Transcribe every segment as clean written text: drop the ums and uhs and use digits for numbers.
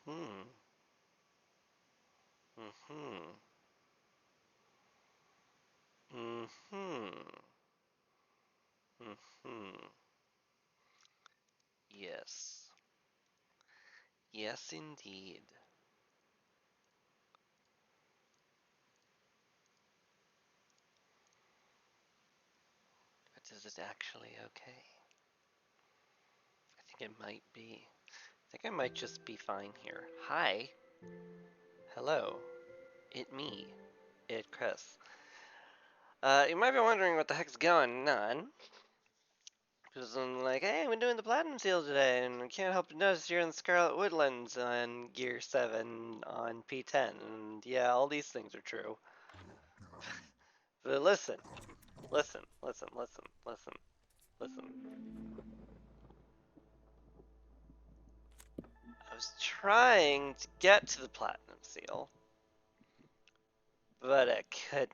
Mm-hmm. Mm-hmm. Mm-hmm. Mm-hmm. Yes. Yes, indeed. But is it actually okay? I think it might be. I think I might just be fine here. Hi. Hello. It me. It Chris. You might be wondering what the heck's going on. Because I'm like, hey, we're doing the Platinum Seal today, and I can't help but notice you're in the Scarlet Woodlands on Gear 7 on P10. And yeah, all these things are true. But listen, listen, listen, listen, listen, listen. I was trying to get to the Platinum Seal, but I couldn't.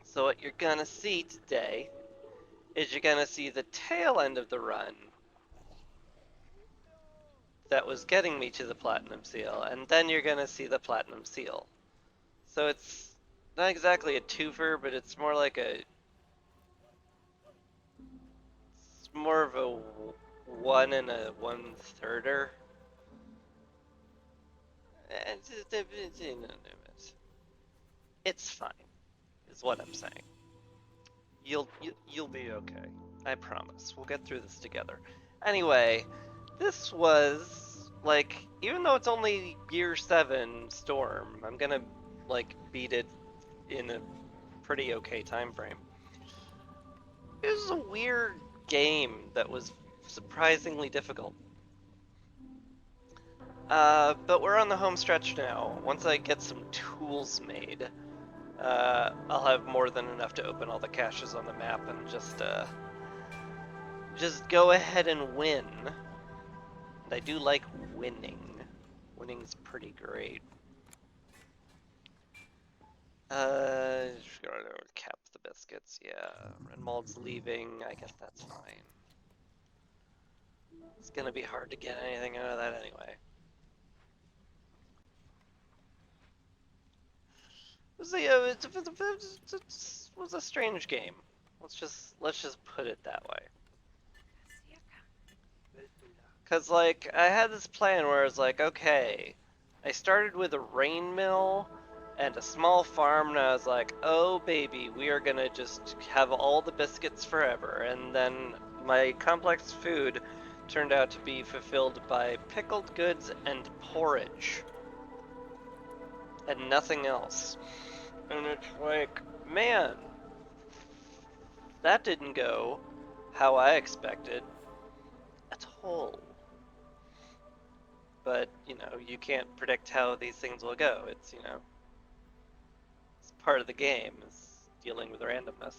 So what you're gonna see today is you're gonna see the tail end of the run that was getting me to the Platinum Seal, and then you're gonna see the Platinum Seal. So it's not exactly a twofer, but it's more like it's more of a one and a one thirder. It's fine, is what I'm saying. You'll be okay. I promise. We'll get through this together. Anyway, this was like, even though it's only Gear 7 Storm, I'm gonna like beat it in a pretty okay time frame. It was a weird game that was surprisingly difficult. But we're on the home stretch now. Once I get some tools made, I'll have more than enough to open all the caches on the map and just go ahead and win. And I do like winning. Winning's pretty great. Just gotta cap the biscuits. Yeah, Renmald's leaving. I guess that's fine. It's gonna be hard to get anything out of that anyway. It was a strange game. Let's just put it that way. Cause like I had this plan where I was like, okay, I started with a rain mill and a small farm, and I was like, oh baby, we are gonna just have all the biscuits forever. And then my complex food turned out to be fulfilled by pickled goods and porridge and nothing else. And it's like, man, that didn't go how I expected at all. But, you can't predict how these things will go. It's part of the game, is dealing with randomness.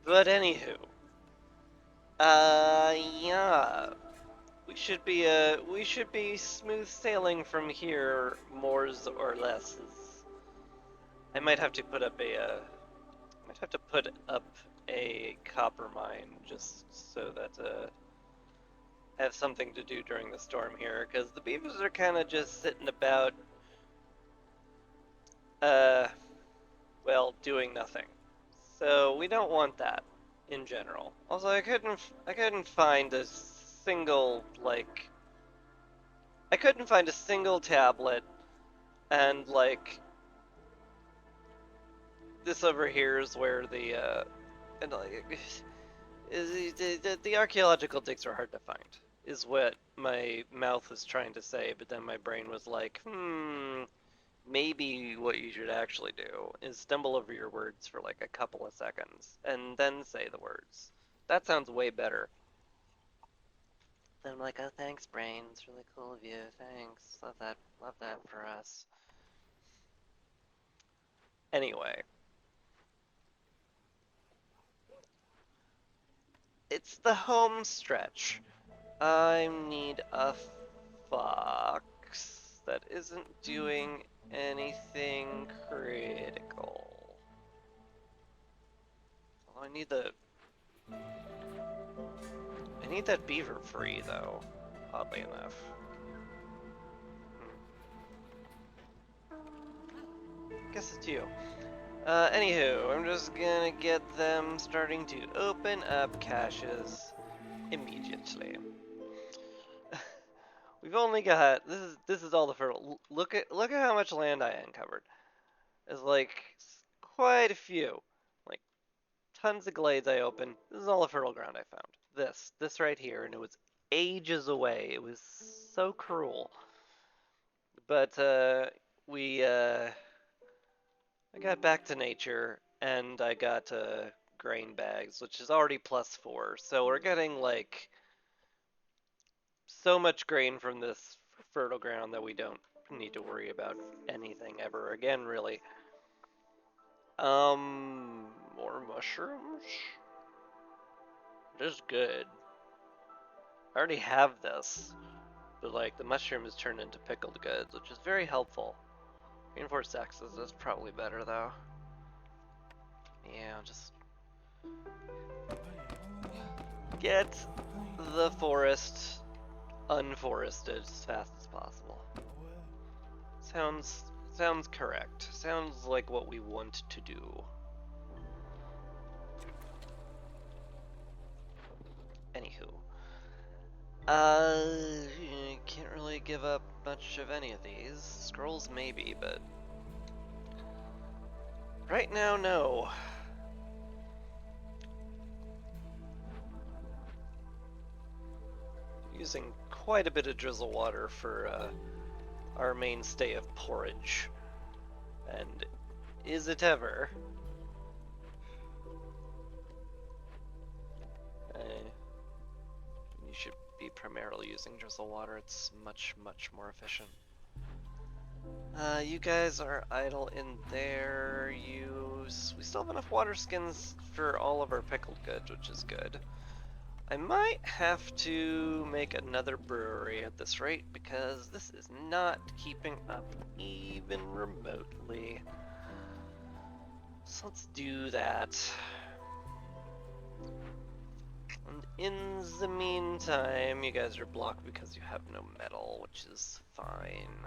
But anywho, yeah, we should be smooth sailing from here, mores or less. I might have to put up a copper mine just so that I have something to do during the storm here, because the beavers are kind of just sitting about, uh, well, doing nothing. So we don't want that in general. Also, I couldn't find a single I couldn't find a single tablet, and like this over here is where and like the archaeological digs are hard to find, is what my mouth was trying to say, but then my brain was like, maybe what you should actually do is stumble over your words for like a couple of seconds and then say the words. That sounds way better. Then I'm like, oh, thanks, brain. It's really cool of you. Thanks. Love that for us. Anyway, it's the home stretch. I need a fox that isn't doing anything critical. Oh, I need the I need that beaver free, though, oddly enough. Guess it's you. Anywho, I'm just gonna get them starting to open up caches immediately. We've only got this is all the fertile. Look at how much land I uncovered. It's like quite a few, like tons of glades I opened. This is all the fertile ground I found. This right here, and it was ages away. It was so cruel. But we I got back to nature, and I got grain bags, which is already +4. So we're getting like so much grain from this fertile ground that we don't need to worry about anything ever again, really. More mushrooms? This is good. I already have this, but like the mushrooms turn into pickled goods, which is very helpful. Reinforced axes is probably better though. Yeah, just get the forest unforested as fast as possible. Sounds correct. Sounds like what we want to do. Anywho. Can't really give up much of any of these. Scrolls maybe, but right now, no. Using quite a bit of drizzle water for our mainstay of porridge. And is it ever? You should be primarily using drizzle water. It's much more efficient. You guys are idle in there. We still have enough water skins for all of our pickled goods, which is good. I might have to make another brewery at this rate because this is not keeping up even remotely. So let's do that. And in the meantime, you guys are blocked because you have no metal, which is fine.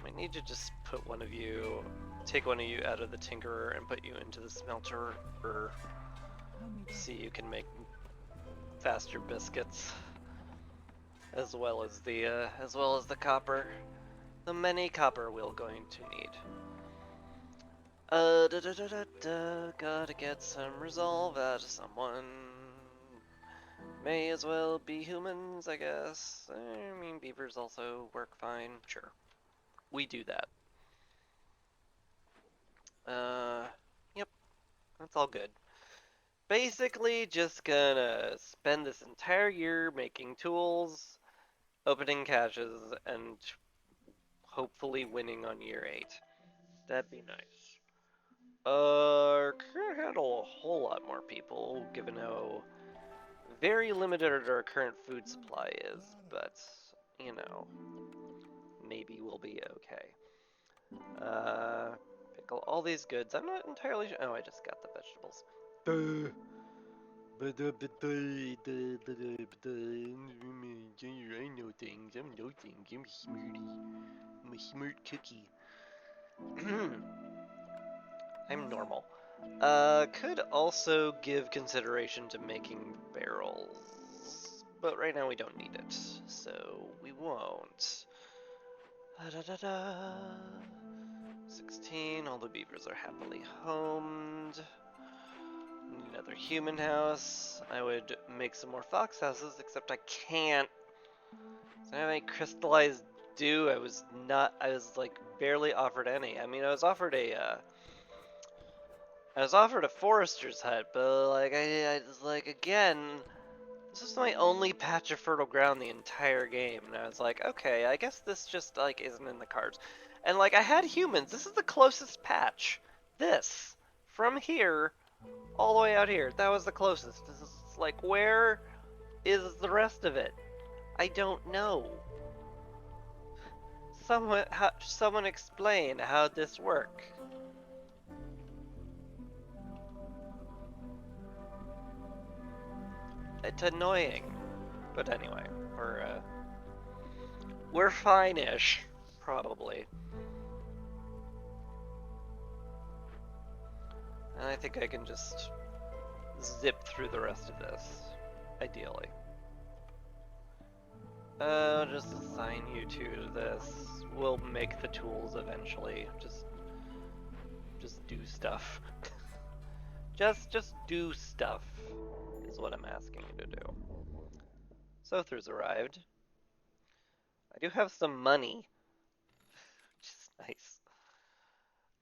I need to just put one of you, take one of you out of the tinkerer and put you into the smelter, or see you can make faster biscuits, as well as the copper, the many copper we're going to need. Gotta get some resolve out of someone. May as well be humans, I guess. I mean, beavers also work fine. Sure, we do that. Yep, that's all good. Basically, just gonna spend this entire year making tools, opening caches, and hopefully winning on year 8. That'd be nice. Could handle a whole lot more people, given how very limited our current food supply is, but, you know, maybe we'll be okay. Pickle all these goods. I'm not entirely sure. Oh, I just got the vegetables. Duh. I know things. I'm no things. I'm smarty. I'm a smart cookie. I'm normal. Could also give consideration to making barrels, but right now we don't need it, so we won't. 16, all the beavers are happily homed. Another human house. I would make some more fox houses, except I can't. So I don't have any crystallized dew. I was like barely offered any. I mean, I was offered a forester's hut, but like I was like, again, this is my only patch of fertile ground the entire game, and I was like, okay, I guess this just like isn't in the cards. And like I had humans. This is the closest patch. This from here all the way out here. That was the closest. This is like, where is the rest of it? I don't know. Someone explain how this works. It's annoying. But anyway, we're fine-ish, probably. And I think I can just zip through the rest of this, ideally. Just assign you two to this. We'll make the tools eventually. Just do stuff. just do stuff is what I'm asking you to do. Sothur's arrived. I do have some money, which is nice.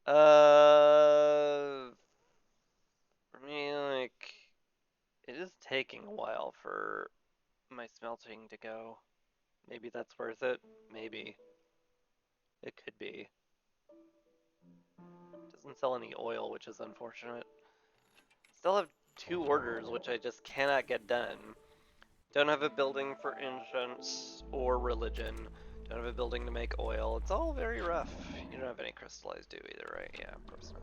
I mean, like, it is taking a while for my smelting to go. Maybe that's worth it. Maybe. It could be. Doesn't sell any oil, which is unfortunate. Still have 2 orders, which I just cannot get done. Don't have a building for incense or religion. Don't have a building to make oil. It's all very rough. You don't have any crystallized dew either, right? Yeah, of course not.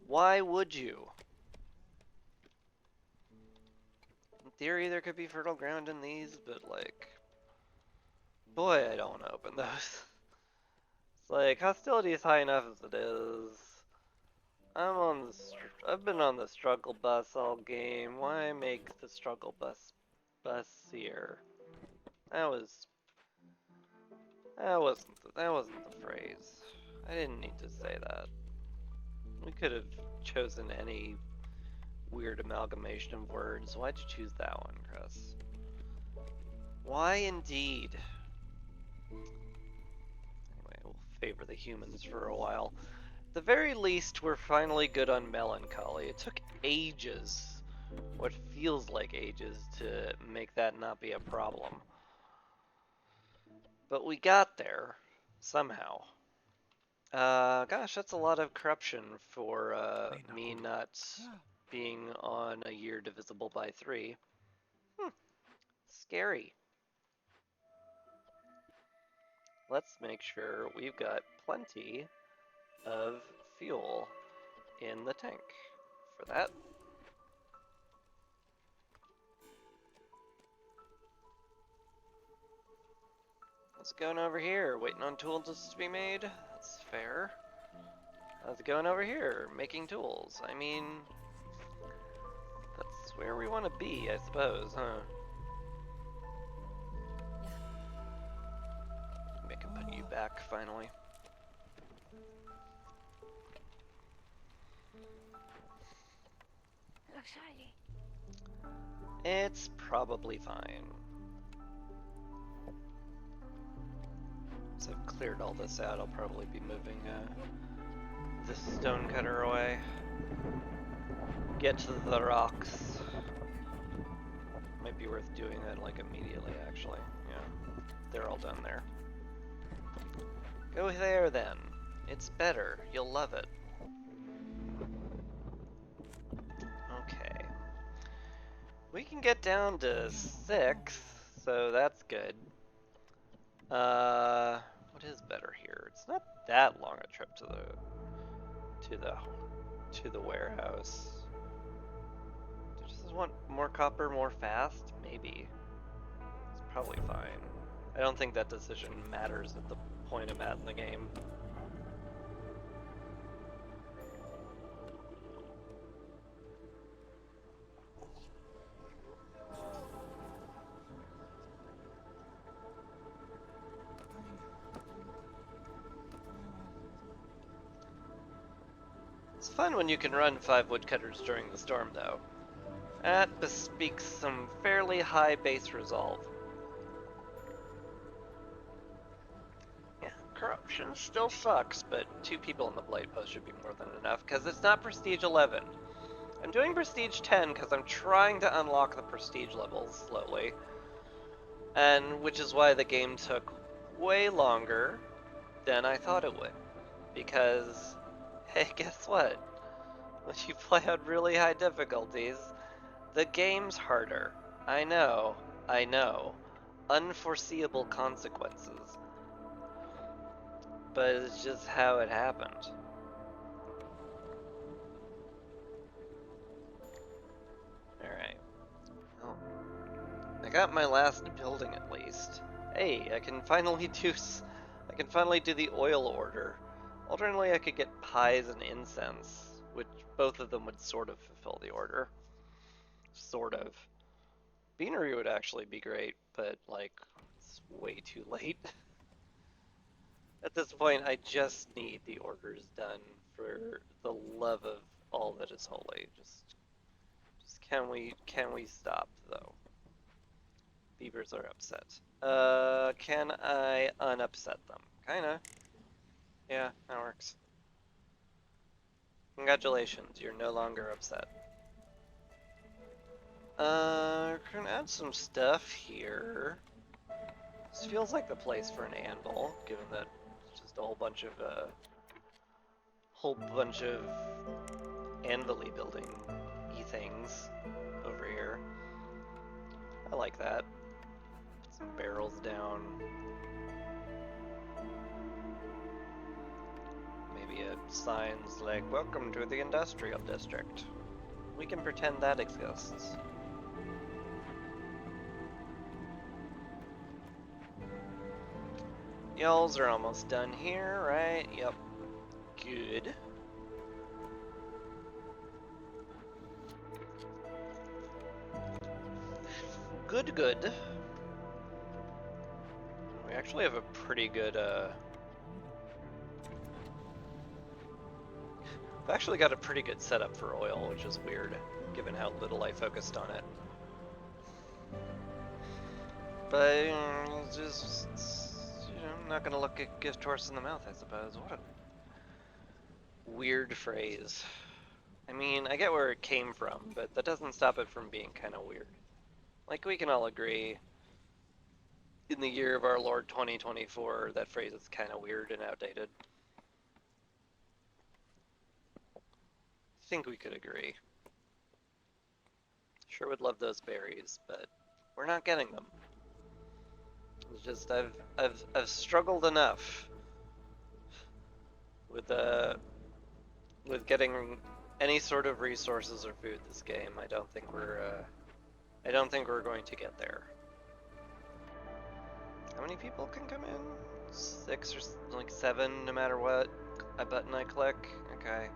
Why would you? In theory, there could be fertile ground in these, but like, boy, I don't want to open those. It's like, hostility is high enough as it is. I've been on the struggle bus all game. Why make the struggle bus busier? That wasn't the phrase. I didn't need to say that. We could have chosen any weird amalgamation of words. Why'd you choose that one, Chris? Why indeed? Anyway, we'll favor the humans for a while. At the very least, we're finally good on melancholy. It took ages, what feels like ages, to make that not be a problem. But we got there, somehow. Gosh, that's a lot of corruption for me not being on a year divisible by 3. Scary. Let's make sure we've got plenty of fuel in the tank for that. How's it going over here? Waiting on tools to be made? That's fair. How's it going over here? Making tools. I mean, that's where we want to be, I suppose, huh? Maybe I can put you back, finally. It's probably fine. Once I've cleared all this out, I'll probably be moving the stonecutter away. Get to the rocks. Might be worth doing that like immediately, actually. Yeah, they're all done there. Go there then. It's better. You'll love it. Okay. We can get down to 6, so that's good. What is better here? It's not that long a trip to the warehouse. Do you just want more copper more fast? Maybe. It's probably fine. I don't think that decision matters at the point I'm at in the game. It's fun when you can run 5 woodcutters during the storm, though. That bespeaks some fairly high base resolve. Yeah, corruption still sucks, but 2 people in the Blade Post should be more than enough, because it's not Prestige 11. I'm doing Prestige 10 because I'm trying to unlock the Prestige levels slowly, and which is why the game took way longer than I thought it would. Because, hey, guess what? When you play on really high difficulties, the game's harder. I know. Unforeseeable consequences. But it's just how it happened. Alright. Oh, got my last building at least. Hey, I can finally do the oil order. Alternately, I could get pies and incense, which both of them would sort of fulfill the order. Sort of. Beanery would actually be great, but like, it's way too late. At this point, I just need the orders done for the love of all that is holy. Just can we stop though? Beavers are upset. Can I unupset them? Kinda. Yeah, that works. Congratulations, you're no longer upset. Can add some stuff here. This feels like the place for an anvil, given that it's just a whole bunch of anvil-y building things over here. I like that. Put some barrels down. Maybe signs like, "Welcome to the industrial district." We can pretend that exists. Y'alls are almost done here, right? Yep. Good. Good. We actually have a pretty good, I've actually got a pretty good setup for oil, which is weird, given how little I focused on it. But, just, I'm not gonna look a gift horse in the mouth, I suppose. What a weird phrase. I mean, I get where it came from, but that doesn't stop it from being kind of weird. Like, we can all agree, in the year of our Lord 2024, that phrase is kind of weird and outdated. I think we could agree. Sure would love those berries, but we're not getting them. It's just I've struggled enough with getting any sort of resources or food this game. I don't think we're going to get there. How many people can come in? 6 or like 7, no matter what a button I click. Okay.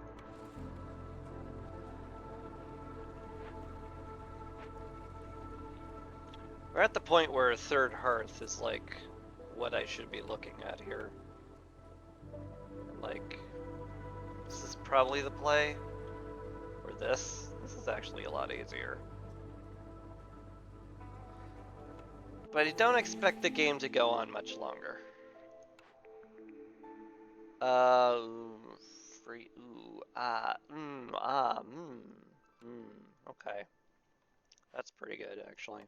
We're at the point where a third hearth is like what I should be looking at here. Like, this is probably the play. Or this. This is actually a lot easier. But I don't expect the game to go on much longer. Free, okay. That's pretty good, actually.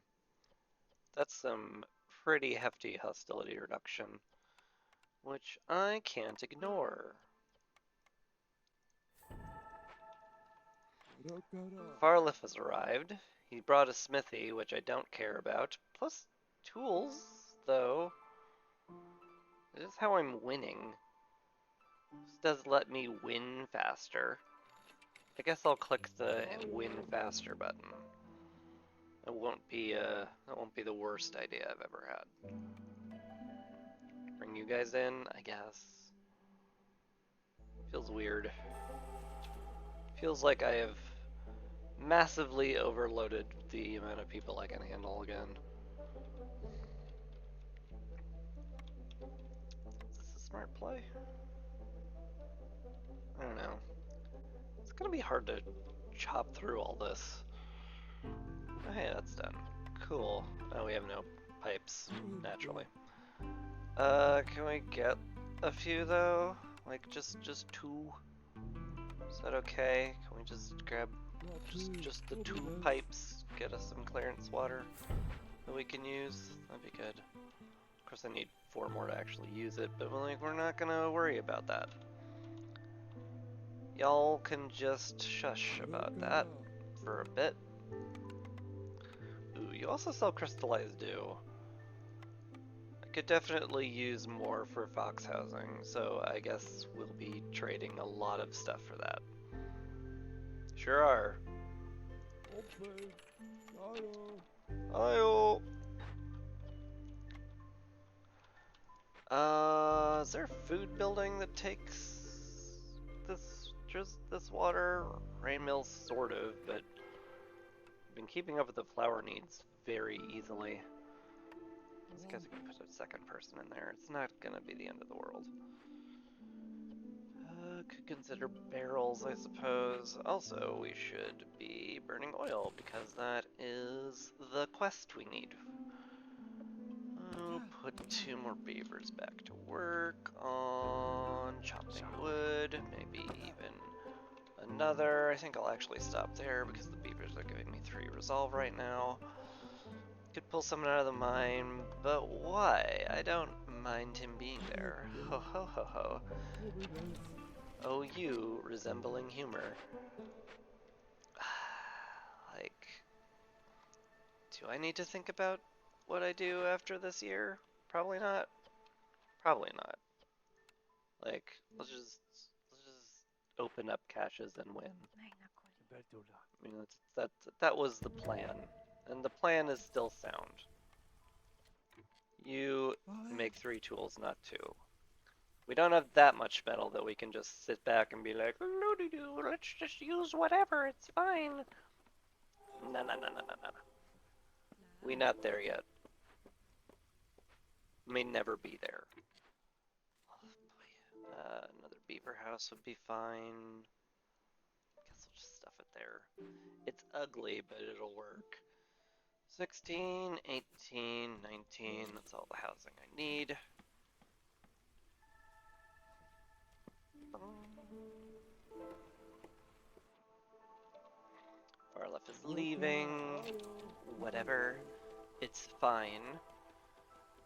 That's some pretty hefty hostility reduction, which I can't ignore. Farlif has arrived. He brought a smithy, which I don't care about. Plus tools, though. This is how I'm winning. This does let me win faster. I guess I'll click the win faster button. That won't be the worst idea I've ever had. Bring you guys in, I guess. Feels weird. Feels like I have massively overloaded the amount of people I can handle again. Is this a smart play? I don't know. It's gonna be hard to chop through all this. Oh, hey, that's done. Cool. Oh, we have no pipes, naturally. Can we get a few though? Like just 2? Is that okay? Can we just grab just the 2 pipes? Get us some clearance water that we can use? That'd be good. Of course I need 4 more to actually use it, but like we're not gonna worry about that. Y'all can just shush about that for a bit. Ooh, you also sell crystallized dew. I could definitely use more for fox housing, so I guess we'll be trading a lot of stuff for that. Sure are. Ayo. there a food building that takes this water? Rain mills, sort of, but I've been keeping up with the flower needs very easily. I guess I can put a second person in there. It's not gonna be the end of the world. Could consider barrels, I suppose. Also, we should be burning oil, because that is the quest we need. I'll put 2 more beavers back to work on chopping wood, maybe even another. I think I'll actually stop there, because the beavers are giving me 3 resolve right now. Could pull someone out of the mine, but why? I don't mind him being there. Ho ho ho ho. Oh, you resembling humor. Like, do I need to think about what I do after this year? Probably not. Probably not. Like, let's just open up caches and win. I mean, that was the plan, and the plan is still sound. You make 3 tools, not 2. We don't have that much metal that we can just sit back and be like, no, let's just use whatever, it's fine. No. We not there yet. May never be there. Another beaver house would be fine. Guess I'll just stuff it there. It's ugly, but it'll work. 16, 18, 19, that's all the housing I need. Farlef is leaving. Whatever. It's fine.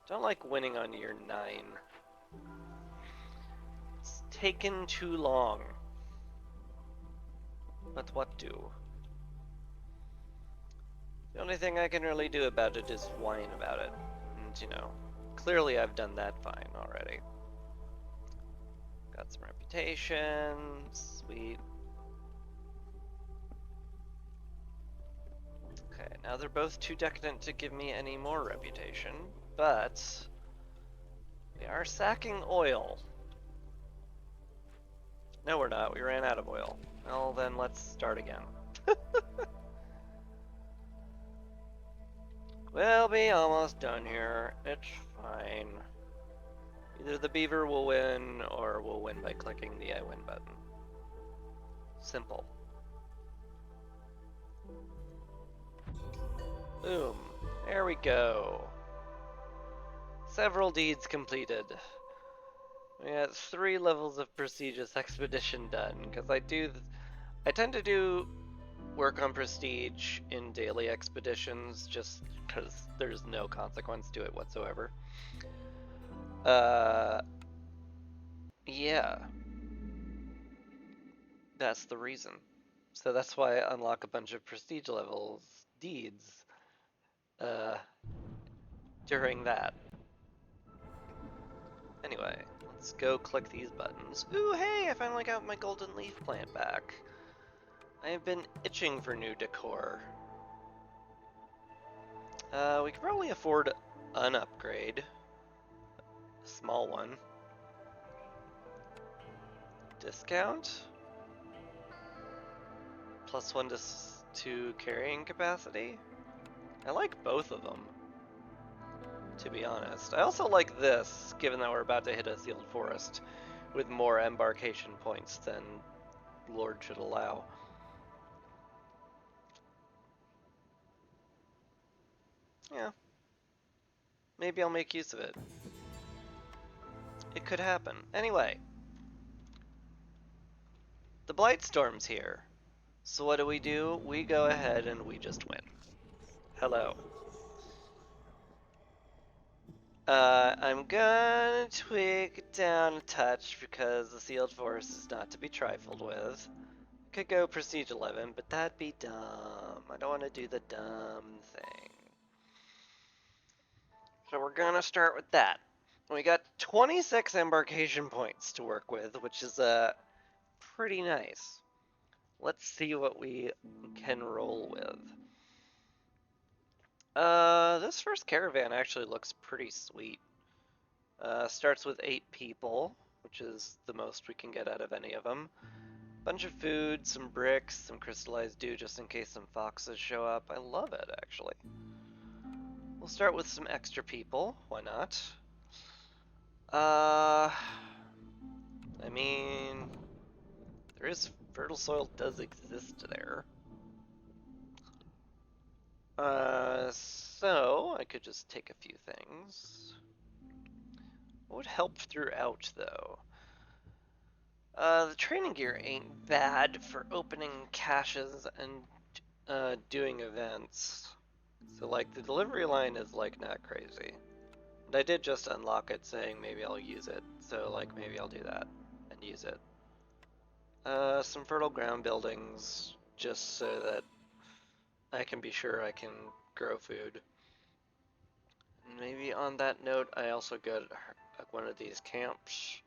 Don't like winning on year 9. It's taken too long. But what do? The only thing I can really do about it is whine about it. And, you know, clearly I've done that fine already. Got some reputation. Sweet. Okay, now they're both too decadent to give me any more reputation, but we are sacking oil. No, we're not. We ran out of oil. Well, then let's start again. We'll be almost done here. It's fine. Either the beaver will win, or we'll win by clicking the I win button. Simple. Boom. There we go. Several deeds completed. We got 3 levels of prestigious expedition done, because I tend to do work on prestige in daily expeditions, just because there's no consequence to it whatsoever. Yeah. That's the reason. So that's why I unlock a bunch of prestige levels deeds during that. Anyway, let's go click these buttons. Ooh, hey, I finally got my golden leaf plant back. I have been itching for new decor. We could probably afford an upgrade. A small one. Discount? +1 to carrying capacity? I like both of them, to be honest. I also like this, given that we're about to hit a sealed forest with more embarkation points than Lord should allow. Yeah. Maybe I'll make use of it. It could happen. Anyway. The Blightstorm's here. So what do? We go ahead and we just win. Hello. I'm gonna tweak it down a touch because the sealed forest is not to be trifled with. Could go prestige 11, but that'd be dumb. I don't want to do the dumb thing. So we're gonna start with that. We got 26 embarkation points to work with, which is pretty nice. Let's see what we can roll with. This first caravan actually looks pretty sweet. Starts with 8 people, which is the most we can get out of any of them. Bunch of food, some bricks, some crystallized dew just in case some foxes show up. I love it, actually. We'll start with some extra people. Why not? I mean, there is fertile soil does exist there. So I could just take a few things. What would help throughout, though? The training gear ain't bad for opening caches and doing events. So like the delivery line is like not crazy. And I did just unlock it saying maybe I'll use it. So like maybe I'll do that and use it. Some fertile ground buildings just so that I can be sure I can grow food. And maybe on that note, I also got one of these camps.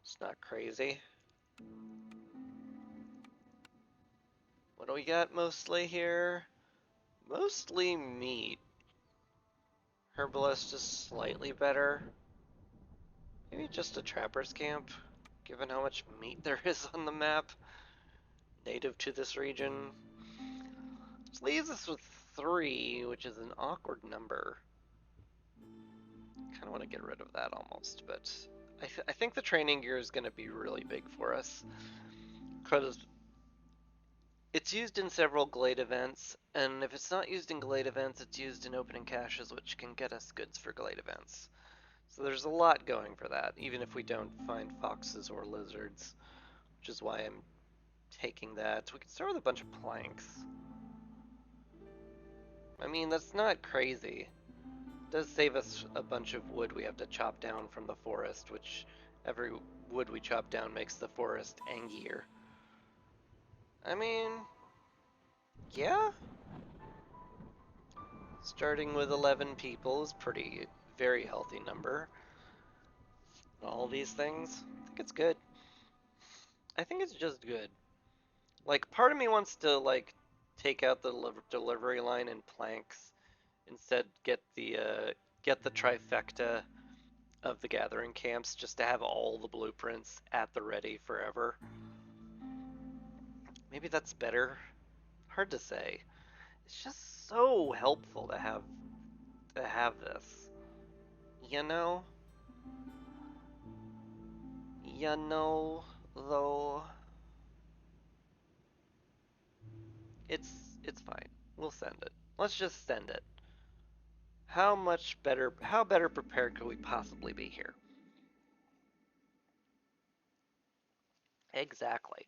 It's not crazy. What do we got mostly here? Mostly meat. Herbalist is slightly better. Maybe just a trapper's camp, given how much meat there is on the map, native to this region. Which leaves us with 3, which is an awkward number. Kind of want to get rid of that almost, but I think the training gear is going to be really big for us. Because it's used in several Glade events, and if it's not used in Glade events, it's used in opening caches, which can get us goods for Glade events. So there's a lot going for that, even if we don't find foxes or lizards, which is why I'm taking that. We can start with a bunch of planks. I mean, that's not crazy. It does save us a bunch of wood we have to chop down from the forest, which every wood we chop down makes the forest angier. I mean, yeah. Starting with 11 people is very healthy number. All these things, I think it's good. I think it's just good. Like, part of me wants to, like, take out the delivery line in planks. Instead, get the trifecta of the gathering camps just to have all the blueprints at the ready forever. Maybe that's better. Hard to say. It's just so helpful to have this. You know? You know, though. It's it's fine. We'll send it. Let's just send it. How better prepared could we possibly be here? Exactly.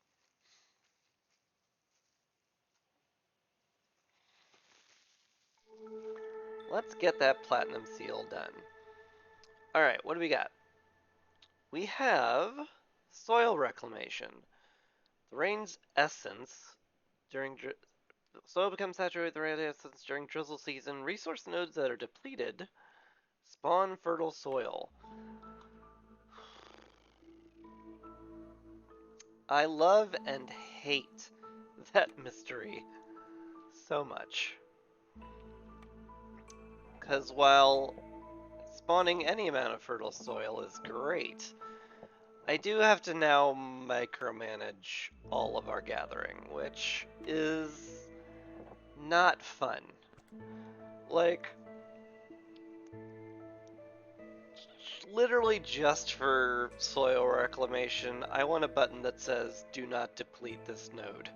Let's get that platinum seal done. Alright, what do we got? We have soil reclamation. The rain's essence during soil becomes saturated with the rain essence during drizzle season. Resource nodes that are depleted spawn fertile soil. I love and hate that mystery so much. Because while spawning any amount of fertile soil is great, I do have to now micromanage all of our gathering, which is not fun. Like, literally just for soil reclamation, I want a button that says, do not deplete this node.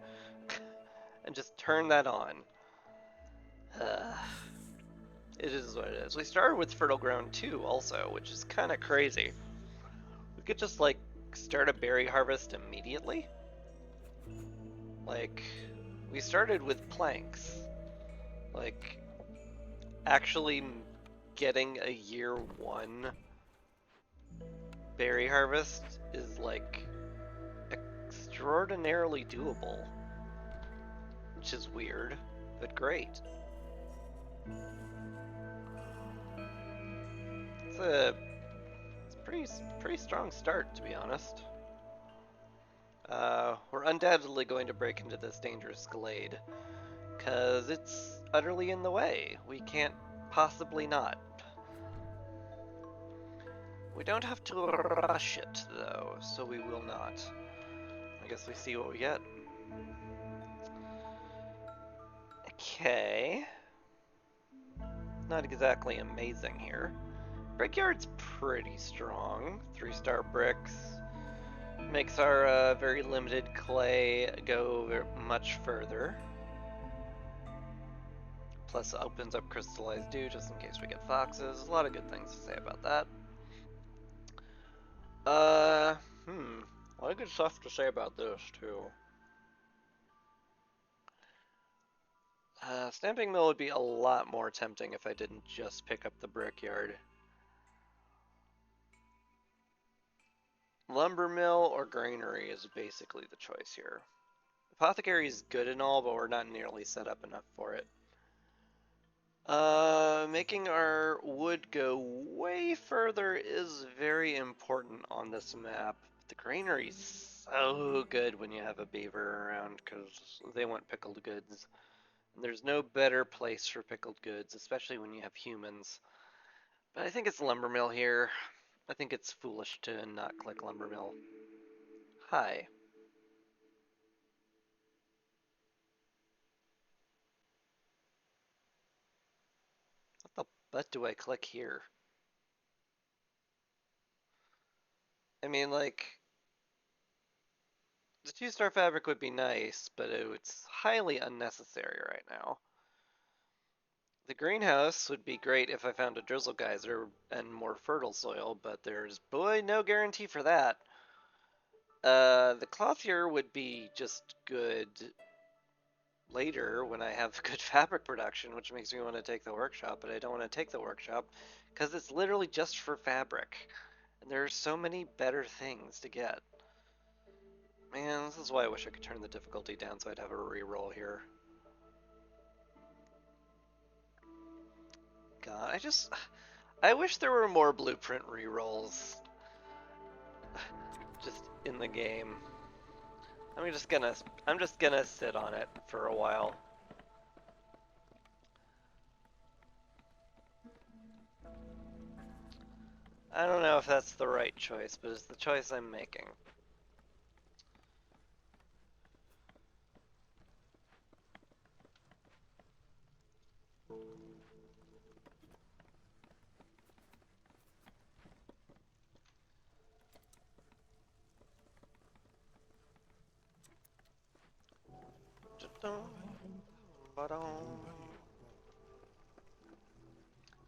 And just turn that on. It is what it is. We started with Fertile Ground 2 also, which is kind of crazy. We could just, like, start a berry harvest immediately. Like, we started with planks. Like, actually getting a year 1 berry harvest is, like, extraordinarily doable. Which is weird, but great. It's a pretty strong start, to be honest. We're undoubtedly going to break into this dangerous glade, because it's utterly in the way. We can't possibly not. We don't have to rush it, though, so we will not. I guess we see what we get. Okay. Not exactly amazing here. Brickyard's pretty strong. 3-star bricks. Makes our very limited clay go much further. Plus opens up crystallized dew just in case we get foxes. A lot of good things to say about that. A lot of good stuff to say about this, too. Stamping mill would be a lot more tempting if I didn't just pick up the brickyard. Lumber mill or granary is basically the choice here. Apothecary is good and all, but we're not nearly set up enough for it. Making our wood go way further is very important on this map. The granary's so good when you have a beaver around because they want pickled goods. And there's no better place for pickled goods, especially when you have humans. But I think it's lumber mill here. I think it's foolish to not click lumber mill. Hi. What the butt do I click here? I mean, like, the 2-star fabric would be nice, but it's highly unnecessary right now. The greenhouse would be great if I found a drizzle geyser and more fertile soil, but there's, boy, no guarantee for that. The clothier would be just good later when I have good fabric production, which makes me want to take the workshop, but I don't want to take the workshop because it's literally just for fabric. And there are so many better things to get. Man, this is why I wish I could turn the difficulty down so I'd have a reroll here. God, I wish there were more blueprint rerolls just in the game. I'm just gonna sit on it for a while. I don't know if that's the right choice, but it's the choice I'm making.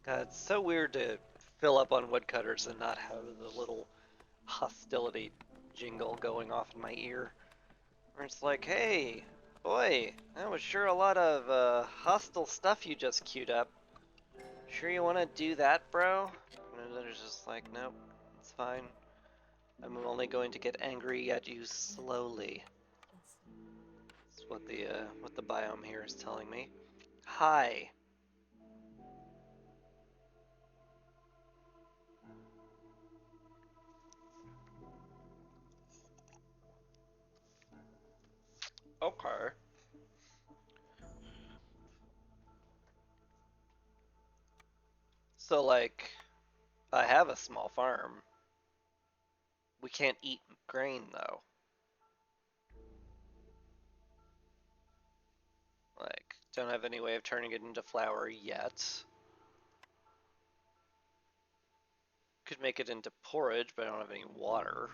God, it's so weird to fill up on woodcutters and not have the little hostility jingle going off in my ear. Where it's like, hey, boy, that was sure a lot of hostile stuff you just queued up. Sure you want to do that, bro? And they're just like, nope, it's fine. I'm only going to get angry at you slowly. That's what the biome here is telling me. Hi. Okay. So like, I have a small farm. We can't eat grain though. Like, don't have any way of turning it into flour yet. Could make it into porridge, but I don't have any water.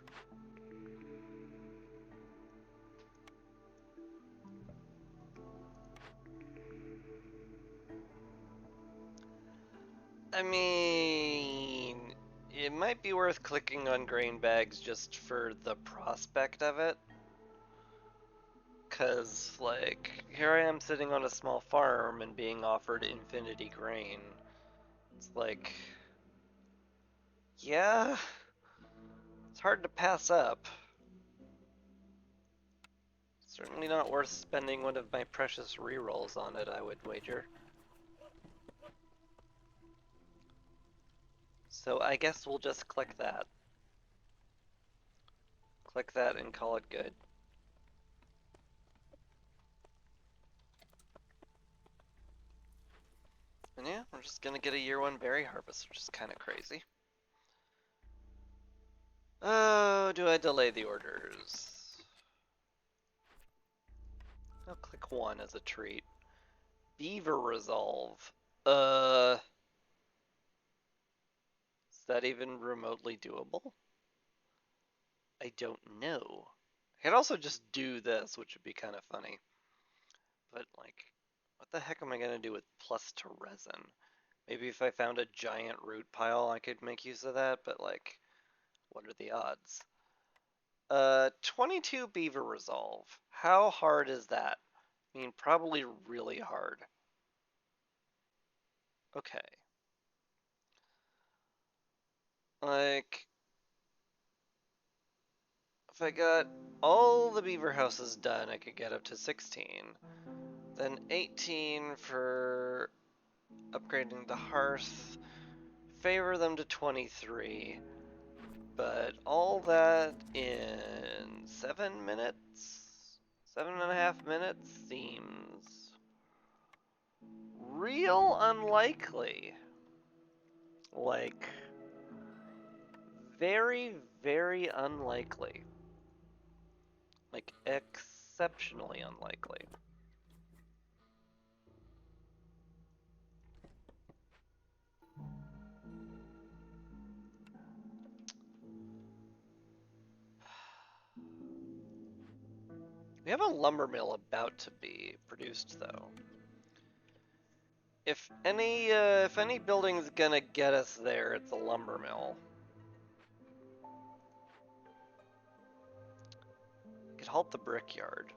I mean, it might be worth clicking on grain bags just for the prospect of it. Cause, like, here I am sitting on a small farm and being offered infinity grain. It's like, yeah, it's hard to pass up. Certainly not worth spending one of my precious rerolls on it, I would wager. So I guess we'll just click that. Click that and call it good. And yeah, we're just gonna get a year 1 berry harvest, which is kind of crazy. Oh, do I delay the orders? I'll click 1 as a treat. Beaver resolve. Is that even remotely doable? I don't know. I could also just do this, which would be kind of funny. But, like, what the heck am I going to do with plus to resin? Maybe if I found a giant root pile, I could make use of that, but, like, what are the odds? 22 beaver resolve. How hard is that? I mean, probably really hard. Okay. Like, if I got all the beaver houses done, I could get up to 16. Then 18 for upgrading the hearth. Favor them to 23. But all that in 7 minutes? 7.5 minutes seems real unlikely. Like, very, very unlikely. Like, exceptionally unlikely. We have a lumber mill about to be produced, though. If any building's gonna get us there, it's a lumber mill. Could halt the brickyard.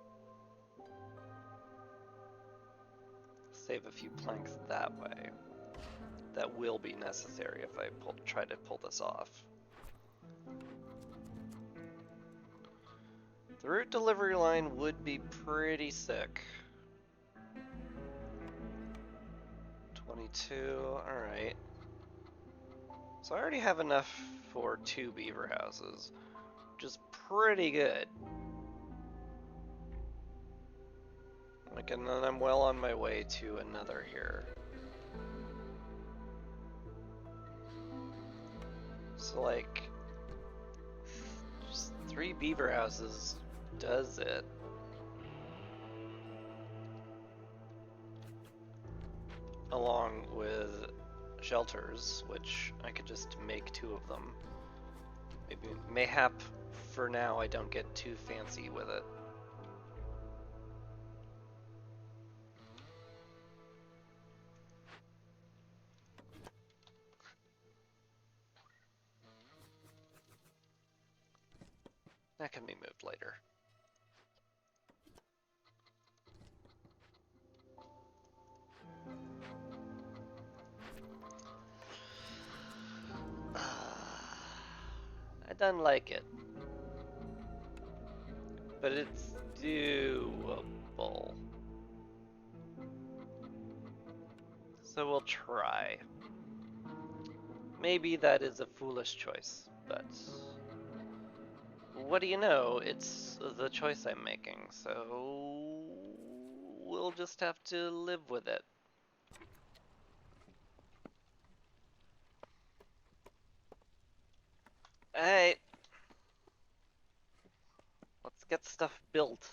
Save a few planks that way. That will be necessary if I try to pull this off. The route delivery line would be pretty sick. 22, alright. So I already have enough for 2 beaver houses, which is pretty good. Like, and then I'm well on my way to another here. So, like, just 3 beaver houses does it. Along with shelters, which I could just make 2 of them. Mayhap for now I don't get too fancy with it. That can be moved later. I don't like it. But it's doable. So we'll try. Maybe that is a foolish choice, but what do you know? It's the choice I'm making, so we'll just have to live with it. Alright. Let's get stuff built.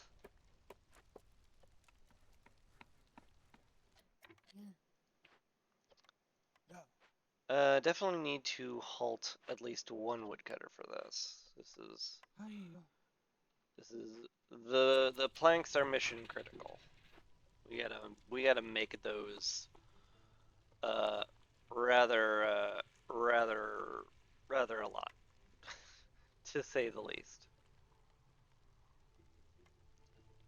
Definitely need to halt at least one woodcutter for this. This is the planks are mission critical. We gotta make those rather rather a lot, to say the least.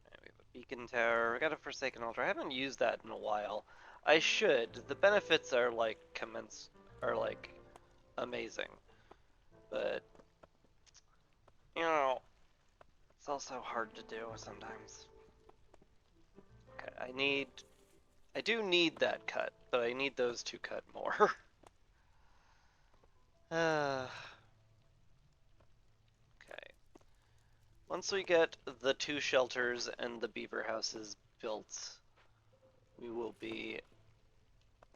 Right, we have a beacon tower. We got a Forsaken altar. I haven't used that in a while. I should. The benefits are like amazing, but you know, it's also hard to do sometimes. Okay, I do need that cut, but I need those to cut more. Okay. Once we get the 2 shelters and the beaver houses built, we will be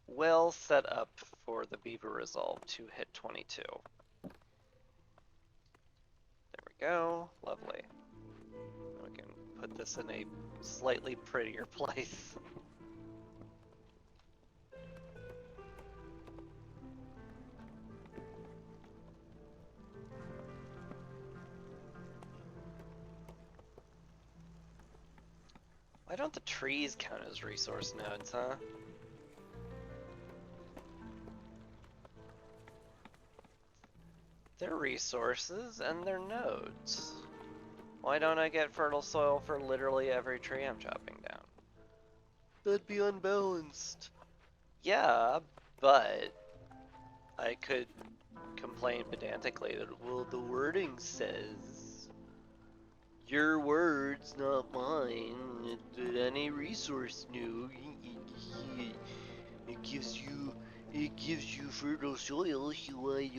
well set up for the beaver resolve to hit 22. go. Lovely. We can put this in a slightly prettier place. Why don't the trees count as resource nodes, huh? They're resources and they're nodes. Why don't I get fertile soil for literally every tree I'm chopping down? That'd be unbalanced. Yeah, but I could complain pedantically that, well, the wording says, your words, not mine, that any resource node, it gives you fertile soil, so why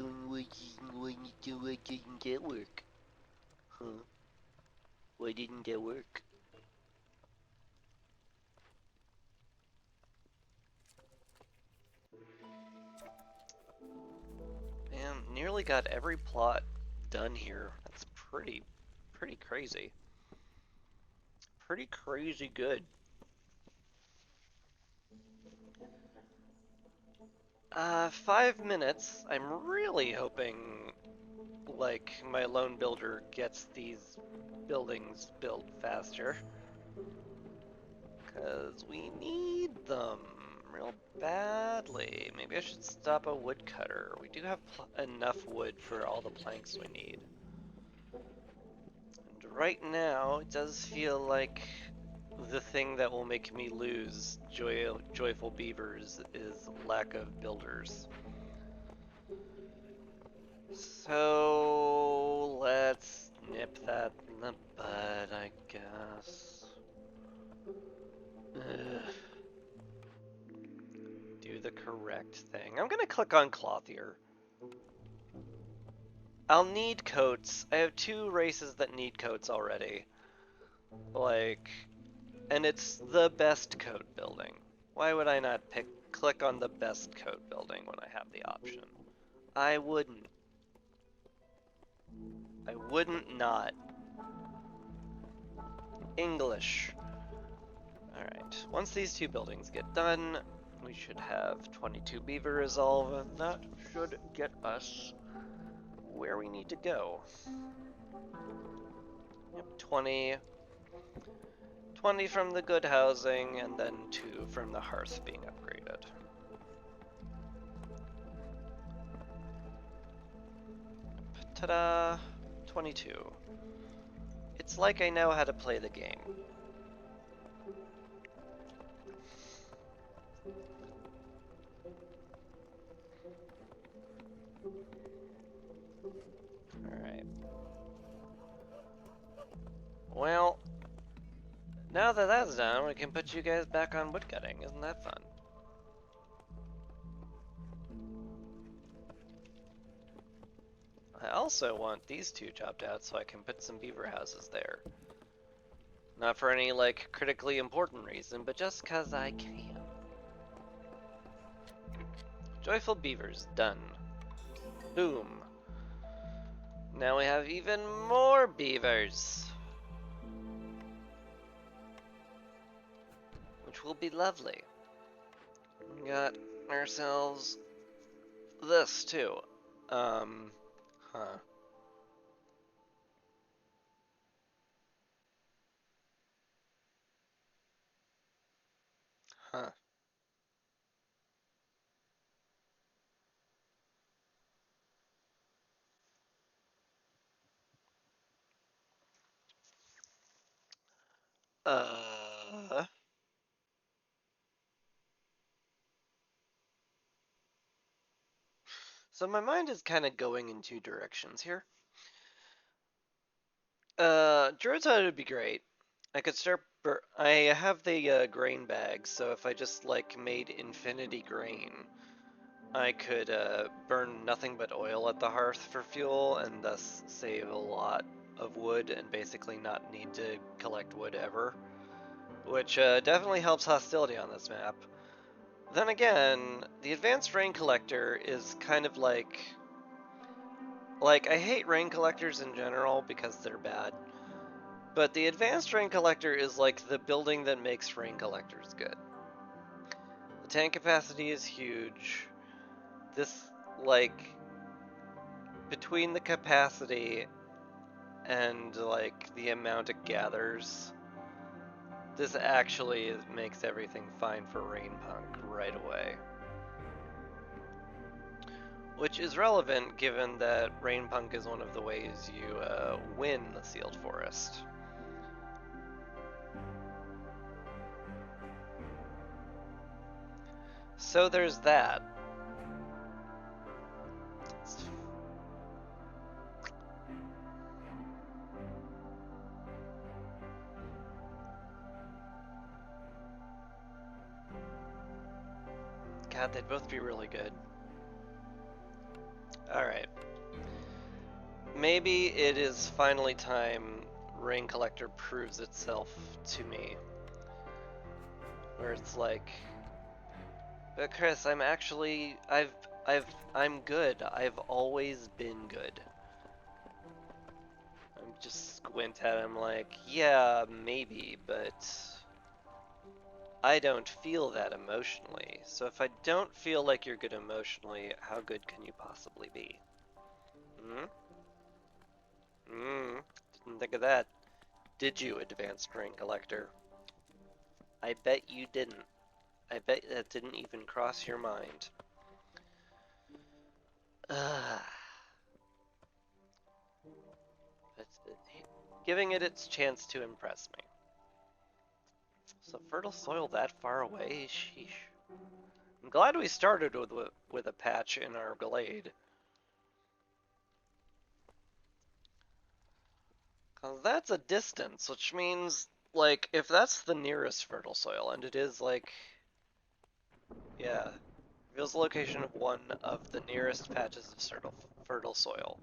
didn't that work? Huh? Why didn't that work? Man, nearly got every plot done here. That's pretty crazy. Pretty crazy good. 5 minutes. I'm really hoping, like, my lone builder gets these buildings built faster. Because we need them real badly. Maybe I should stop a woodcutter. We do have enough wood for all the planks we need. And right now, it does feel like the thing that will make me lose Joyful Beavers is lack of builders. So let's nip that in the bud, I guess. Ugh. Do the correct thing. I'm gonna click on Clothier. I'll need coats. I have 2 races that need coats already. Like, and it's the best coat building. Why would I not click on the best coat building when I have the option? I wouldn't. I wouldn't not. English. Alright, once these 2 buildings get done, we should have 22 beaver resolve, and that should get us where we need to go. Yep, 20 from the good housing, and then 2 from the hearth being upgraded. Ta-da! 22. It's like I know how to play the game. Alright. Well, now that that's done, we can put you guys back on woodcutting. Isn't that fun? I also want these 2 chopped out so I can put some beaver houses there. Not for any, like, critically important reason, but just 'cause I can. Joyful Beavers, done. Boom. Now we have even more beavers. Which will be lovely. We got ourselves this, too. Huh. Huh. Uh... So my mind is kind of going in 2 directions here. Druid's Hut would be great. I could start. I have the grain bag, so if I just like made infinity grain, I could burn nothing but oil at the hearth for fuel, and thus save a lot of wood and basically not need to collect wood ever, which definitely helps hostility on this map. Then again, the advanced rain collector is kind of like Like, I hate rain collectors in general because they're bad. But the advanced rain collector is like the building that makes rain collectors good. The tank capacity is huge. This, like, between the capacity and, like, the amount it gathers, this actually makes everything fine for Rainpunk right away. Which is relevant given that Rainpunk is one of the ways you win the Sealed Forest. So there's that. God, they'd both be really good. Alright. Maybe it is finally time Rain Collector proves itself to me. Where it's like, but Chris, I'm good. I've always been good. I'm just squint at him like, yeah, maybe, but I don't feel that emotionally. So if I don't feel like you're good emotionally, how good can you possibly be? Hmm? Didn't think of that. Did you, Advanced Rain Collector? I bet you didn't. I bet that didn't even cross your mind. It's giving it its chance to impress me. So fertile soil that far away? Sheesh. I'm glad we started with a patch in our glade. Cause that's a distance, which means, like, if that's the nearest fertile soil, and it is, like, yeah, reveals the location of one of the nearest patches of fertile soil.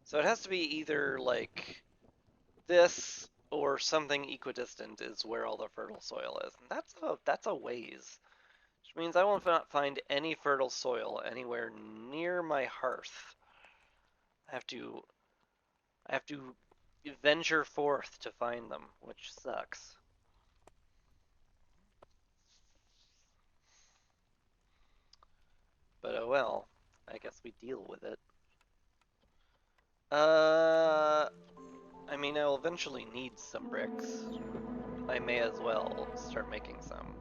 So it has to be either, like, this or something equidistant is where all the fertile soil is. And that's a ways. Which means I will not find any fertile soil anywhere near my hearth. I have to venture forth to find them, which sucks. But oh well, I guess we deal with it. I mean, I'll eventually need some bricks. I may as well start making some.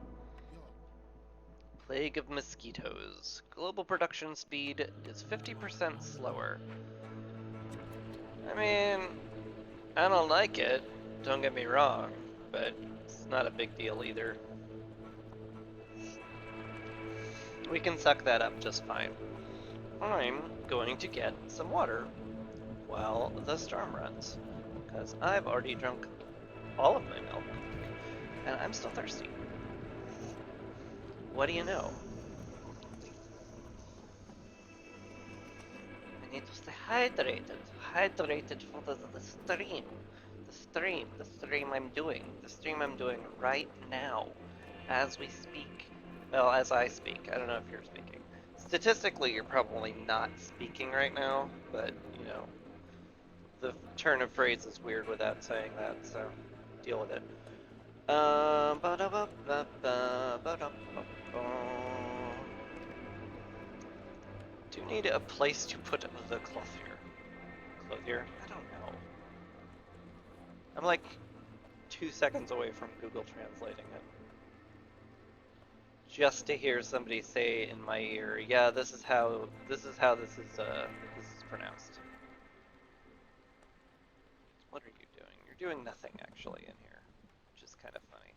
Plague of mosquitoes. Global production speed is 50% slower. I mean, I don't like it, don't get me wrong, but it's not a big deal either. We can suck that up just fine. I'm going to get some water while the storm runs, because I've already drunk all of my milk, and I'm still thirsty. What do you know? I need to stay hydrated. Hydrated for the stream. The stream I'm doing right now, as we speak. Well, as I speak. I don't know if you're speaking. Statistically, you're probably not speaking right now, but, you know, the turn of phrase is weird without saying that, so deal with it. Do need a place to put the clothier. Clothier? I don't know. I'm like 2 seconds away from Google translating it. Just to hear somebody say in my ear, yeah, this is how this is pronounced. What are you doing? You're doing nothing actually in here, which is kind of funny.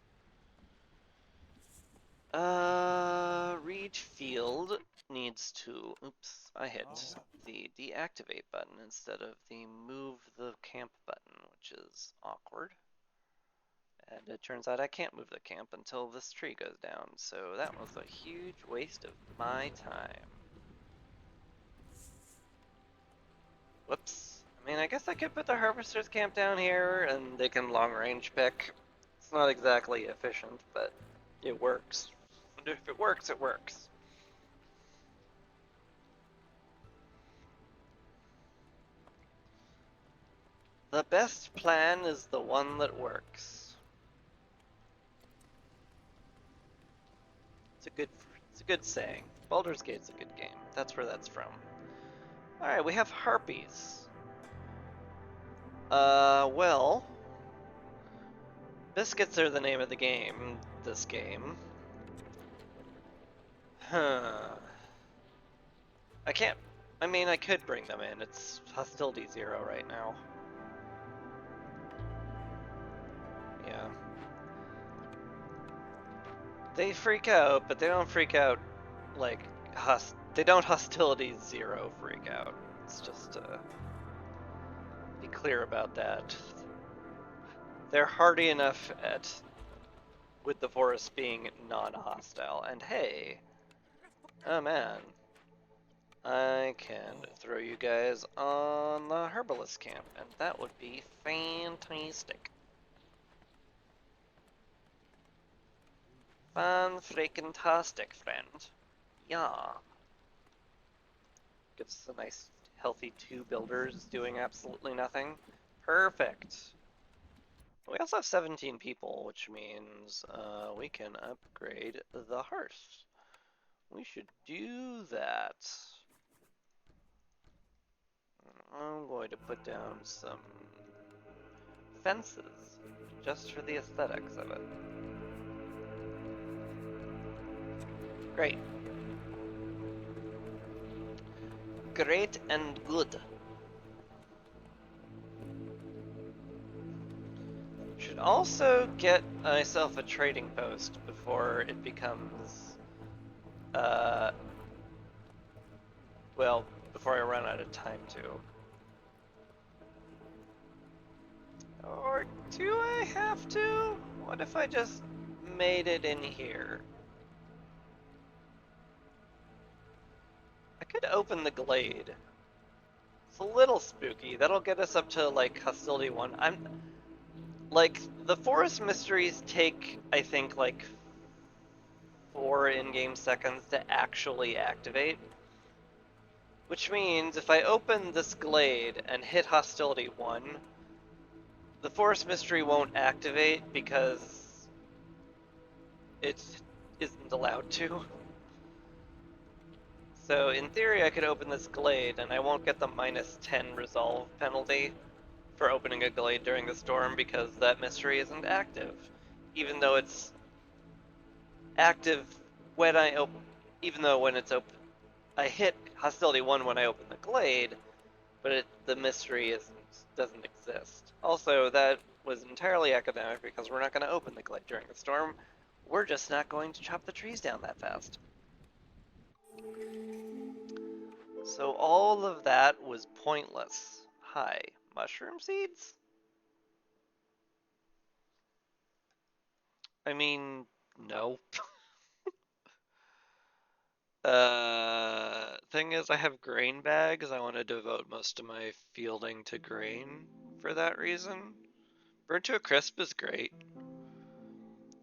Reach field needs to, oops, I hit the deactivate button instead of the move the camp button, which is awkward. And it turns out I can't move the camp until this tree goes down, so that was a huge waste of my time. Whoops. I mean, I guess I could put the harvester's camp down here and they can long range pick. It's not exactly efficient, but it works. And if it works, it works. The best plan is the one that works. It's a good saying. Baldur's Gate's a good game. That's where that's from. Alright, we have harpies. Well, biscuits are the name of the game, this game. Huh. I can't, I mean, I could bring them in. It's hostility 0 right now. Yeah. They freak out, but they don't freak out like, they don't hostility 0 freak out. It's just, be clear about that. They're hardy enough with the forest being non-hostile. And hey, oh man, I can throw you guys on the herbalist camp, and that would be fantastic. Fan-freaking-tastic, friend. Yeah. Gives us a nice, healthy 2 builders doing absolutely nothing. Perfect. We also have 17 people, which means we can upgrade the hearth. We should do that. I'm going to put down some fences, just for the aesthetics of it. Great. Great and good. Should also get myself a trading post before it becomes, well, before I run out of time to. Or do I have to? What if I just made it in here? I could open the glade. It's a little spooky. That'll get us up to like hostility 1. Like the forest mysteries take, I think, like 4 in-game seconds to actually activate. Which means if I open this glade and hit hostility 1, the forest mystery won't activate because it isn't allowed to. So in theory I could open this glade and I won't get the -10 resolve penalty for opening a glade during the storm because that mystery isn't active. Even though it's active when I open, even though when it's open, I hit hostility 1 when I open the glade, but the mystery doesn't exist. Also, that was entirely academic because we're not going to open the glade during the storm. We're just not going to chop the trees down that fast. So all of that was pointless. Hi, mushroom seeds? I mean, no. Thing is, I have grain bags. I want to devote most of my fielding to grain for that reason. Burnt to a crisp is great.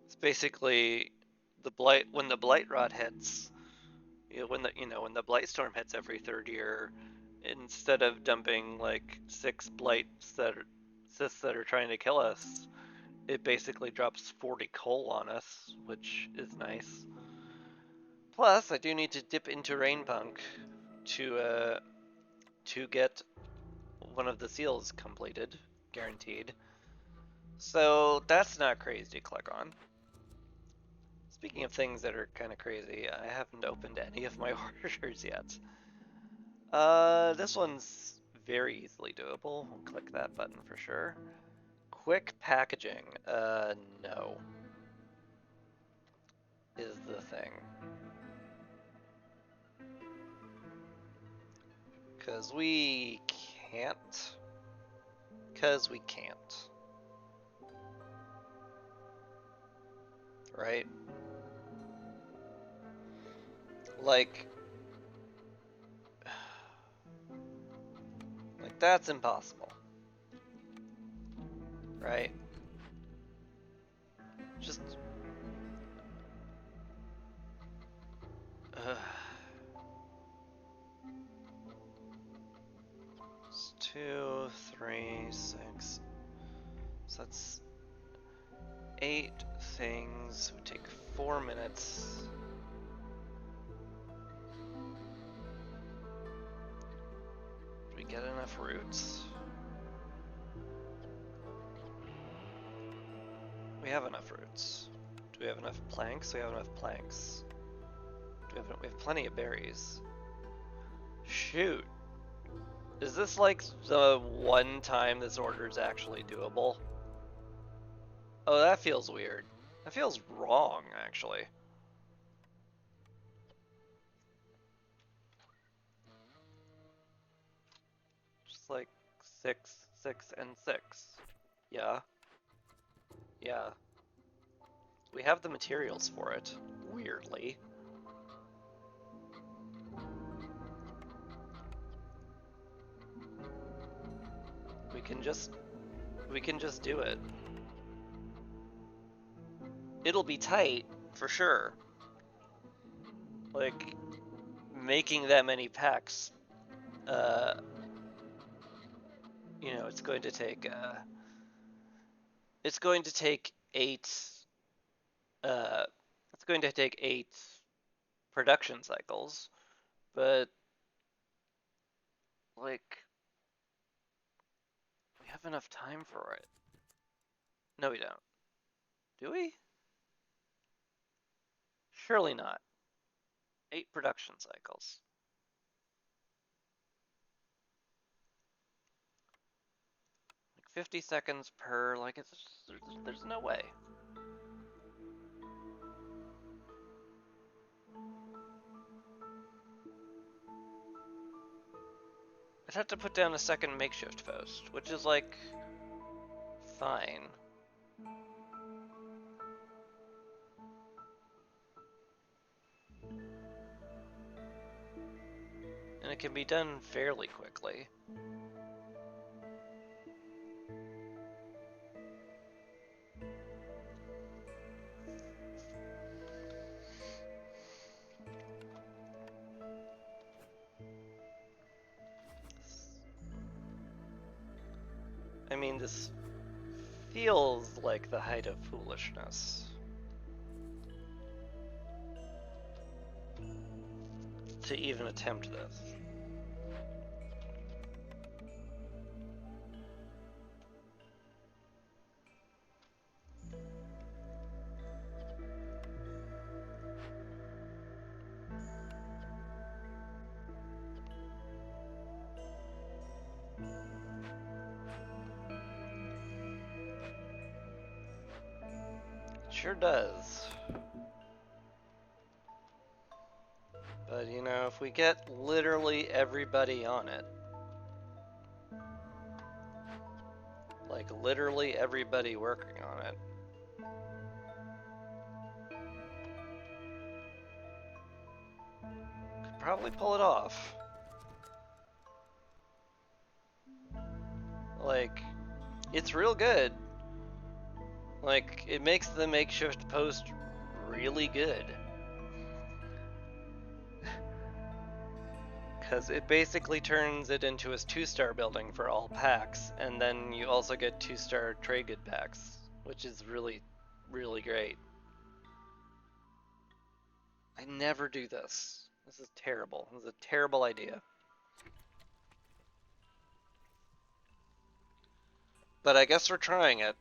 It's basically the blight when the blight rot hits. When the blight storm hits every 3rd year, instead of dumping like 6 blights that are trying to kill us, it basically drops 40 coal on us, which is nice. Plus, I do need to dip into Rainpunk to get one of the seals completed, guaranteed. So that's not crazy to click on. Speaking of things that are kind of crazy, I haven't opened any of my orders yet. This one's very easily doable. We'll click that button for sure. Quick packaging, no, is the thing. Cause we can't. Cause we can't. Right? Like that's impossible. Right? Just it's 2, 3, 6. So that's 8 things. Would take 4 minutes. Do we get enough roots? We have enough roots. Do we have enough planks? We have enough planks. We have plenty of berries. Shoot. Is this like the one time this order is actually doable? Oh, that feels weird. That feels wrong, actually. Just like 6, 6, and 6. Yeah. Yeah. We have the materials for it, weirdly. We can just do it. It'll be tight, for sure. Like, making that many packs, you know, it's going to take 8, it's going to take 8 production cycles, but, like, we have enough time for it. No, we don't. Do we? Surely not. 8 production cycles. Like 50 seconds per, like, there's no way. I'd have to put down a second makeshift post, which is, like, fine. And it can be done fairly quickly. I mean, this feels like the height of foolishness. To even attempt this. It sure does. But, you know, if we get literally everybody on it, like literally everybody working on it, could probably pull it off. Like, it's real good. Like, it makes the makeshift post really good. Because it basically turns it into a 2-star building for all packs, and then you also get 2-star trade good packs, which is really, really great. I never do this. This is terrible. This is a terrible idea. But I guess we're trying it.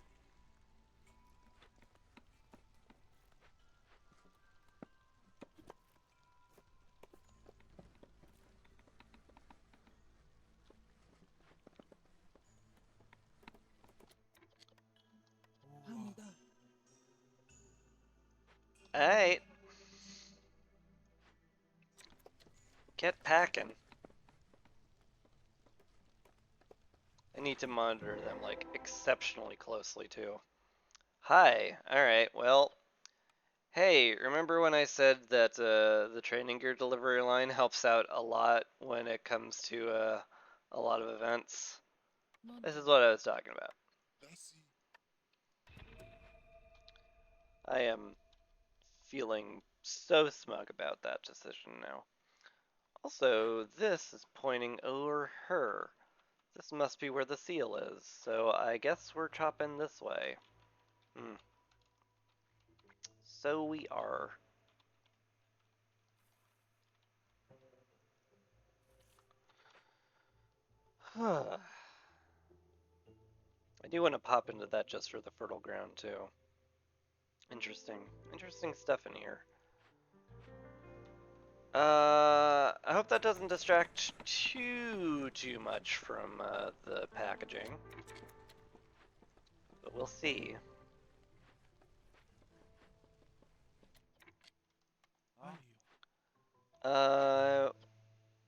Alright. Get packing. I need to monitor them, like, exceptionally closely, too. Hi. Alright, well... Hey, remember when I said that the training gear delivery line helps out a lot when it comes to a lot of events? This is what I was talking about. I am feeling so smug about that decision now. Also, this is pointing over her. This must be where the seal is, so I guess we're chopping this way. Hmm. So we are. I do want to pop into that just for the fertile ground, too. Interesting. Interesting stuff in here. I hope that doesn't distract too much from the packaging. But we'll see.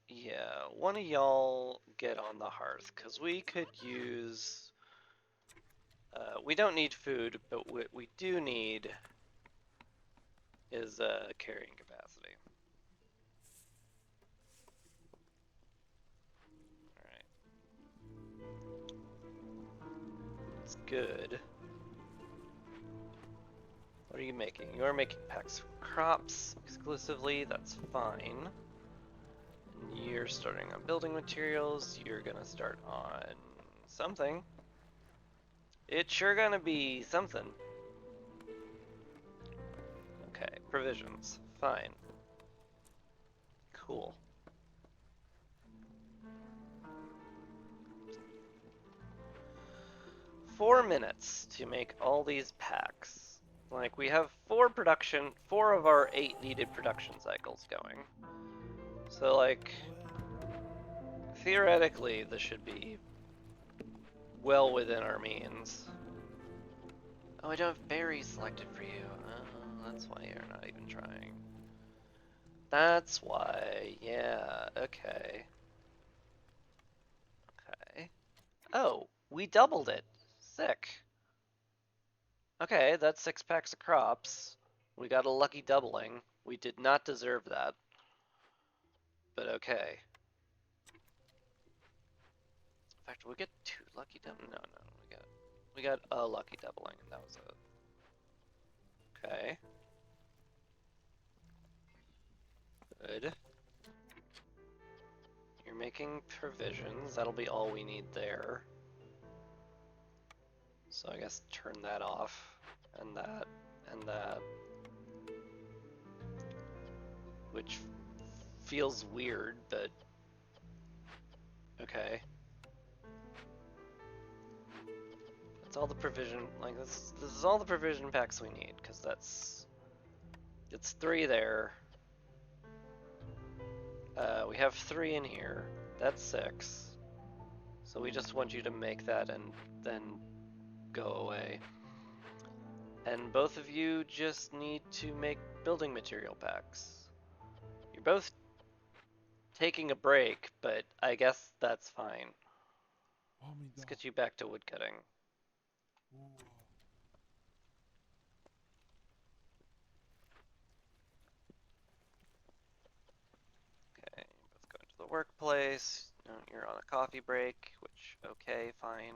Yeah, one of y'all get on the hearth, because we could use... we don't need food, but what we do need is carrying capacity. Alright. It's good. What are you making? You're making packs for crops exclusively, that's fine. You're starting on building materials, you're gonna start on something. It's sure gonna be something. Okay, provisions, fine. Cool. Four minutes to make all these packs. Like, we have four of our 8 needed production cycles going. So, like, theoretically, this should be well within our means. Oh, I don't have berries selected for you. Oh, that's why you're not even trying. That's why, yeah, okay. Okay. Oh, we doubled it. Sick. Okay, that's 6 packs of crops. We got a lucky doubling. We did not deserve that. But okay. In fact, we get 2 lucky doubling. No, we got a lucky doubling, and that was it. Okay. Good. You're making provisions. That'll be all we need there. So I guess turn that off. And that. And that. Which feels weird, but okay. That's all the provision, like this is all the provision packs we need, because it's 3 there. We have 3 in here. That's 6. So we just want you to make that and then go away. And both of you just need to make building material packs. You're both taking a break, but I guess that's fine. Let's get you back to woodcutting. Okay, both go into the workplace. No, you're on a coffee break, which, okay, fine.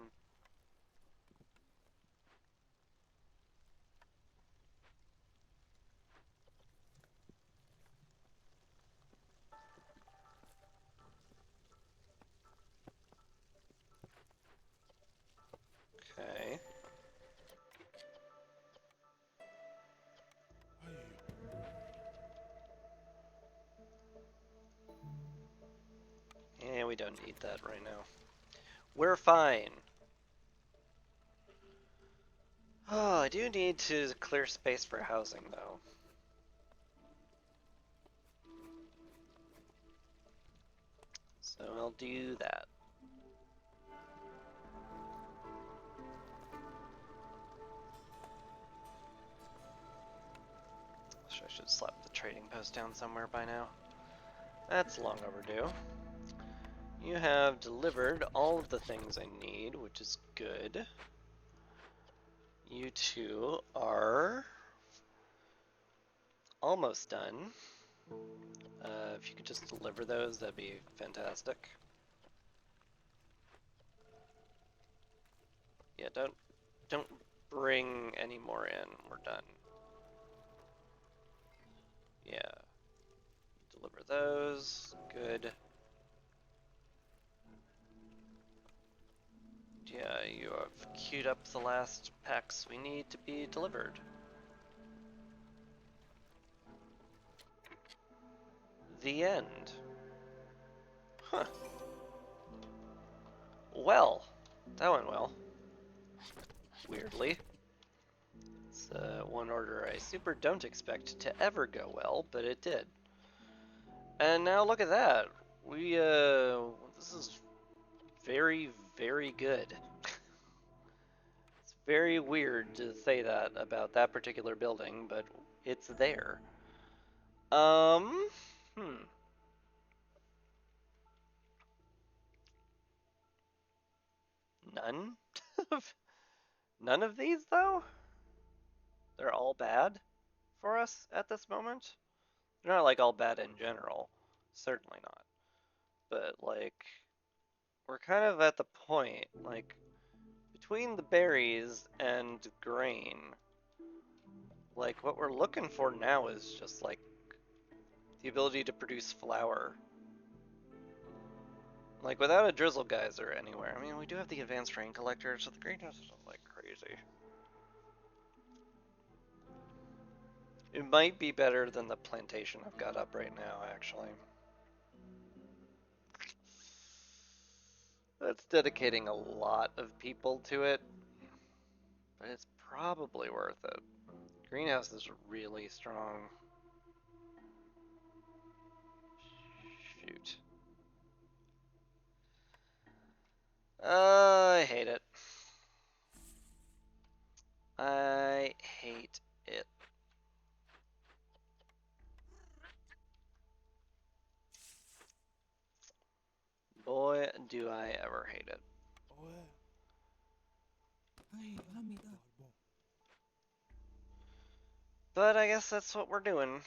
Okay. Yeah, we don't need that right now. We're fine. Oh, I do need to clear space for housing, though. So I'll do that. I should slap the trading post down somewhere by now. That's long overdue. You have delivered all of the things I need, which is good. You two are almost done. If you could just deliver those, that'd be fantastic. Yeah, don't bring any more in. We're done. Yeah. Deliver those. Good. you have queued up the last packs we need to be delivered. The end. Huh. Well, that went well. Weirdly. It's one order I super don't expect to ever go well, but it did. And now look at that. We, this is very, very good. It's very weird to say that about that particular building, but it's there. Hmm. None? None of these, though? They're all bad for us at this moment? They're not like all bad in general. Certainly not. But like, we're kind of at the point, like, between the berries and grain, like, what we're looking for now is just like the ability to produce flour. Like, without a drizzle geyser anywhere. I mean, we do have the advanced rain collector, so the greenhouse isn't like crazy. It might be better than the plantation I've got up right now, actually. That's dedicating a lot of people to it, but it's probably worth it. Greenhouse is really strong. Shoot. I hate it. I hate it. Boy, do I ever hate it. But I guess that's what we're doing.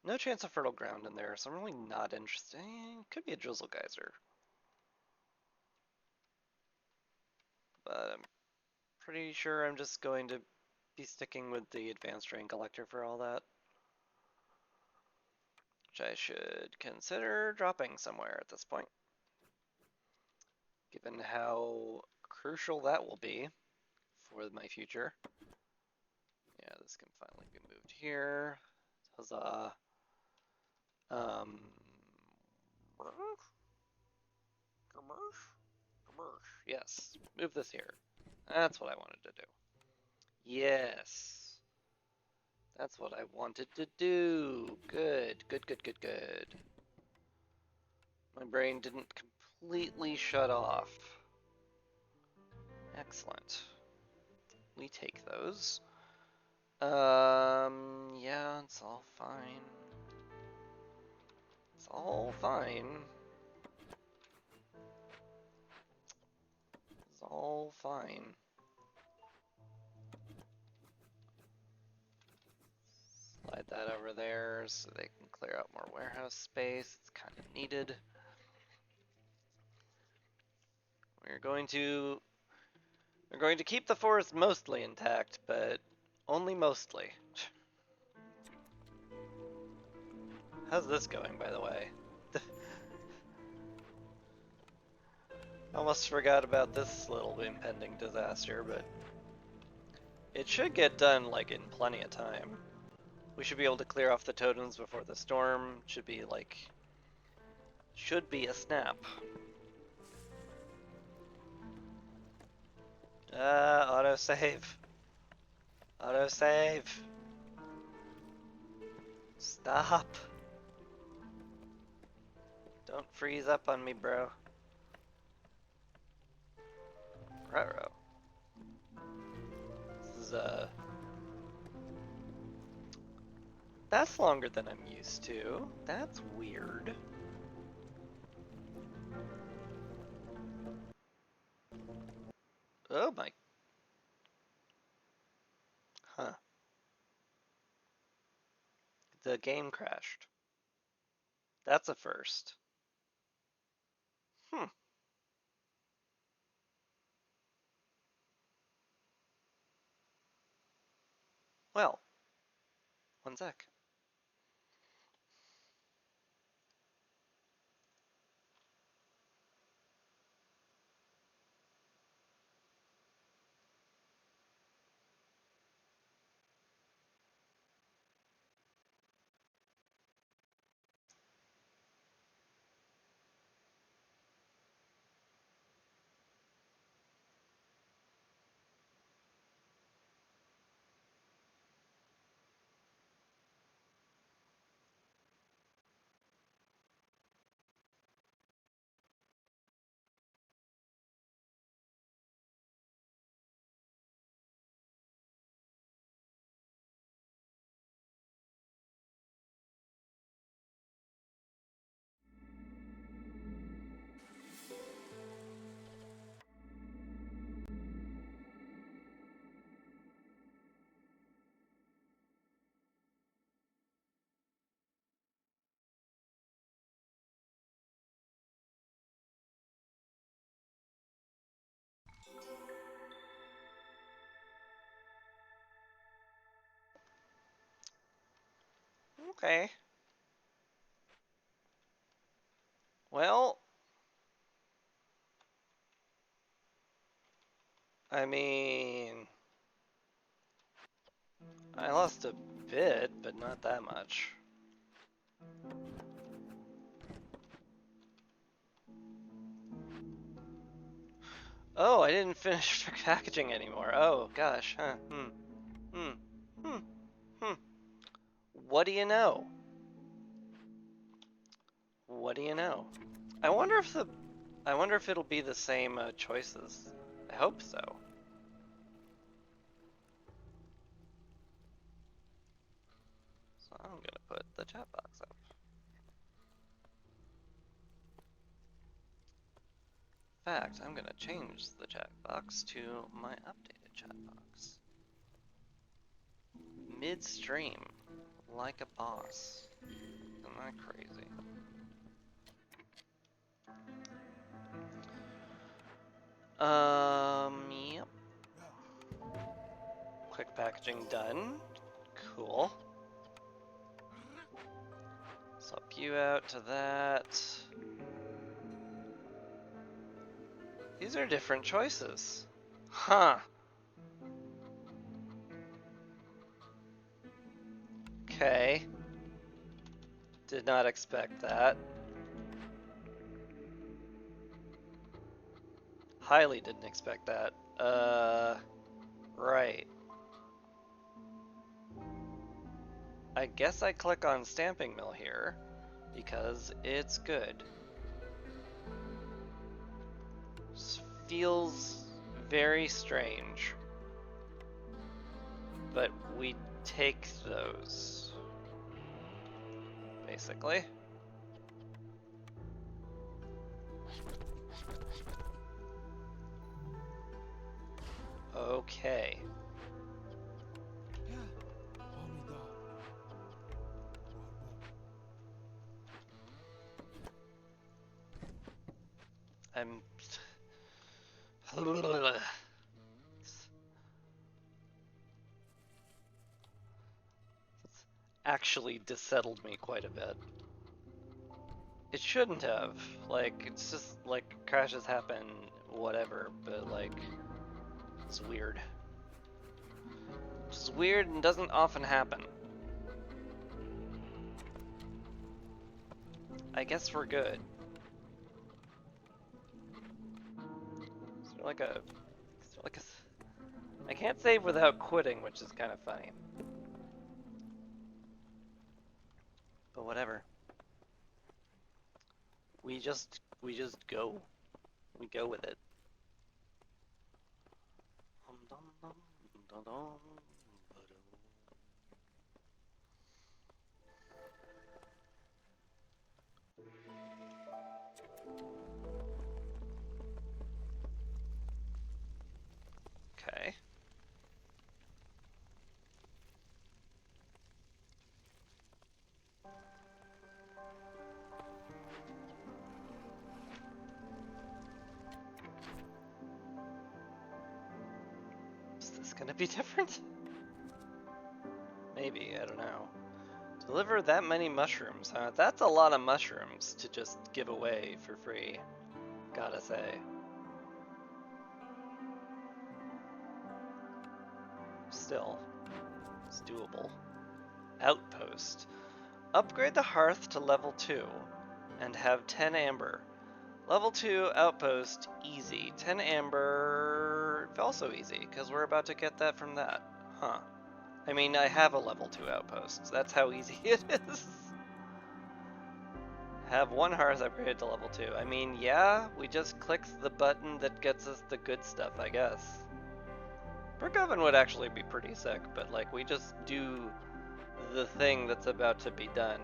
No chance of fertile ground in there, so I'm really not interested. Could be a drizzle geyser. But I'm pretty sure I'm just going to be sticking with the advanced rain collector for all that. Which I should consider dropping somewhere at this point. Given how crucial that will be for my future. Yeah, this can finally be moved here. Huzzah. Yes, move this here. That's what I wanted to do. Yes. That's what I wanted to do. Good, good, good, good, good. My brain didn't completely shut off. Excellent. We take those. Yeah, it's all fine. It's all fine. It's all fine. Slide that over there so they can clear out more warehouse space. It's kind of needed. We're going to keep the forest mostly intact, but only mostly. How's this going, by the way? Almost forgot about this little impending disaster, but it should get done like in plenty of time. We should be able to clear off the totems before the storm. Should be a snap. Autosave. Autosave. Stop. Don't freeze up on me, bro. Ruh-roh. This is, that's longer than I'm used to. That's weird. Oh my. Huh. The game crashed. That's a first. Hmm. Well, one sec. Okay. Well, I mean, I lost a bit, but not that much. Oh, I didn't finish packaging anymore. Oh, gosh, huh, hmm, hmm, hmm. What do you know? What do you know? I wonder if it'll be the same choices. I hope so. So I'm gonna put the chat box up. In fact, I'm gonna change the chat box to my updated chat box. Midstream, like a boss. Isn't that crazy? Yep. Quick packaging done. Cool. Swap you out to that. These are different choices. Huh. Okay. Did not expect that. Highly didn't expect that. Right. I guess I click on Stamping Mill here because it's good. This feels very strange, but we take those, basically. Okay. I'm... It's actually dissettled me quite a bit. It shouldn't have. Like, it's just, like, crashes happen, whatever, but, like, it's weird. It's weird and doesn't often happen. I guess we're good. Is there like a... I can't save without quitting, which is kind of funny. But whatever. We just go. We go with it. Okay. Is this gonna be different? Maybe, I don't know. Deliver that many mushrooms, huh? That's a lot of mushrooms to just give away for free, gotta say. Still, it's doable. Outpost. Upgrade the hearth to level 2 and have 10 amber. Level 2 outpost, easy. 10 amber, also easy, because we're about to get that from that. Huh. I mean, I have a level 2 outpost. That's how easy it is. Have one hearth upgraded to level 2. I mean, yeah, we just click the button that gets us the good stuff, I guess. Brick oven would actually be pretty sick, but like, we just do the thing that's about to be done.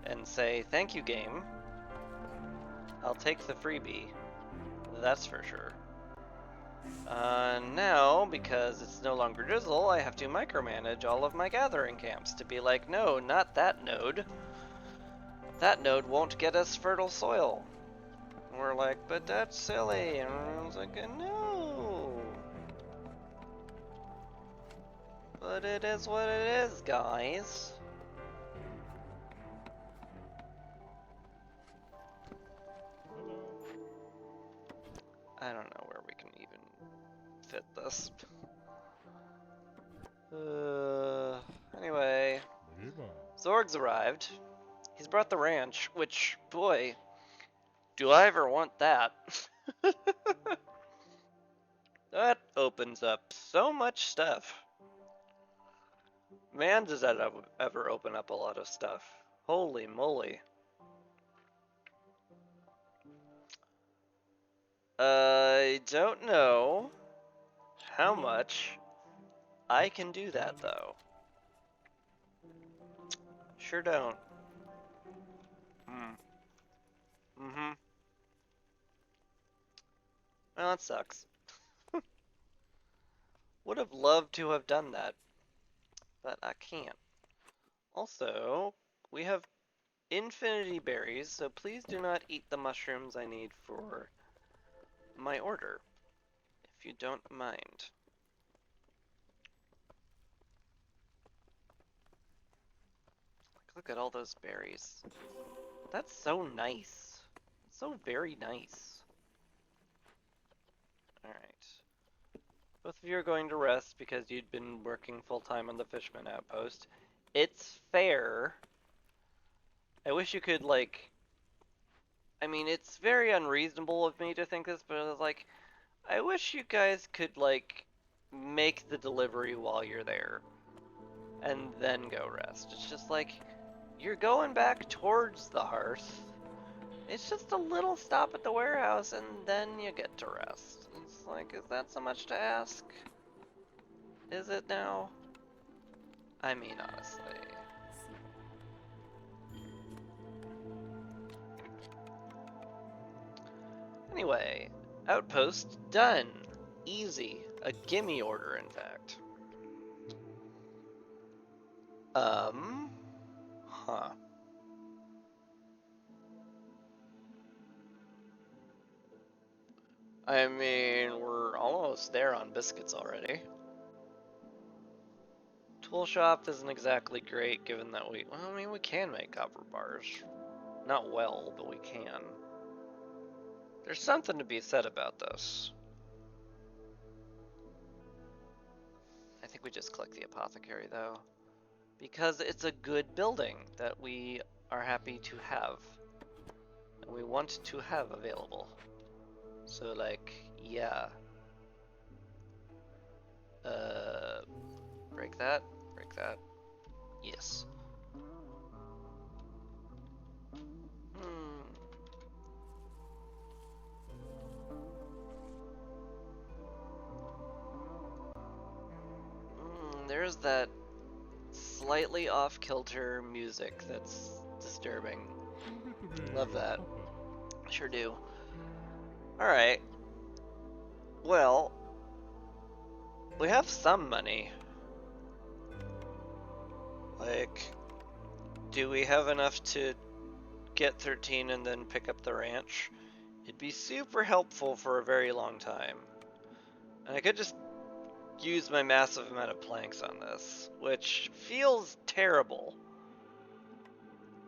And say, thank you, game. I'll take the freebie. That's for sure. Now, because it's no longer Drizzle, I have to micromanage all of my gathering camps to be like, no, not that node. That node won't get us fertile soil. And we're like, but that's silly. And everyone's like, no. But it is what it is, guys. I don't know where we can even fit this. Anyway, Zorg's arrived. He's brought the ranch, which, boy, do I ever want that. That opens up so much stuff. Man, does that ever open up a lot of stuff. Holy moly. I don't know how much I can do that, though. Sure don't. Mm-hmm. Well, that sucks. Would have loved to have done that, but I can't. Also, we have infinity berries, so please do not eat the mushrooms I need for my order, if you don't mind. Look at all those berries. That's so nice. So very nice. Alright. Both of you are going to rest because you'd been working full-time on the Fishman Outpost. It's fair. I wish you could, like... I mean, it's very unreasonable of me to think this, but I was like, I wish you guys could, like, make the delivery while you're there. And then go rest. It's just like, you're going back towards the hearth. It's just a little stop at the warehouse, and then you get to rest. It's like, is that so much to ask? Is it now? I mean, honestly. Anyway, outpost done. Easy. A gimme order, in fact. Huh. I mean, we're almost there on biscuits already. Tool shop isn't exactly great given that well, I mean, we can make copper bars. Not well, but we can. There's something to be said about this. I think we just click the apothecary though, because it's a good building that we are happy to have, and we want to have available. So like, yeah. Break that, break that. Yes. There's that slightly off-kilter music that's disturbing. Love that. Sure do. Alright. Well, we have some money. Like, do we have enough to get 13 and then pick up the ranch? It'd be super helpful for a very long time. And I could just use my massive amount of planks on this, which feels terrible,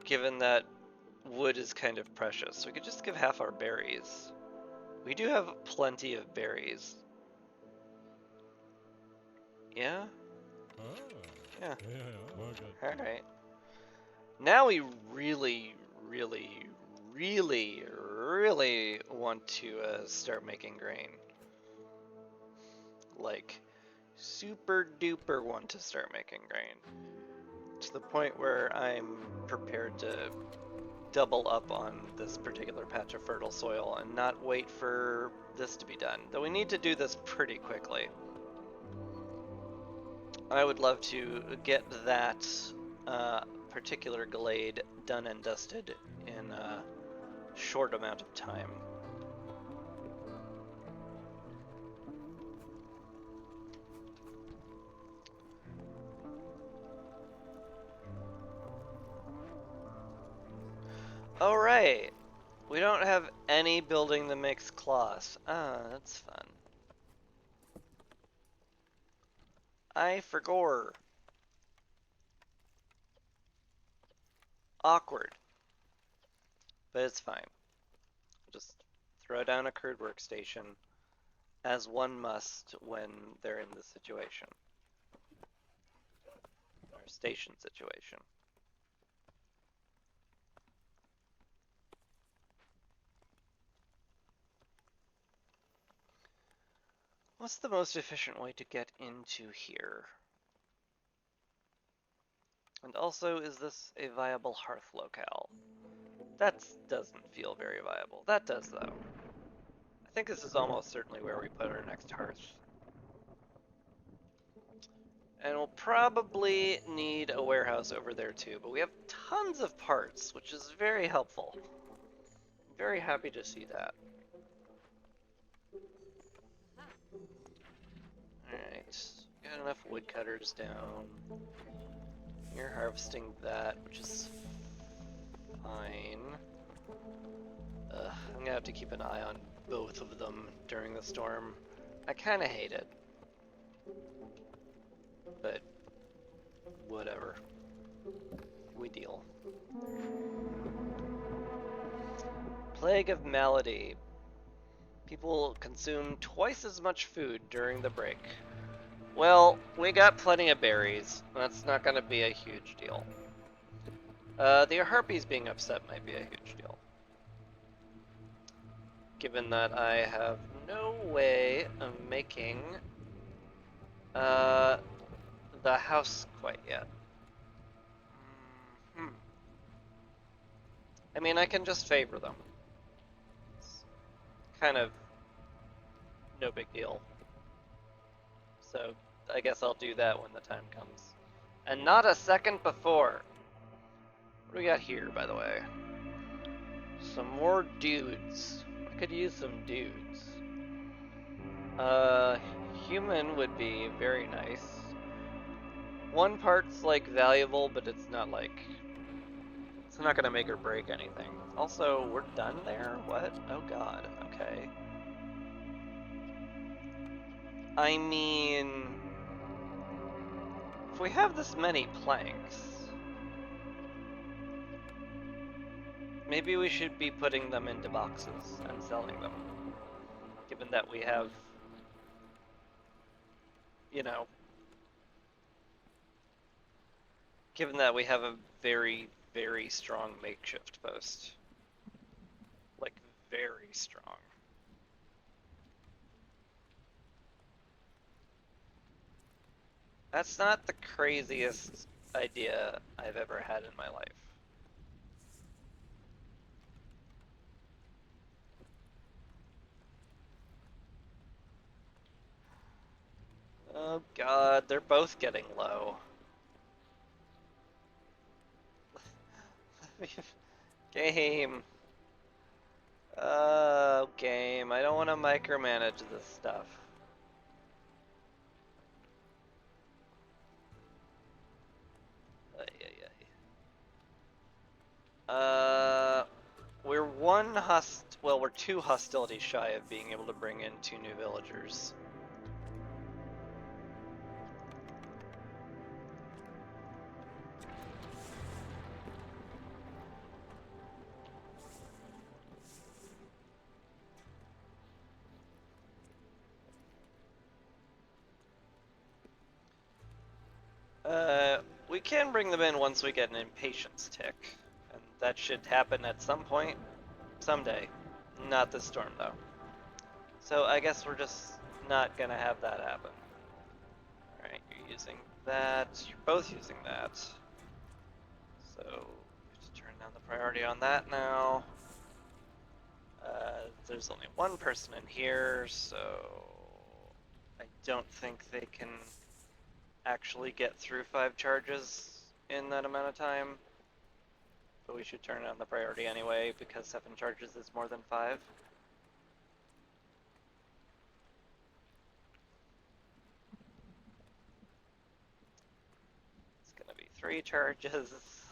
given that wood is kind of precious. So we could just give half our berries. We do have plenty of berries. Yeah? Yeah. Alright. Now we really want to start making grain. Like, super duper want to start making grain. To the point where I'm prepared to double up on this particular patch of fertile soil and not wait for this to be done. Though we need to do this pretty quickly. I would love to get that particular glade done and dusted in a short amount of time. Alright, we don't have any building that makes cloth. Ah, that's fun. I forgore. Awkward. But it's fine. Just throw down a crude workstation, as one must when they're in this situation. Or station situation. What's the most efficient way to get into here? And also, is this a viable hearth locale? That doesn't feel very viable. That does, though. I think this is almost certainly where we put our next hearth. And we'll probably need a warehouse over there too, but we have tons of parts, which is very helpful. I'm very happy to see that. Alright, got enough woodcutters down. You're harvesting that, which is fine. I'm gonna have to keep an eye on both of them during the storm. I kinda hate it. But whatever. We deal. Plague of Malady. People consume twice as much food during the break. Well, we got plenty of berries. That's not gonna be a huge deal. The harpies being upset might be a huge deal. Given that I have no way of making the house quite yet. I mean, I can just favor them. It's kind of no big deal. So I guess I'll do that when the time comes. And not a second before. What do we got here, by the way? Some more dudes. I could use some dudes. Human would be very nice. One part's like valuable, but it's not like, it's not gonna make or break anything. Also, we're done there? What? Oh god, okay. I mean, if we have this many planks, maybe we should be putting them into boxes and selling them. Given that we have, you know, given that we have a very, very strong makeshift post. Like, very strong. That's not the craziest idea I've ever had in my life. Oh god, they're both getting low. Game. Game. I don't want to micromanage this stuff. We're we're two hostilities shy of being able to bring in 2 new villagers. We can bring them in once we get an impatience tick, and that should happen at some point, someday. Not this storm, though. So I guess we're just not gonna have that happen. Alright, you're using that. You're both using that. So, we have to turn down the priority on that now. There's only one person in here, so I don't think they can actually get through 5 charges in that amount of time. But we should turn on the priority anyway, because 7 charges is more than 5. It's gonna be 3 charges.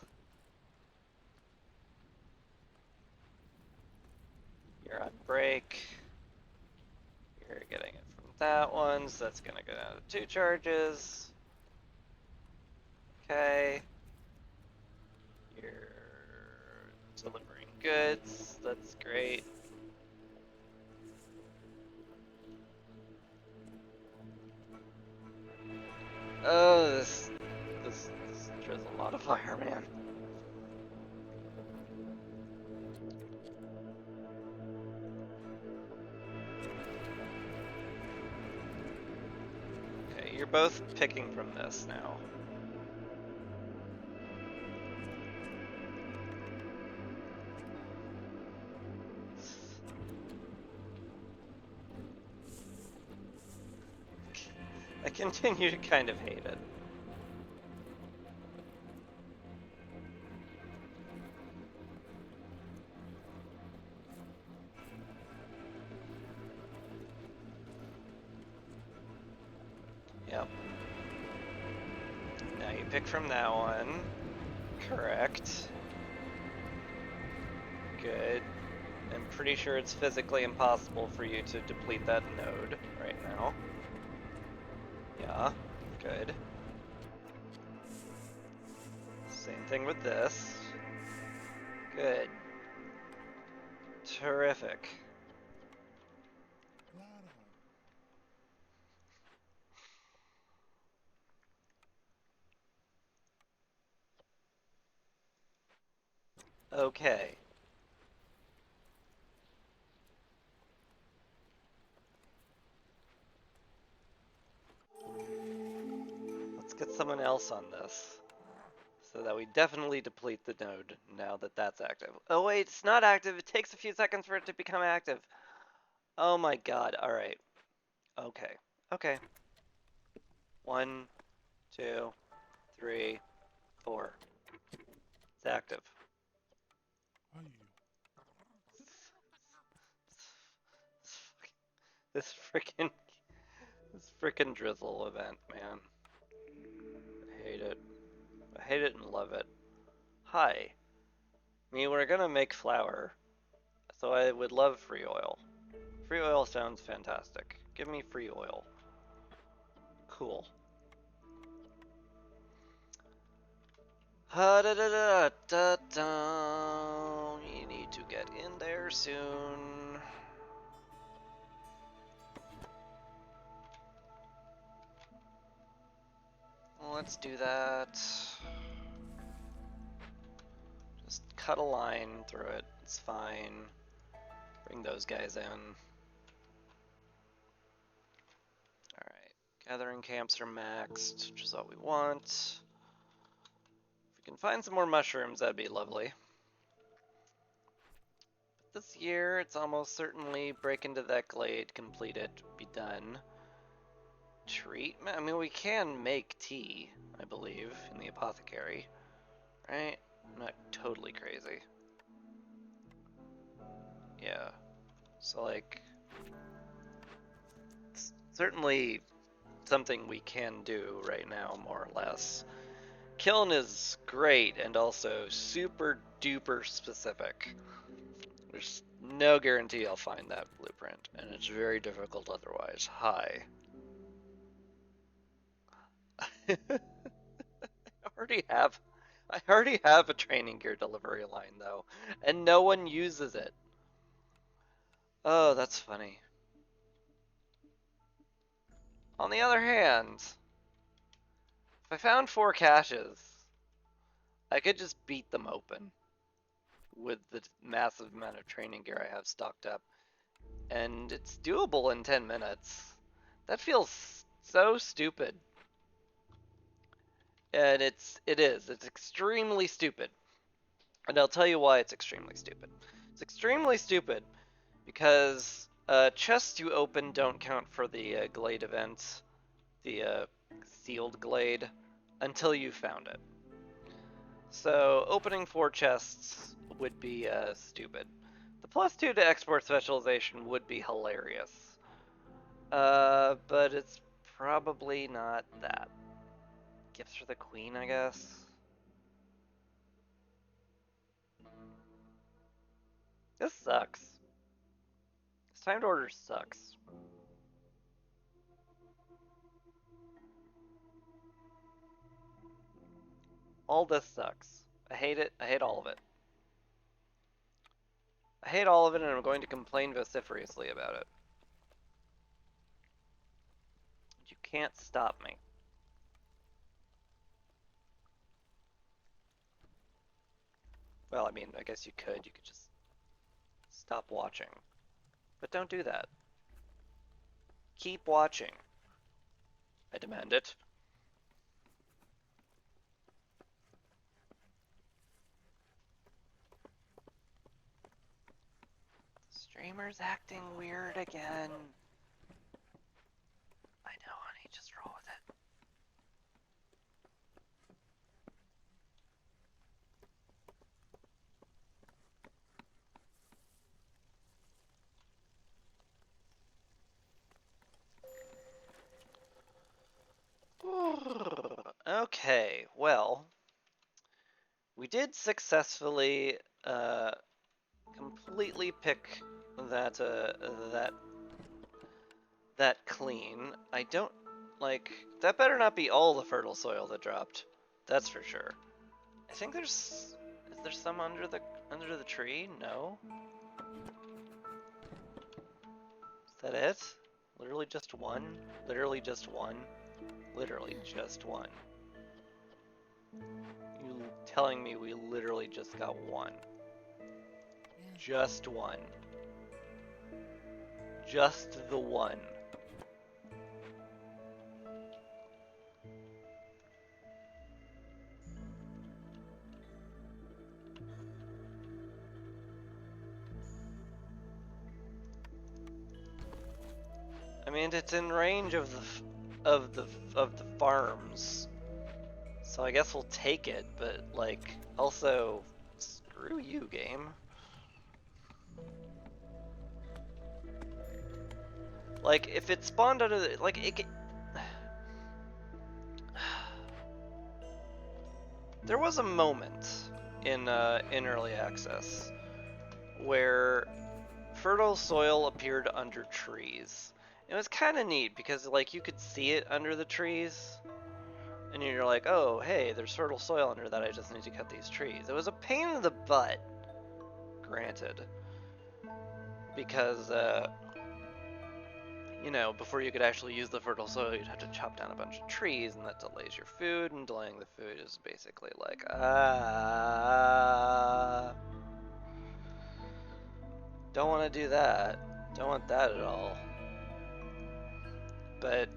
You're on break. You're getting it from that one, so that's gonna go down to 2 charges. Good. That's great. Oh, this drizzle modifier, man. Okay, you're both picking from this now. I continue to kind of hate it. Yep. Now you pick from that one. Correct. Good. I'm pretty sure it's physically impossible for you to deplete that node right now. Yeah. Good. Same thing with this. Good. Terrific. Okay. Let's get someone else on this. So that we definitely deplete the node now that that's active. Oh wait, it's not active. It takes a few seconds for it to become active. Oh my god. Alright. Okay. Okay. 1, 2, 3, 4. It's active. This frickin' drizzle event, man. I hate it. I hate it and love it. Hi. We're gonna make flour, so I would love free oil. Free oil sounds fantastic. Give me free oil. Cool. Ha da da da da da. You need to get in there soon. Let's do that. Just cut a line through it. It's fine. Bring those guys in. Alright. Gathering camps are maxed, which is what we want. If we can find some more mushrooms, that'd be lovely. But this year, it's almost certainly break into that glade, complete it, be done. Treatment? I mean, we can make tea, I believe, in the apothecary. Right? I'm not totally crazy. Yeah. So, like, it's certainly something we can do right now, more or less. Kiln is great and also super duper specific. There's no guarantee I'll find that blueprint, and it's very difficult otherwise. Hi. I already have a training gear delivery line though, and no one uses it. Oh, that's funny. On the other hand, if I found 4 caches, I could just beat them open with the massive amount of training gear I have stocked up, and it's doable in 10 minutes. That feels so stupid. And it is. It's extremely stupid. And I'll tell you why it's extremely stupid. It's extremely stupid because chests you open don't count for the glade event, the sealed glade, until you found it. So opening 4 chests would be stupid. The +2 to export specialization would be hilarious. But it's probably not that. Gifts for the queen, I guess. This sucks. This timed order sucks. All this sucks. I hate it. I hate all of it. I hate all of it, and I'm going to complain vociferously about it. You can't stop me. Well, I mean, I guess you could. You could just stop watching. But don't do that. Keep watching. I demand it. Streamer's acting weird again. I know, honey, just roll with it. Okay, well, we did successfully completely pick that that clean. I don't like that. Better not be all the fertile soil that dropped. That's for sure. I think there's is there some under the tree? No. Is that it? Literally just one? Literally just one? Literally just one. You telling me we literally just got one? Just one. Just the one. I mean, it's in range of the farms, so I guess we'll take it. But like, also, screw you, game. Like, if it spawned under the like it. There was a moment in early access where fertile soil appeared under trees. It was kind of neat because like you could see it under the trees, and you're like, oh hey, there's fertile soil under that. I just need to cut these trees. It was a pain in the butt, granted, because you know, before you could actually use the fertile soil, you'd have to chop down a bunch of trees, and that delays your food, and delaying the food is basically like, don't want to do that. Don't want that at all. But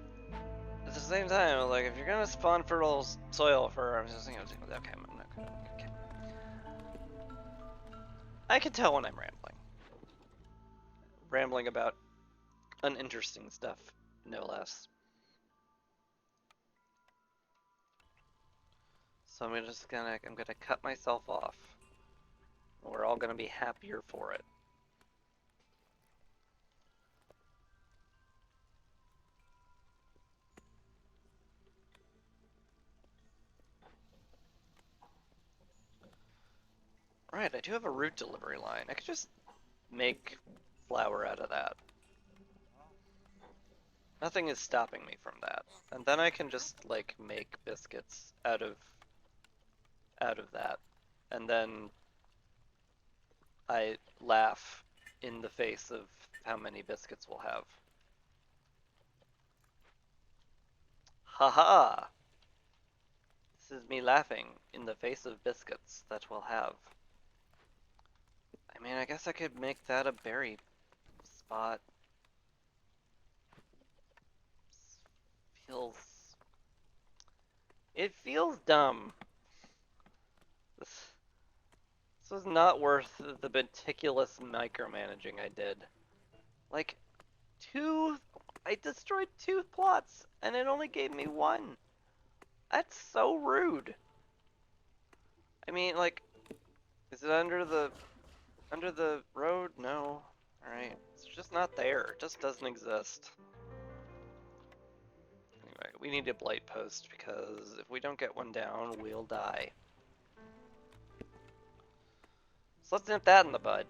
at the same time, like, if you're gonna spawn fertile soil for, I'm just thinking, okay, okay. I can tell when I'm rambling. Rambling about uninteresting stuff, no less. So I'm gonna cut myself off. We're all gonna be happier for it. Right, I do have a root delivery line. I could just make flour out of that. Nothing is stopping me from that. And then I can just like make biscuits out of that. And then I laugh in the face of how many biscuits we'll have. Haha! This is me laughing in the face of biscuits that we'll have. I mean, I guess I could make that a berry spot. Feels... It feels dumb. This was not worth the meticulous micromanaging I did. Like, I destroyed 2 plots, and it only gave me 1. That's so rude. I mean, like, is it under the road? No. Alright. It's just not there. It just doesn't exist. Anyway, we need a blight post because if we don't get one down, we'll die. So let's nip that in the bud.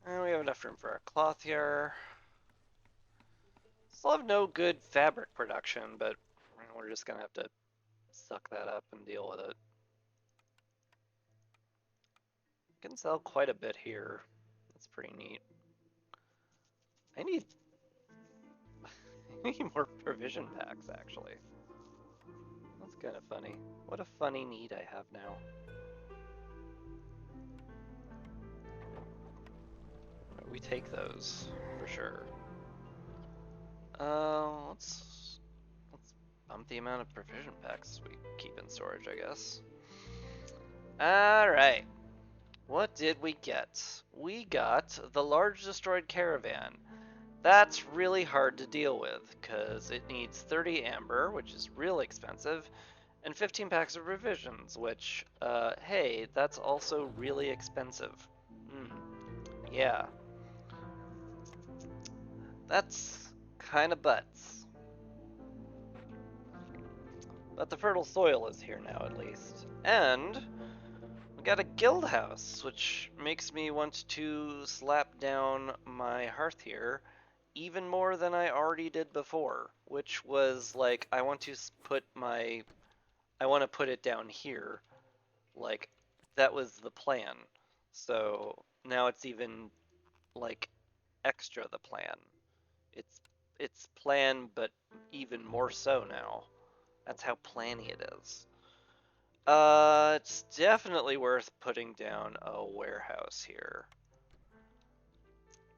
And we have enough room for our cloth here. Still have no good fabric production, but we're just gonna have to suck that up and deal with it. Can sell quite a bit here. That's pretty neat. I need I need more provision packs, actually. That's kind of funny. What a funny need I have now. We take those, for sure. Let's bump the amount of provision packs we keep in storage, I guess. Alright. What did we get? We got the large destroyed caravan. That's really hard to deal with, because it needs 30 amber, which is real expensive, and 15 packs of provisions, which, hey, that's also really expensive. Yeah. That's kinda butts. But the fertile soil is here now, at least. And we got a guild house, which makes me want to slap down my hearth here even more than I already did before, which was like, I want to put it down here. Like, that was the plan. So now it's even like extra the plan. It's plan, but even more so now. That's how planny it is. It's definitely worth putting down a warehouse here.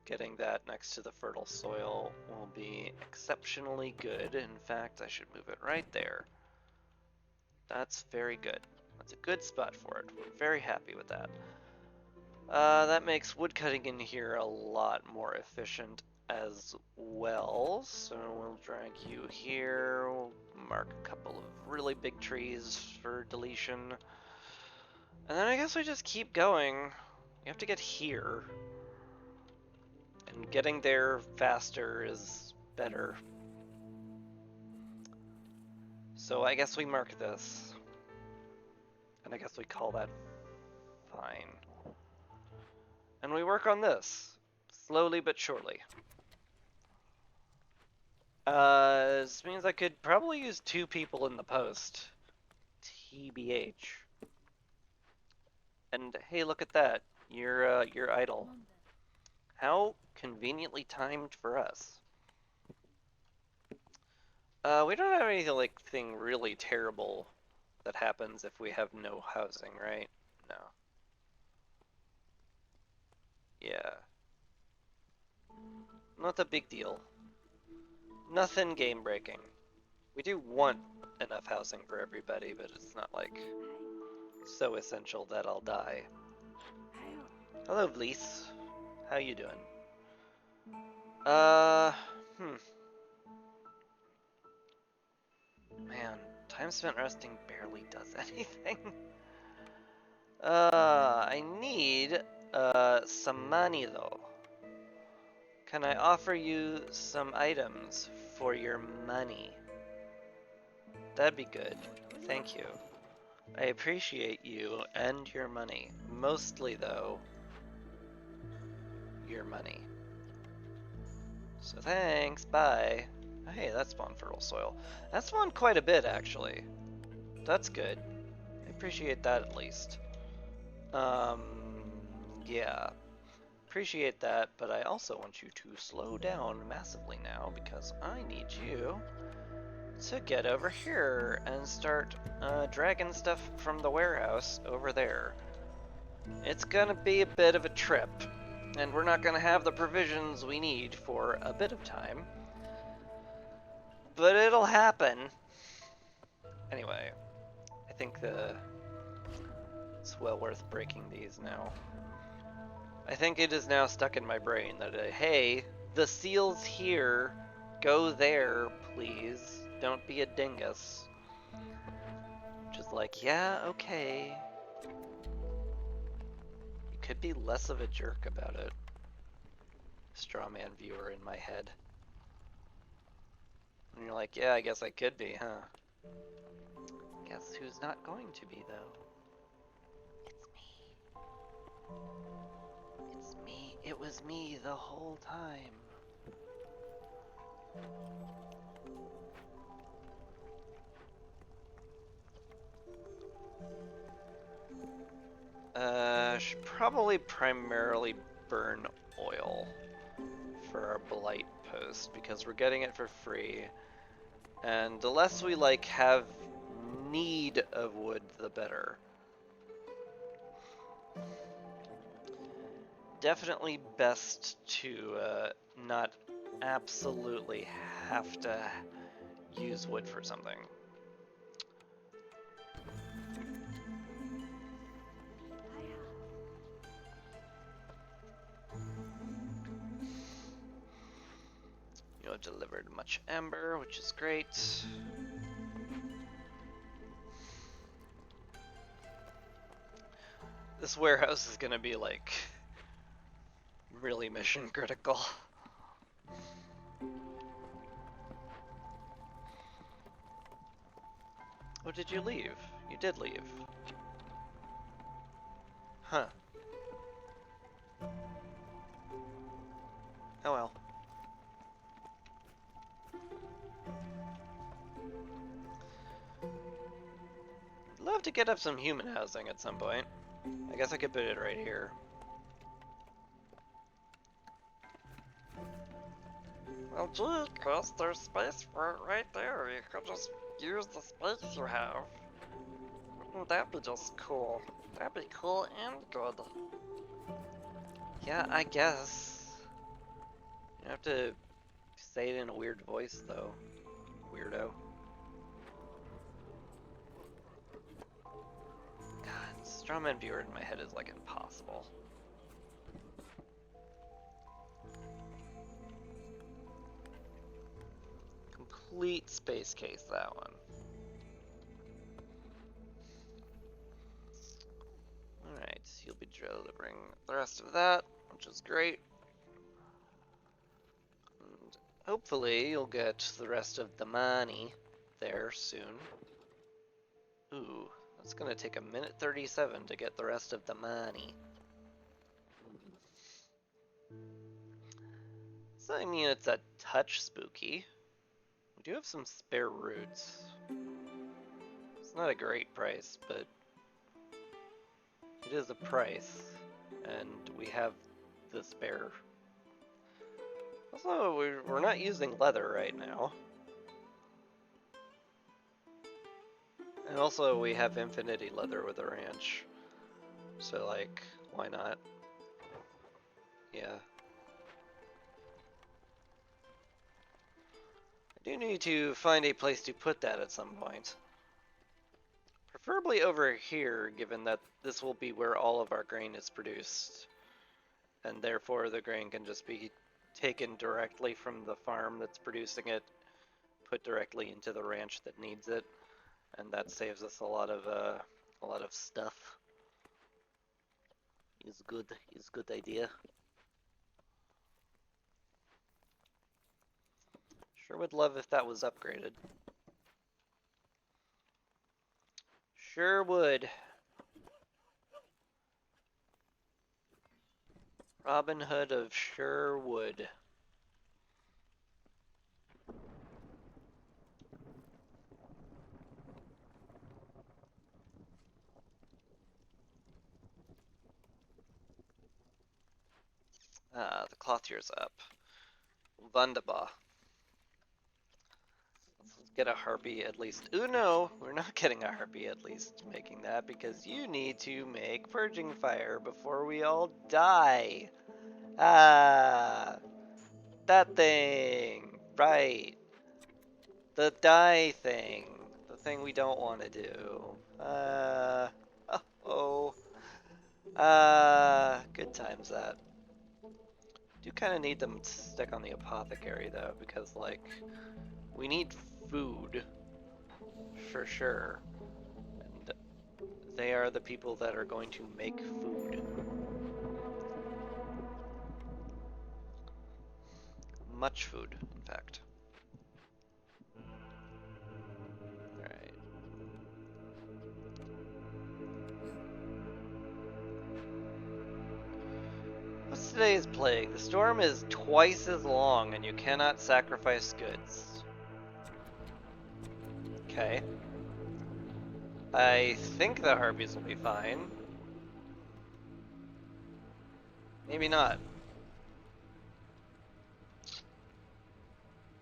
Getting that next to the fertile soil will be exceptionally good. In fact, I should move it right there. That's very good. That's a good spot for it. We're very happy with that. That makes woodcutting in here a lot more efficient as well. So we'll drag you here. We'll mark a couple of really big trees for deletion. And then I guess we just keep going. We have to get here. And getting there faster is better. So I guess we mark this. And I guess we call that fine. And we work on this. Slowly but surely. This means I could probably use 2 people in the post. TBH. And hey, look at that. You're idle. How conveniently timed for us. We don't have anything really terrible that happens if we have no housing, right? No. Yeah. Not a big deal. Nothing game breaking. We do want enough housing for everybody, but it's not like so essential that I'll die. Hello, Blease. How you doing? Man, time spent resting barely does anything. I need, some money though. Can I offer you some items for your money? That'd be good. Thank you. I appreciate you and your money. Mostly, though, your money. So thanks, bye. Hey, that spawned fertile soil. That spawned quite a bit, actually. That's good. I appreciate that, at least. Yeah. Appreciate that, but I also want you to slow down massively now, because I need you to get over here and start dragging stuff from the warehouse over there. It's gonna be a bit of a trip, and we're not gonna have the provisions we need for a bit of time, but it'll happen. Anyway, I think it's well worth breaking these now. I think it is now stuck in my brain that, hey, the seal's here, go there, please. Don't be a dingus. Just like, yeah, okay. You could be less of a jerk about it. Strawman viewer in my head. And you're like, yeah, I guess I could be, huh? Guess who's not going to be, though? It's me. It's me. It was me the whole time. probably primarily burn oil for our blight post because we're getting it for free. And the less we like have need of wood, the better. Definitely best to not absolutely have to use wood for something. You have delivered much amber, which is great. This warehouse is gonna be like really mission critical. Oh, did you leave? You did leave. Huh. Oh well. I'd love to get up some human housing at some point. I guess I could put it right here. Well, gee, Chris, there's space for it right there. You could just use the space you have. Wouldn't that be just cool? That'd be cool and good. Yeah, I guess. You have to say it in a weird voice, though. Weirdo. God, Strawman Viewer in my head is like impossible. Complete space case, that one. Alright, you'll be delivering the rest of that, which is great. And hopefully you'll get the rest of the money there soon. Ooh, that's gonna take a minute 37 to get the rest of the money. So I mean, it's a touch spooky. We do have some spare roots. It's not a great price, but it is a price, and we have the spare. Also, we're not using leather right now. And also, we have infinity leather with the ranch. So, like, why not? Yeah. I do need to find a place to put that at some point. Preferably over here, given that this will be where all of our grain is produced. And therefore, the grain can just be taken directly from the farm that's producing it, put directly into the ranch that needs it. And that saves us a lot of stuff. Is good idea. Sure would love if that was upgraded. Sure would. Robin Hood of Sherwood. Ah, the clothier's up. Wunderbar. Let's get a harpy at least. Ooh, no, we're not getting a harpy at least making that because you need to make purging fire before we all die. Ah, that thing. Right. The die thing. The thing we don't want to do. Oh. Good times that. Do kind of need them to stick on the apothecary though, because like, we need food for sure. And they are the people that are going to make food. Much food, in fact. Alright. What's today's plague? The storm is twice as long and you cannot sacrifice goods. Okay. I think the harpies will be fine. Maybe not.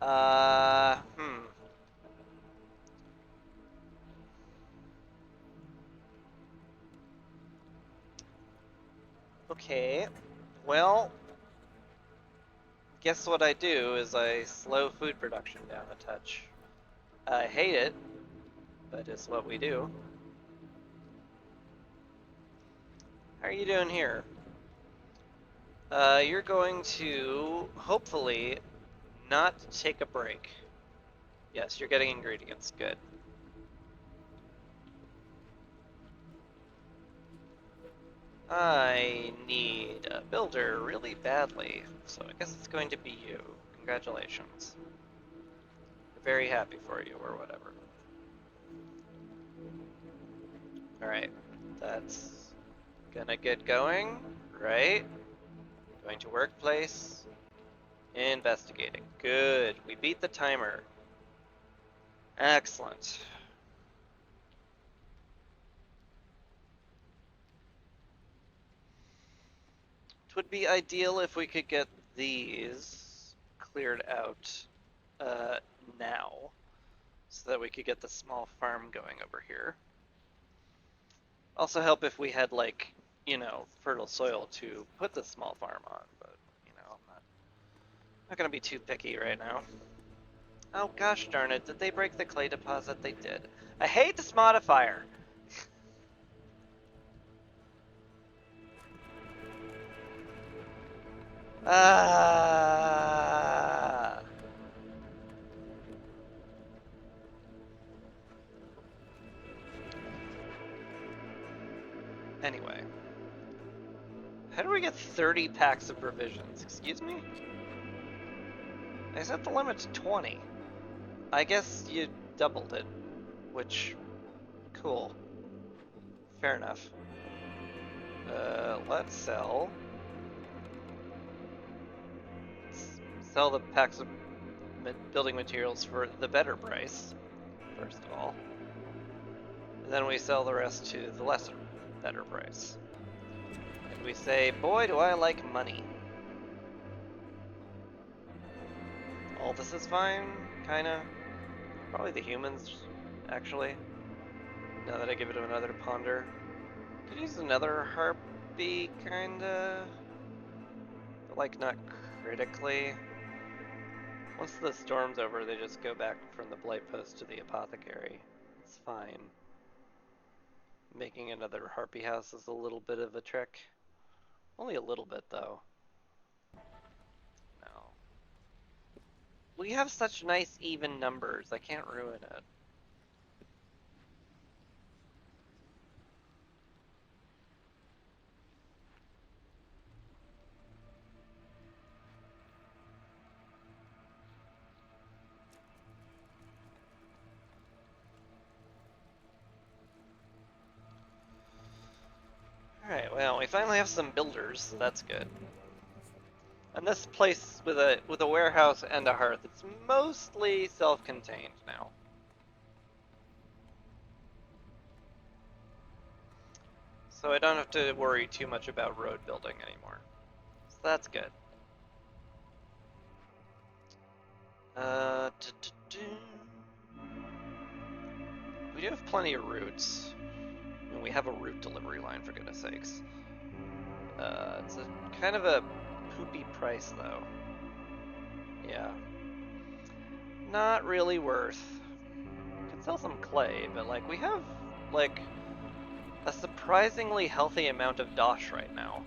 Hmm. Okay. Well, guess what I do is I slow food production down a touch. I hate it, but it's what we do. How are you doing here? You're going to hopefully not take a break. Yes, you're getting ingredients. Good. I need a builder really badly, so I guess it's going to be you. Congratulations. We're very happy for you, or whatever. Alright, that's gonna get going, right? Going to workplace. Investigating. Good. We beat the timer. Excellent. It would be ideal if we could get these cleared out uh, now, so that we could get the small farm going over here. Also help if we had, like, fertile soil to put the small farm on, but, I'm not gonna be too picky right now. Oh gosh darn it, did they break the clay deposit? They did. I hate this modifier! Ah. Anyway. How do we get 30 packs of provisions? Excuse me? I set the limit to 20. I guess you doubled it, which, cool. Fair enough. Let's sell the packs of building materials for the better price, first of all. And then we sell the rest to the lesser, better price. And we say, boy, do I like money. All this is fine, kinda. Probably the humans, actually. Now that I give it another ponder. Could use another harpy, kinda. But, like, not critically. Once the storm's over, they just go back from the blight post to the apothecary. It's fine. Making another harpy house is a little bit of a trick. Only a little bit, though. No. We have such nice even numbers, I can't ruin it. Alright, well, we finally have some builders, so that's good. And this place with a warehouse and a hearth, it's mostly self-contained now. So I don't have to worry too much about road building anymore. So that's good. Uh, we do have plenty of routes. I mean, we have a route delivery line, for goodness sakes. It's a kind of a poopy price, though. Yeah. Not really worth. Could sell some clay, but, like, we have, like, a surprisingly healthy amount of dosh right now.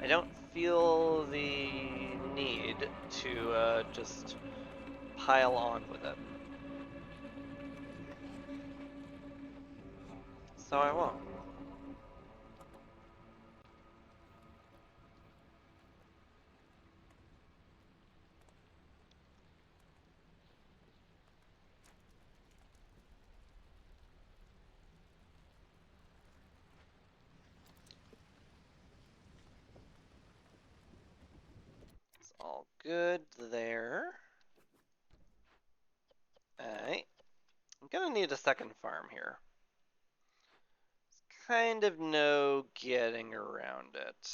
I don't feel the need to just pile on with it. So I won't. It's all good there. Alright. I'm gonna need a second farm here. There's kind of no getting around it.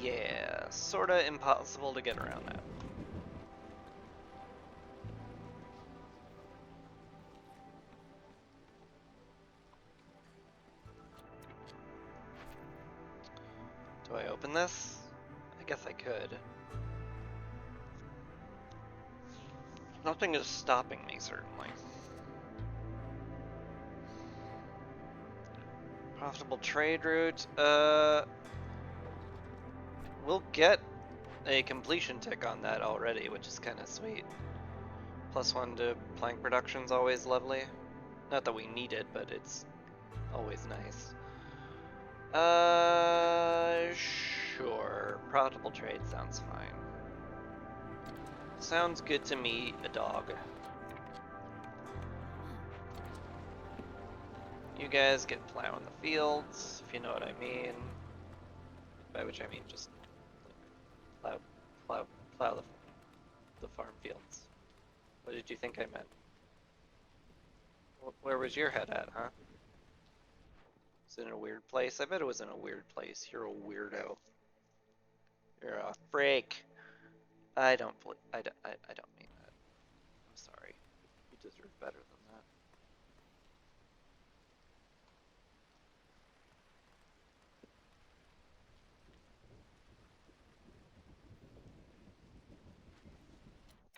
Yeah, sorta impossible to get around that. Do I open this? I guess I could. Nothing is stopping me, certainly. Profitable trade route. We'll get a completion tick on that already, which is kind of sweet. +1 to plank production's always lovely. Not that we need it, but it's always nice. Sure. Profitable trade sounds fine. Sounds good to me, a dog. You guys get plowing the fields, if you know what I mean. By which I mean just plow, plow the farm fields. What did you think I meant? Where was your head at, huh? Was it in a weird place? I bet it was in a weird place. You're a weirdo. You're a freak. I don't mean that. I'm sorry. You deserve better than that.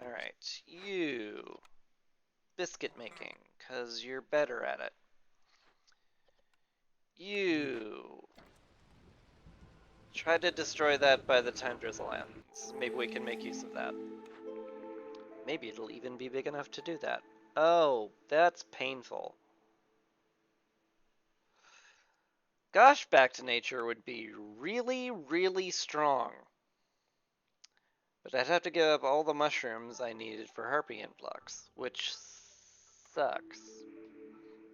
Alright, you. Biscuit making, because you're better at it. You. Try to destroy that by the time drizzle ends. Maybe we can make use of that. Maybe it'll even be big enough to do that. Oh, that's painful. Gosh, back to nature would be really, really strong. But I'd have to give up all the mushrooms I needed for harpy influx, which sucks.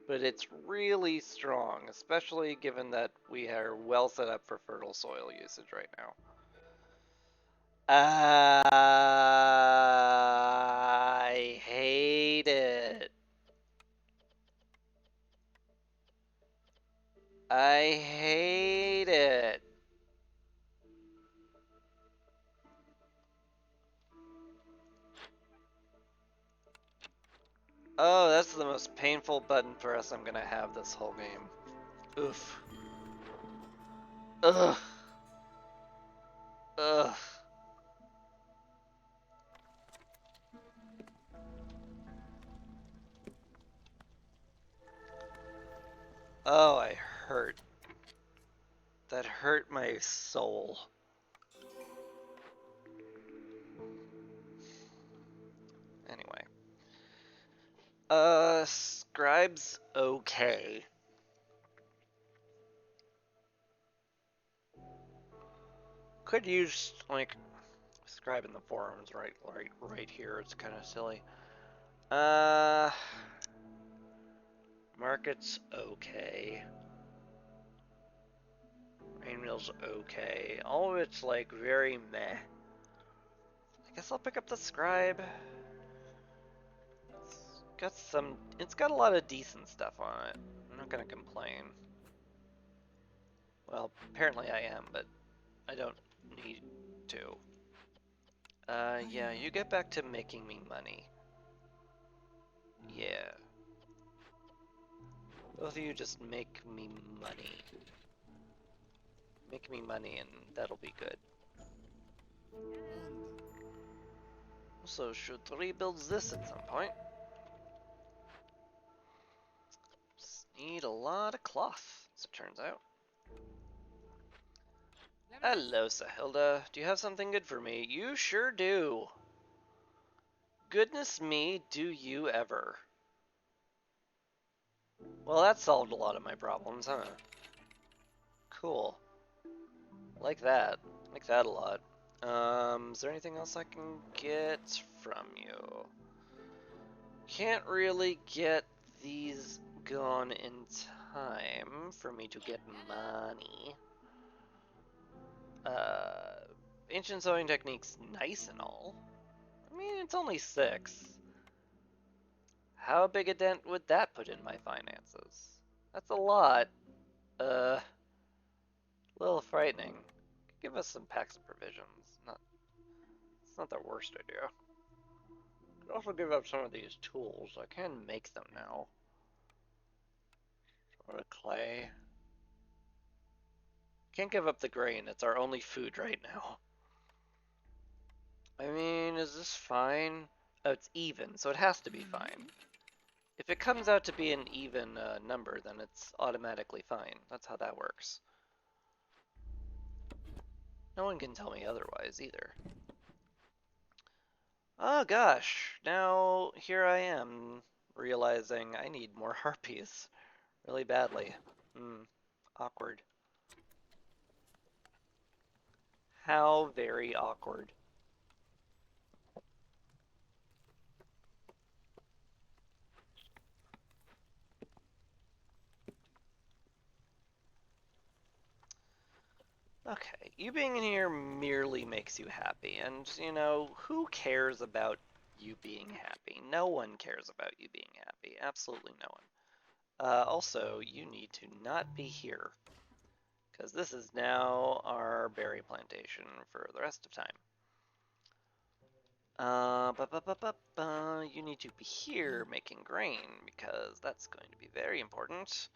But it's really strong, especially given that we are well set up for fertile soil usage right now. I hate it. I hate it. Oh, that's the most painful button press I'm gonna have this whole game. Oof. Ugh. Ugh. Oh, I hurt. That hurt my soul. Anyway. Scribe's okay. Could use, like, Scribe in the forums right here. It's kind of silly. Market's okay. Rainmill's okay. All of it's, like, very meh. I guess I'll pick up the Scribe. It's got a lot of decent stuff on it. I'm not gonna complain. Well, apparently I am, but I don't need to. Yeah, you get back to making me money. Yeah. Both of you just make me money. Make me money and that'll be good. Also, should rebuild this at some point. Just need a lot of cloth, as it turns out. Hello, Sahilda. Do you have something good for me? You sure do. Goodness me, do you ever. Well, that solved a lot of my problems, huh? Cool. Like that. Like that a lot. Is there anything else I can get from you? Can't really get these gone in time for me to get money. Ancient sewing technique's nice and all. I mean, it's only 6. How big a dent would that put in my finances? That's a lot. A little frightening. give us some packs of provisions. It's not the worst idea. Could also give up some of these tools. I can make them now. Some of the clay. Can't give up the grain. It's our only food right now. I mean, is this fine? Oh, it's even, so it has to be fine. If it comes out to be an even number, then it's automatically fine. That's how that works. No one can tell me otherwise either. Oh gosh, now here I am realizing I need more harpies really badly. Awkward. How very awkward. Okay, you being in here merely makes you happy, and, you know, who cares about you being happy? No one cares about you being happy. Absolutely no one. Also, you need to not be here, because this is now our berry plantation for the rest of time. You need to be here making grain, because that's going to be very important.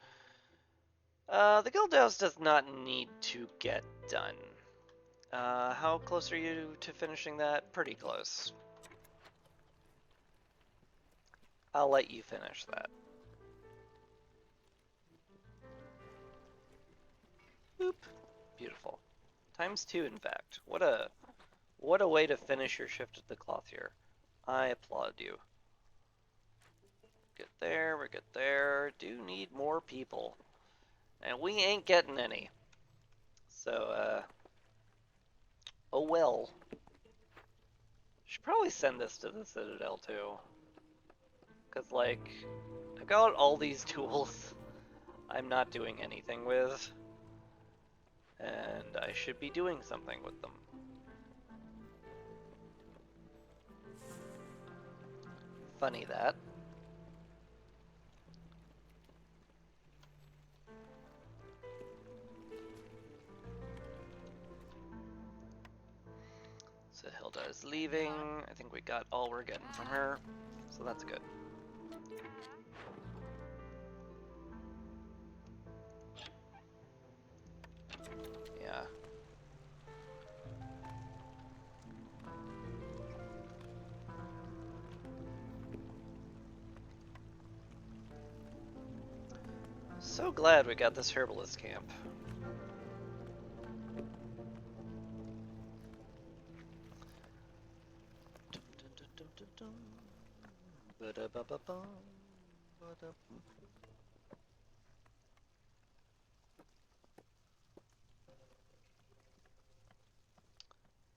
The guild house does not need to get done. How close are you to finishing that? Pretty close. I'll let you finish that. Boop. Beautiful. ×2, in fact. What a way to finish your shift at the cloth here. I applaud you. Get there, we're good there. Do need more people. And we ain't getting any. So, oh well. Should probably send this to the Citadel too. Cause like, I got all these tools I'm not doing anything with. And I should be doing something with them. Funny that. So Hilda is leaving. I think we got all we're getting from her. So that's good. Yeah. So glad we got this herbalist camp.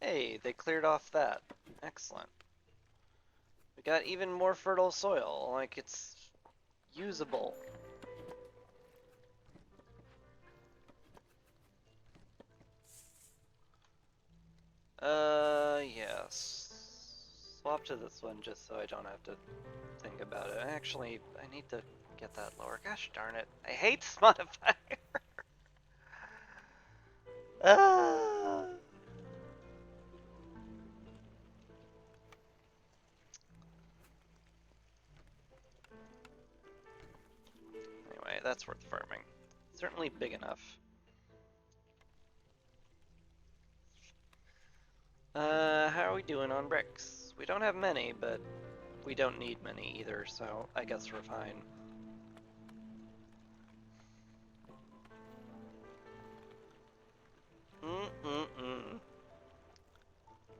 Hey, they cleared off that. Excellent. We got even more fertile soil, like it's usable. Yes. Swap to this one just so I don't have to think about it. Actually, I need to get that lower. Gosh darn it. I hate this modifier. Ah. Anyway, that's worth farming. Certainly big enough. How are we doing on bricks? We don't have many, but we don't need many either, so I guess we're fine.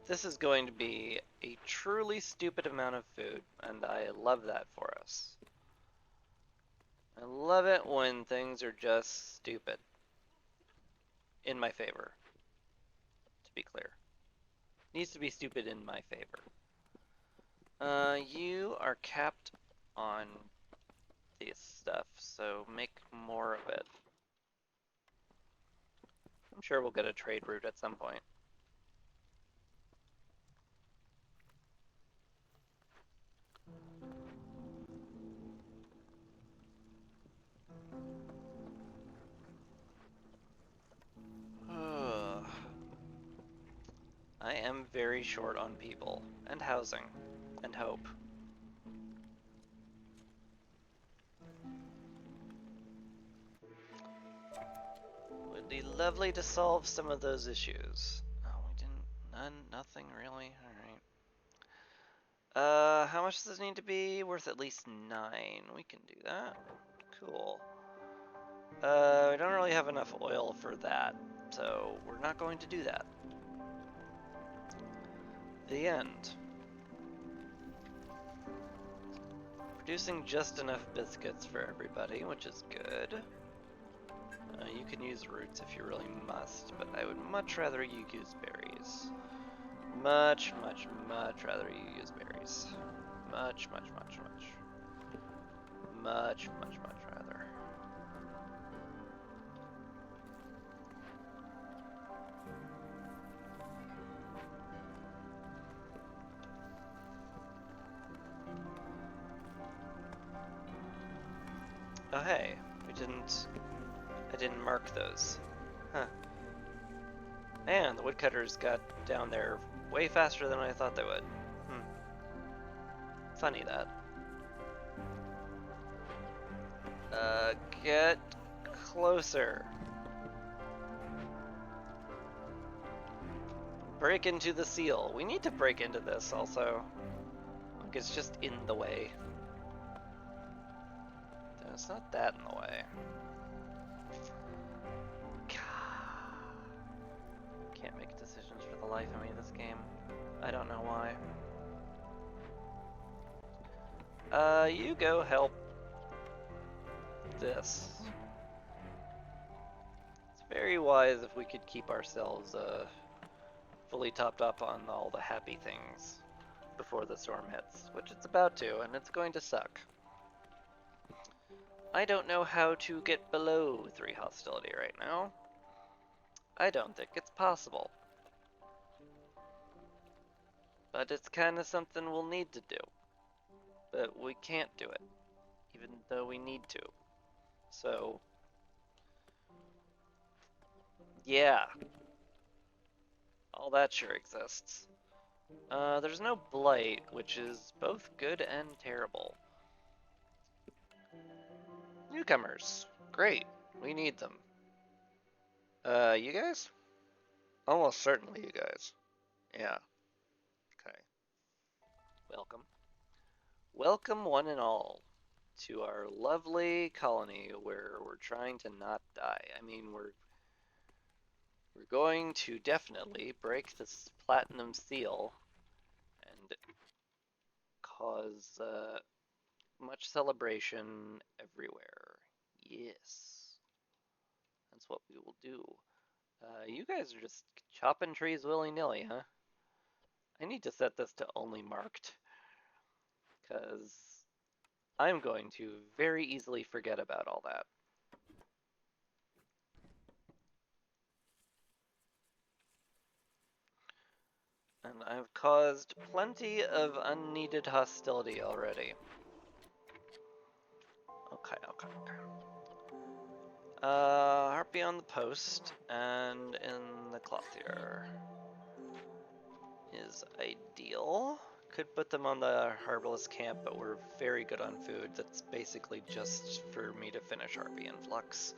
This is going to be a truly stupid amount of food, and I love that for us. I love it when things are just stupid. In my favor. To be clear. Needs to be stupid in my favor. You are capped on this stuff, so make more of it. I'm sure we'll get a trade route at some point. am very short on people, and housing, and hope. Would be lovely to solve some of those issues. Oh, we didn't, nothing really, alright. How much does this need to be? Worth at least 9. We can do that. Cool. We don't really have enough oil for that, so we're not going to do that. The end. Producing just enough biscuits for everybody, which is good. You can use roots if you really must, but I would much rather you use berries. Much rather you use berries. Much rather. Oh hey, I didn't mark those. Huh. Man, the woodcutters got down there way faster than I thought they would. Funny that. Get closer. Break into the seal. We need to break into this also. Like, it's just in the way. It's not that in the way. Can't make decisions for the life of me this game. I don't know why. You go help this. It's very wise if we could keep ourselves fully topped up on all the happy things before the storm hits, which it's about to, and it's going to suck. I don't know how to get below 3 hostility right now. I don't think it's possible. But it's kind of something we'll need to do. But we can't do it, even though we need to. So, yeah. All that sure exists. There's no blight, which is both good and terrible. Newcomers. Great. We need them. You guys? Almost certainly you guys. Yeah. Okay. Welcome. Welcome one and all to our lovely colony where we're trying to not die. I mean, we're going to definitely break this platinum seal and cause much celebration everywhere. Yes. That's what we will do. You guys are just chopping trees willy-nilly, huh? I need to set this to only marked, because I'm going to very easily forget about all that. And I've caused plenty of unneeded hostility already. Okay. Harpy on the post and in the clothier is ideal. Could put them on the Harbolist camp, but we're very good on food. That's basically just for me to finish Harpy Influx.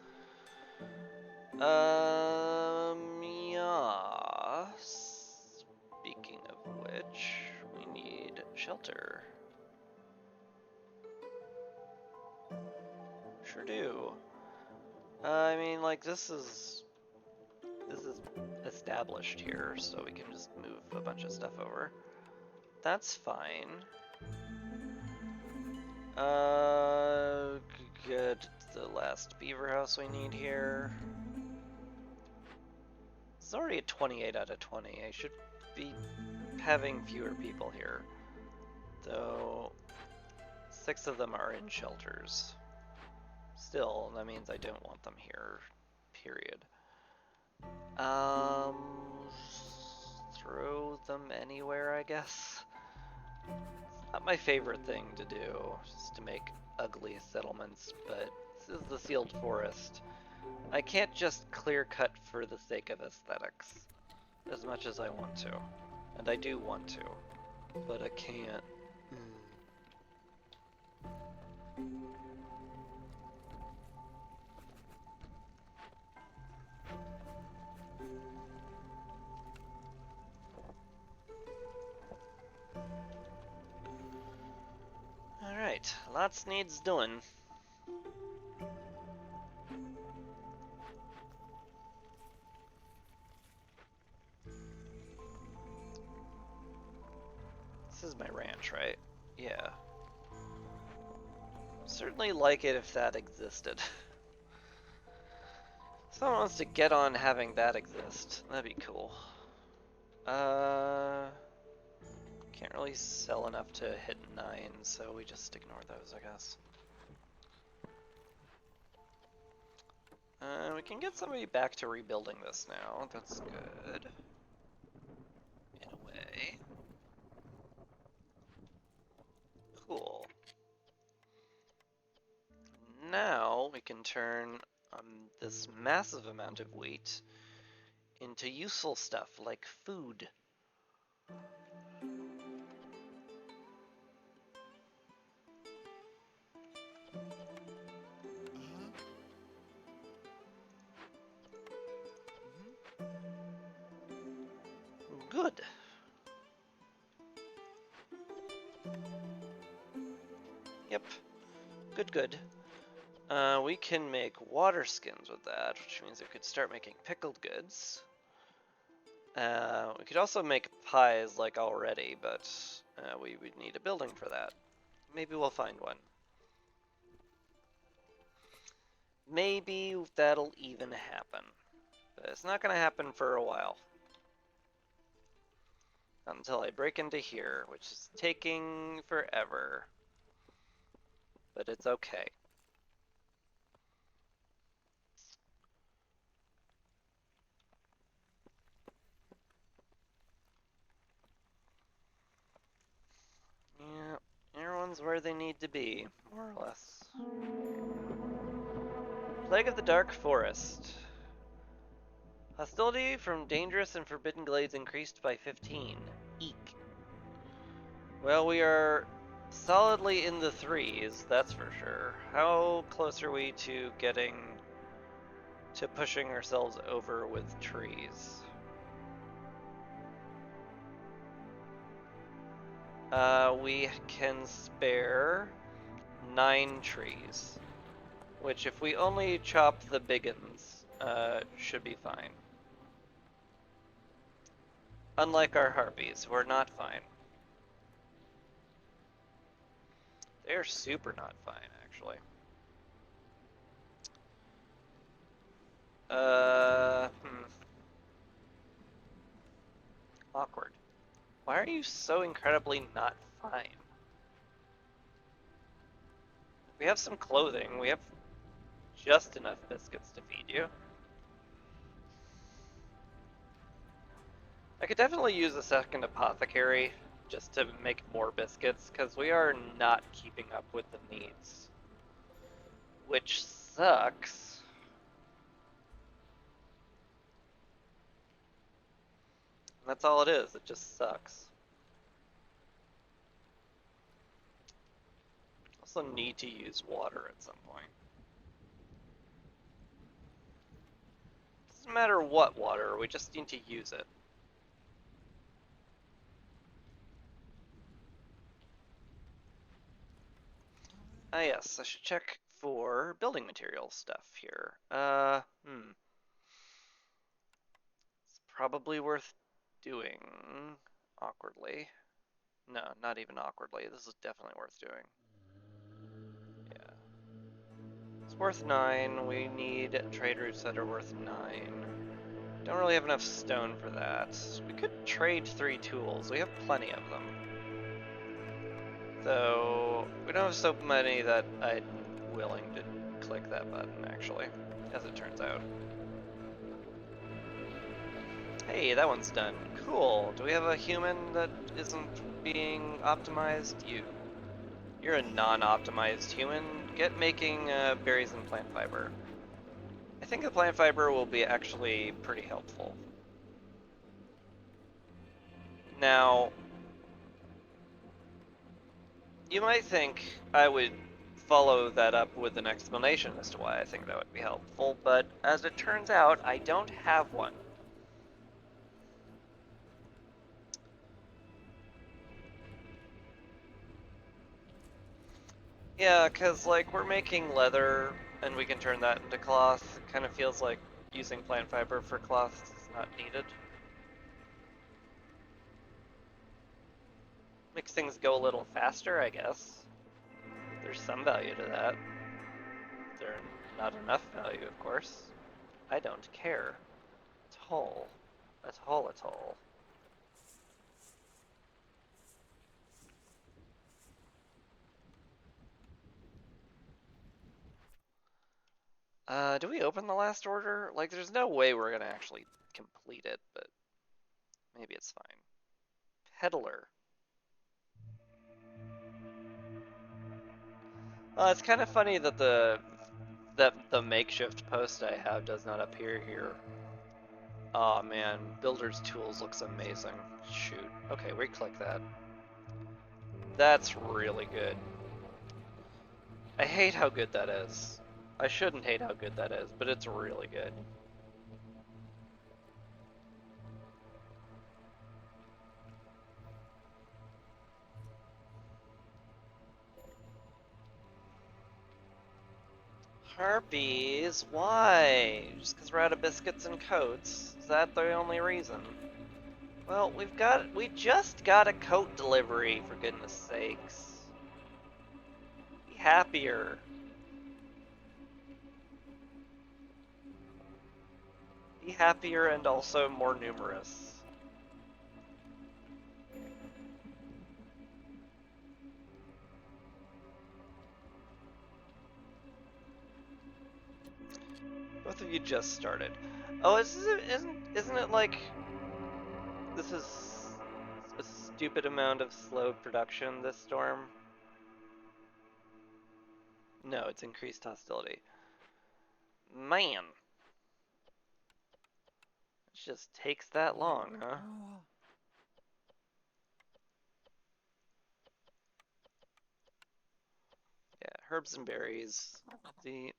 Yeah. Speaking of which, we need shelter. Sure do. I mean, like, this is established here, so we can just move a bunch of stuff over. That's fine. Get the last beaver house we need here. It's already a 28 out of 20. I should be having fewer people here. Though 6 of them are in shelters. Still, that means I don't want them here, period. Throw them anywhere, I guess. It's not my favorite thing to do, just to make ugly settlements, but this is the sealed forest. I can't just clear cut for the sake of aesthetics, as much as I want to. And I do want to, but I can't. Alright, lots needs doing. This is my ranch, right? Yeah. Certainly like it if that existed. Someone wants to get on having that exist. That'd be cool. Can't really sell enough to hit 9, so we just ignore those, I guess. We can get somebody back to rebuilding this now. That's good. In a way. Cool. Now we can turn this massive amount of wheat into useful stuff like food. Good. Yep. Good. We can make water skins with that, which means we could start making pickled goods. We could also make pies like already, but we would need a building for that. Maybe we'll find one. Maybe that'll even happen. But it's not gonna happen for a while. Not until I break into here, which is taking forever. But it's okay. Yeah, everyone's where they need to be, more or less. Plague of the Dark Forest. Hostility from dangerous and forbidden glades increased by 15. Eek. Well, we are solidly in the 3s, that's for sure. How close are we to getting to pushing ourselves over with trees? We can spare 9 trees, which if we only chop the big uns, should be fine. Unlike our harpies, who are not fine. They're super not fine, actually. Awkward. Why are you so incredibly not fine? We have some clothing, we have just enough biscuits to feed you. I could definitely use a second apothecary just to make more biscuits, because we are not keeping up with the needs. Which sucks. That's all it is, it just sucks. Also need to use water at some point. Doesn't matter what water, we just need to use it. Ah yes, I should check for building material stuff here. It's probably worth doing awkwardly. No, not even awkwardly. This is definitely worth doing. Yeah. It's worth 9. We need trade routes that are worth 9. Don't really have enough stone for that. We could trade 3 tools. We have plenty of them. Though, we don't have so many that I'm willing to click that button, actually, as it turns out. Hey, that one's done. Cool. Do we have a human that isn't being optimized? You're a non-optimized human. Get making berries and plant fiber. I think the plant fiber will be actually pretty helpful. Now, you might think I would follow that up with an explanation as to why I think that would be helpful, but as it turns out, I don't have one. Yeah, because, like, we're making leather, and we can turn that into cloth. It kind of feels like using plant fiber for cloth is not needed. Makes things go a little faster, I guess. There's some value to that. There's not enough value, of course. I don't care. At all. At all, at all. Do we open the last order? Like, there's no way we're gonna actually complete it, but maybe it's fine. Peddler. It's kind of funny that the makeshift post I have does not appear here. Oh man, Builder's Tools looks amazing. Shoot. Okay, we click that. That's really good. I hate how good that is. I shouldn't hate how good that is, but it's really good. Harpies? Why? Just because we're out of biscuits and coats? Is that the only reason? Well, we just got a coat delivery, for goodness sakes. Be happier. Be happier and also more numerous. Both of you just started. Oh, isn't it like this is a stupid amount of slowed production this storm? No, it's increased hostility. Man. It just takes that long, huh? Yeah, herbs and berries.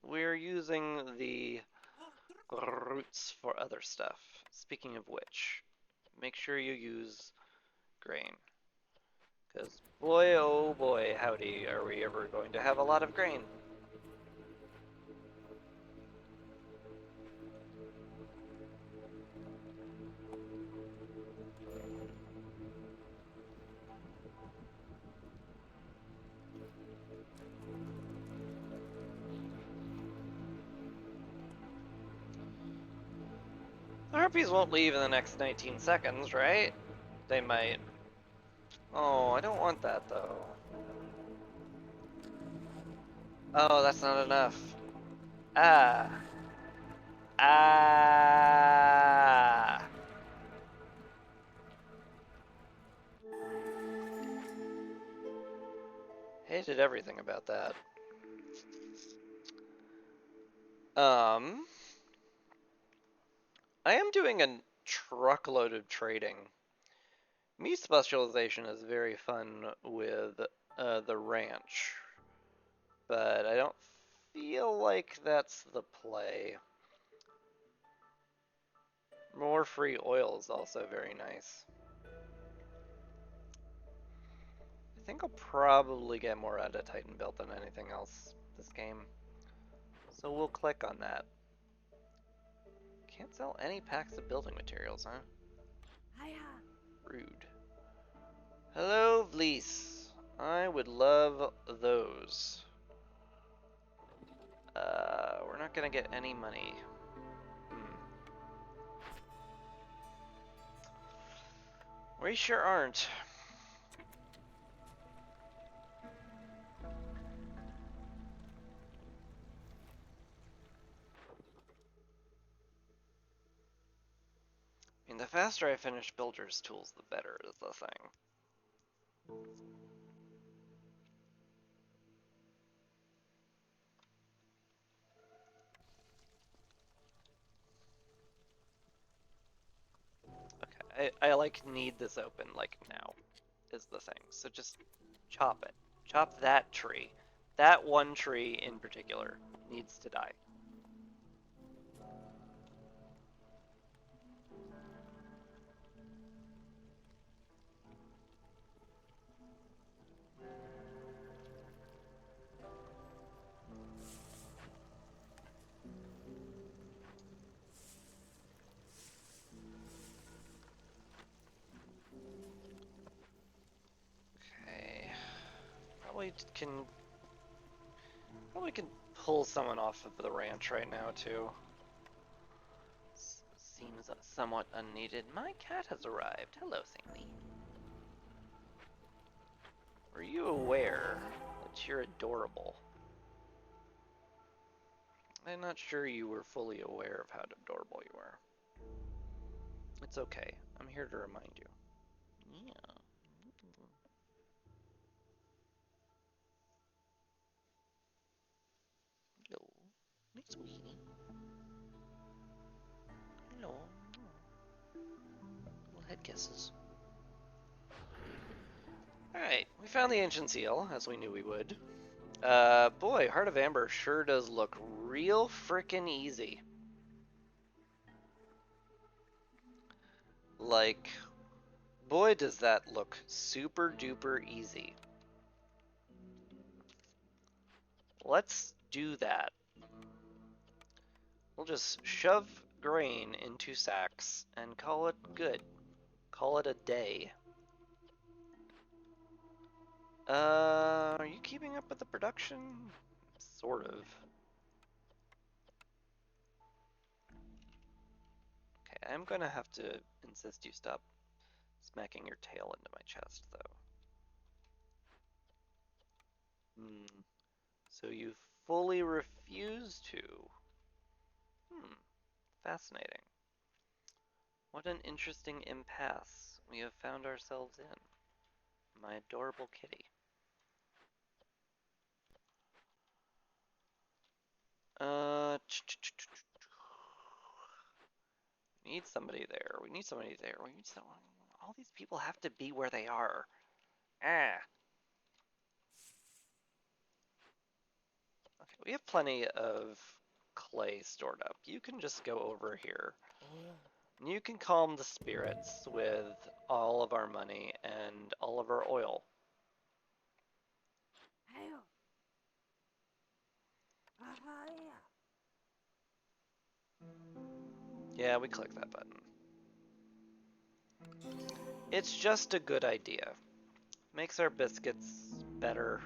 We're using the roots for other stuff. Speaking of which, make sure you use grain. Because boy, oh boy, howdy, are we ever going to have a lot of grain. The harpies won't leave in the next 19 seconds, right? They might. Oh, I don't want that though. Oh, that's not enough. Ah. Ah. Hated everything about that. I am doing a truckload of trading. Me specialization is very fun with the ranch, but I don't feel like that's the play. More free oil is also very nice. I think I'll probably get more out of Titan Built than anything else this game. So we'll click on that. Can't sell any packs of building materials, huh? Rude. Hello, Vlees. I would love those. We're not gonna get any money. We sure aren't. I mean, the faster I finish Builder's Tools, the better is the thing. Okay. I like need this open like now is the thing. So just chop it. Chop that tree. That one tree in particular needs to die. Okay. Probably can pull someone off of the ranch right now too. Seems somewhat unneeded. My cat has arrived. Hello, Sandy. Were you aware that you're adorable? I'm not sure you were fully aware of how adorable you are. It's okay. I'm here to remind you. Yeah. Hello. Nice weenie. Hello. Little head kisses. Alright, we found the ancient seal, as we knew we would. Boy, Heart of Amber sure does look real frickin' easy. Like, boy does that look super duper easy. Let's do that. We'll just shove grain into sacks and call it good. Call it a day. Are you keeping up with the production? Sort of. Okay, I'm gonna have to insist you stop smacking your tail into my chest, though. So you fully refuse to? Fascinating. What an interesting impasse we have found ourselves in. My adorable kitty. We need somebody there. We need somebody there. We need someone. All these people have to be where they are. Ah. Okay, we have plenty of clay stored up. You can just go over here. You can calm the spirits with all of our money and all of our oil. Yeah, we click that button. It's just a good idea. Makes our biscuits better.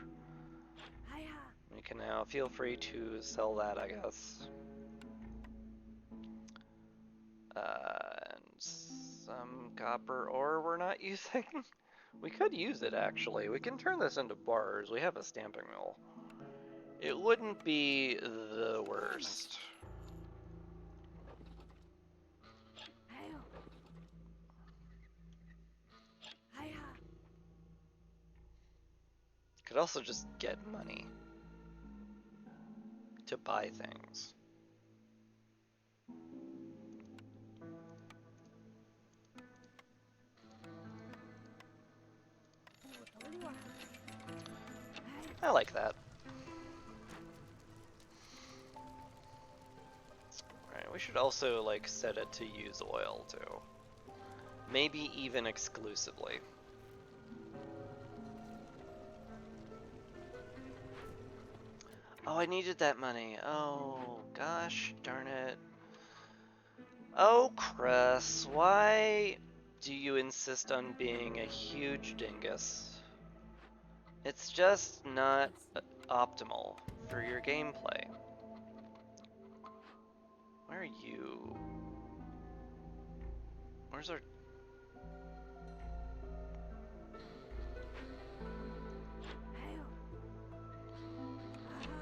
We can now feel free to sell that, I guess. And some copper ore we're not using. We could use it, actually. We can turn this into bars. We have a stamping mill. It wouldn't be the worst. Could also just get money to buy things. I like that. Alright, we should also, like, set it to use oil, too. Maybe even exclusively. Oh, I needed that money. Oh, gosh darn it. Oh, Cress, why do you insist on being a huge dingus? It's just not optimal for your gameplay. Where are you? Where's our...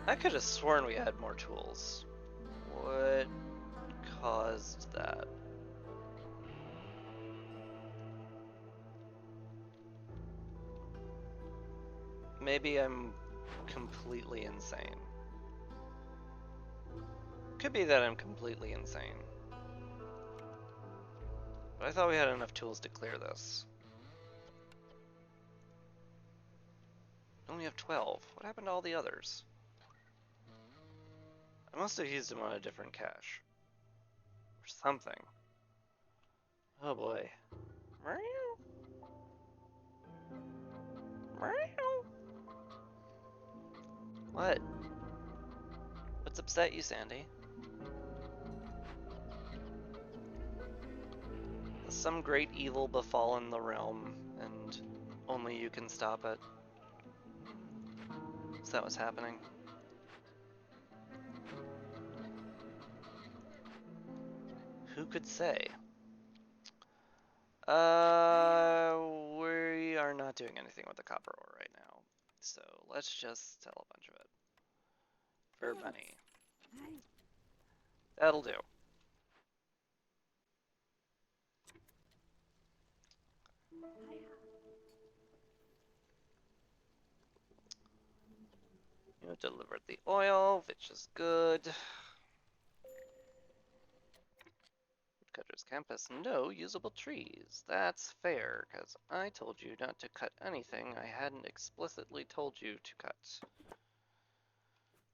I could have sworn we had more tools. What caused that? Maybe I'm completely insane. Could be that I'm completely insane. But I thought we had enough tools to clear this. We only have 12. What happened to all the others? I must have used them on a different cache. Or something. Oh boy. What? What's upset you, Sandy? Has some great evil befallen the realm, and only you can stop it? Is that what's happening? Who could say? We are not doing anything with the copper ore right now, so let's just sell a bunch of it for money. That'll do. You delivered the oil, which is good. Woodcutter's Campus, no usable trees. That's fair, because I told you not to cut anything I hadn't explicitly told you to cut.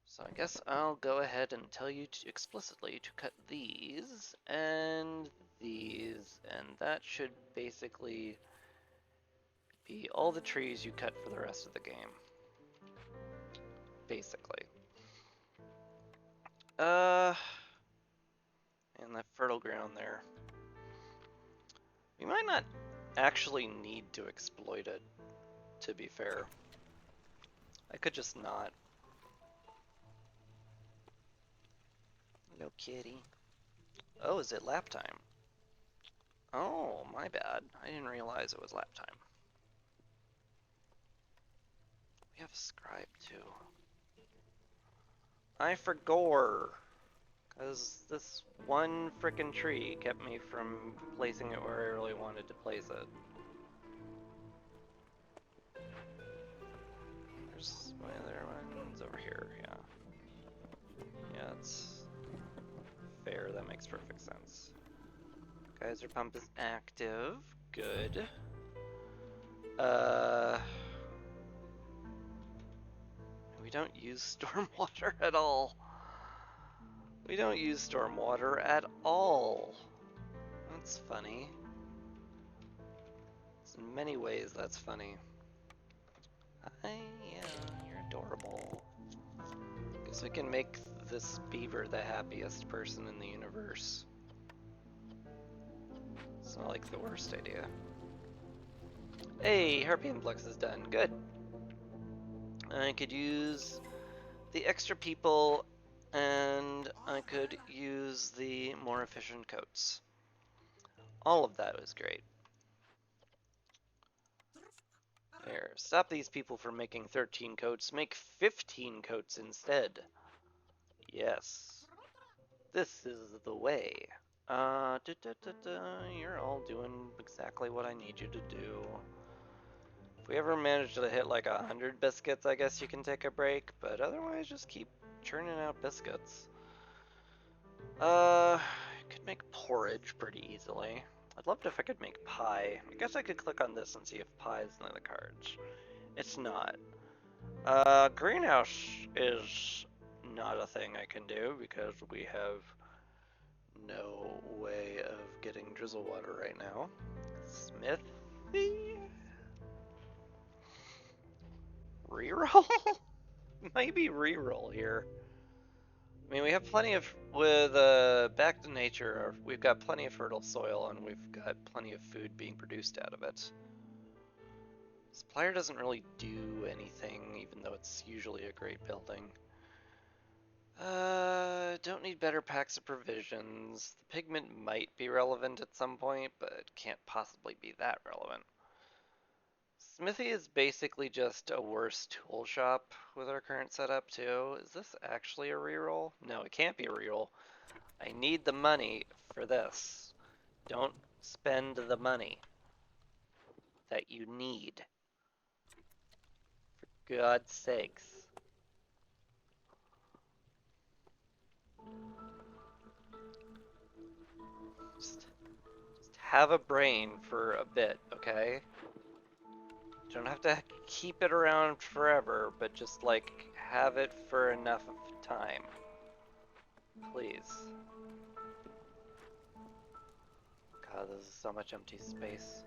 So I guess I'll go ahead and tell you explicitly to cut these, and that should basically be all the trees you cut for the rest of the game. Basically. And that fertile ground there. We might not actually need to exploit it, to be fair. I could just not. Hello, kitty. Oh, is it lap time? Oh, my bad. I didn't realize it was lap time. We have a scribe, too. I forgot. Because this one frickin' tree kept me from placing it where I really wanted to place it. There's my other one's over here, yeah. Yeah, it's fair, that makes perfect sense. Geyser pump is active, good. We don't use stormwater at all. We don't use stormwater at all. That's funny. In many ways, that's funny. Hi, yeah, you're adorable. Guess we can make this beaver the happiest person in the universe. It's not like the worst idea. Hey, Harpian Flux is done. Good. I could use the extra people, and I could use the more efficient coats. All of that was great. There, stop these people from making 13 coats. Make 15 coats instead. Yes. This is the way. You're all doing exactly what I need you to do. If we ever manage to hit like 100 biscuits, I guess you can take a break, but otherwise just keep churning out biscuits. Could make porridge pretty easily. I'd love it if I could make pie. I guess I could click on this and see if pie is in the cards. It's not. Greenhouse is not a thing I can do because we have no way of getting drizzle water right now. Smithy? Reroll? Maybe reroll here. I mean, we have plenty of, with Back to Nature, we've got plenty of fertile soil and we've got plenty of food being produced out of it. Supplier doesn't really do anything, even though it's usually a great building. Don't need better packs of provisions. The pigment might be relevant at some point, but can't possibly be that relevant. Smithy is basically just a worse tool shop with our current setup too. Is this actually a reroll? No, it can't be a reroll. I need the money for this. Don't spend the money that you need. For God's sakes. Just have a brain for a bit, okay? You don't have to keep it around forever, but just like have it for enough of time. Please. God, this is so much empty space.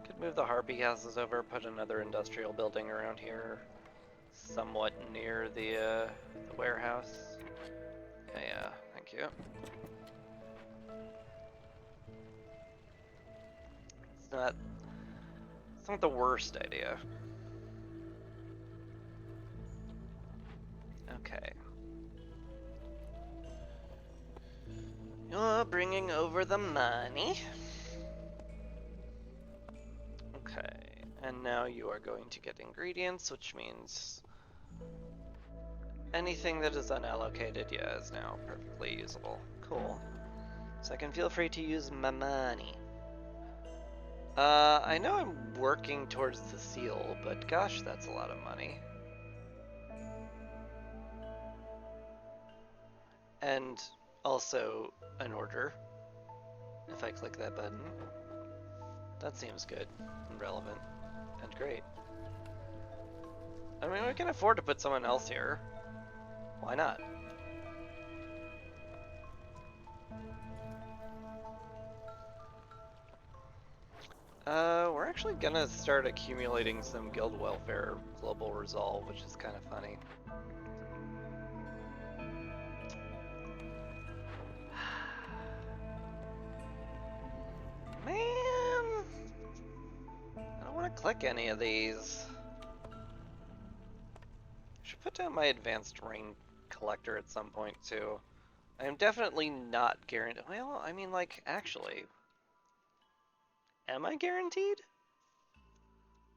Could move the harpy houses over, put another industrial building around here, somewhat near the warehouse. Yeah, thank you. It's not the worst idea. Okay. You're bringing over the money. Okay, and now you are going to get ingredients, which means anything that is unallocated, yeah, is now perfectly usable. Cool. So I can feel free to use my money. I know I'm working towards the seal, but gosh, that's a lot of money. And also an order, if I click that button. That seems good and relevant and great. I mean, we can afford to put someone else here. Why not? We're actually gonna start accumulating some guild welfare global resolve, which is kind of funny. Man, I don't want to click any of these. I should put down my advanced rain collector at some point too. I am definitely not guaranteed. Well, I mean, like, actually, am I guaranteed?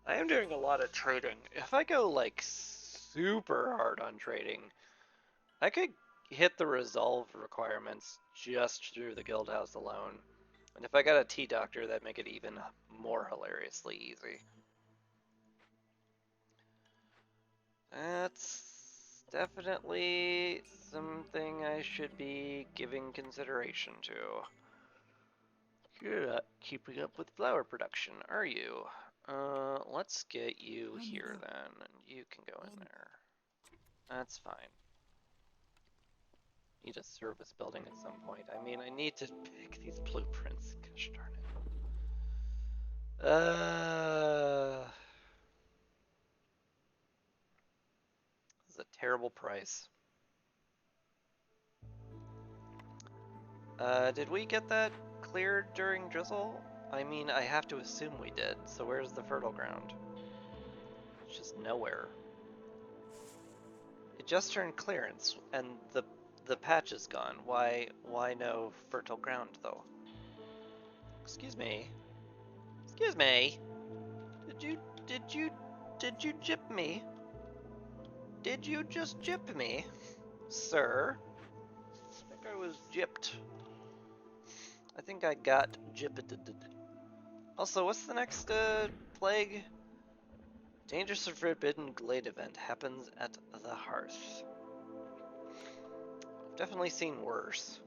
I am doing a lot of trading. If I go like super hard on trading, I could hit the resolve requirements just through the guild house alone. And if I got a T-Doctor, that'd make it even more hilariously easy. That's definitely something I should be giving consideration to. You're not keeping up with flower production, are you? Let's get you here then, and you can go in there. That's fine. Need a service building at some point. I mean, I need to pick these blueprints. Gosh darn it. This is a terrible price. Did we get that cleared during drizzle? I mean, I have to assume we did, so where's the fertile ground? It's just nowhere. It just turned clearance, and the patch is gone. Why no fertile ground, though? Excuse me. Excuse me. Did you jip me? Did you just jip me? Sir? I think I was gypped. I think I got gypped. Also, what's the next plague? Dangerous or Forbidden Glade event happens at the Hearth. I've definitely seen worse.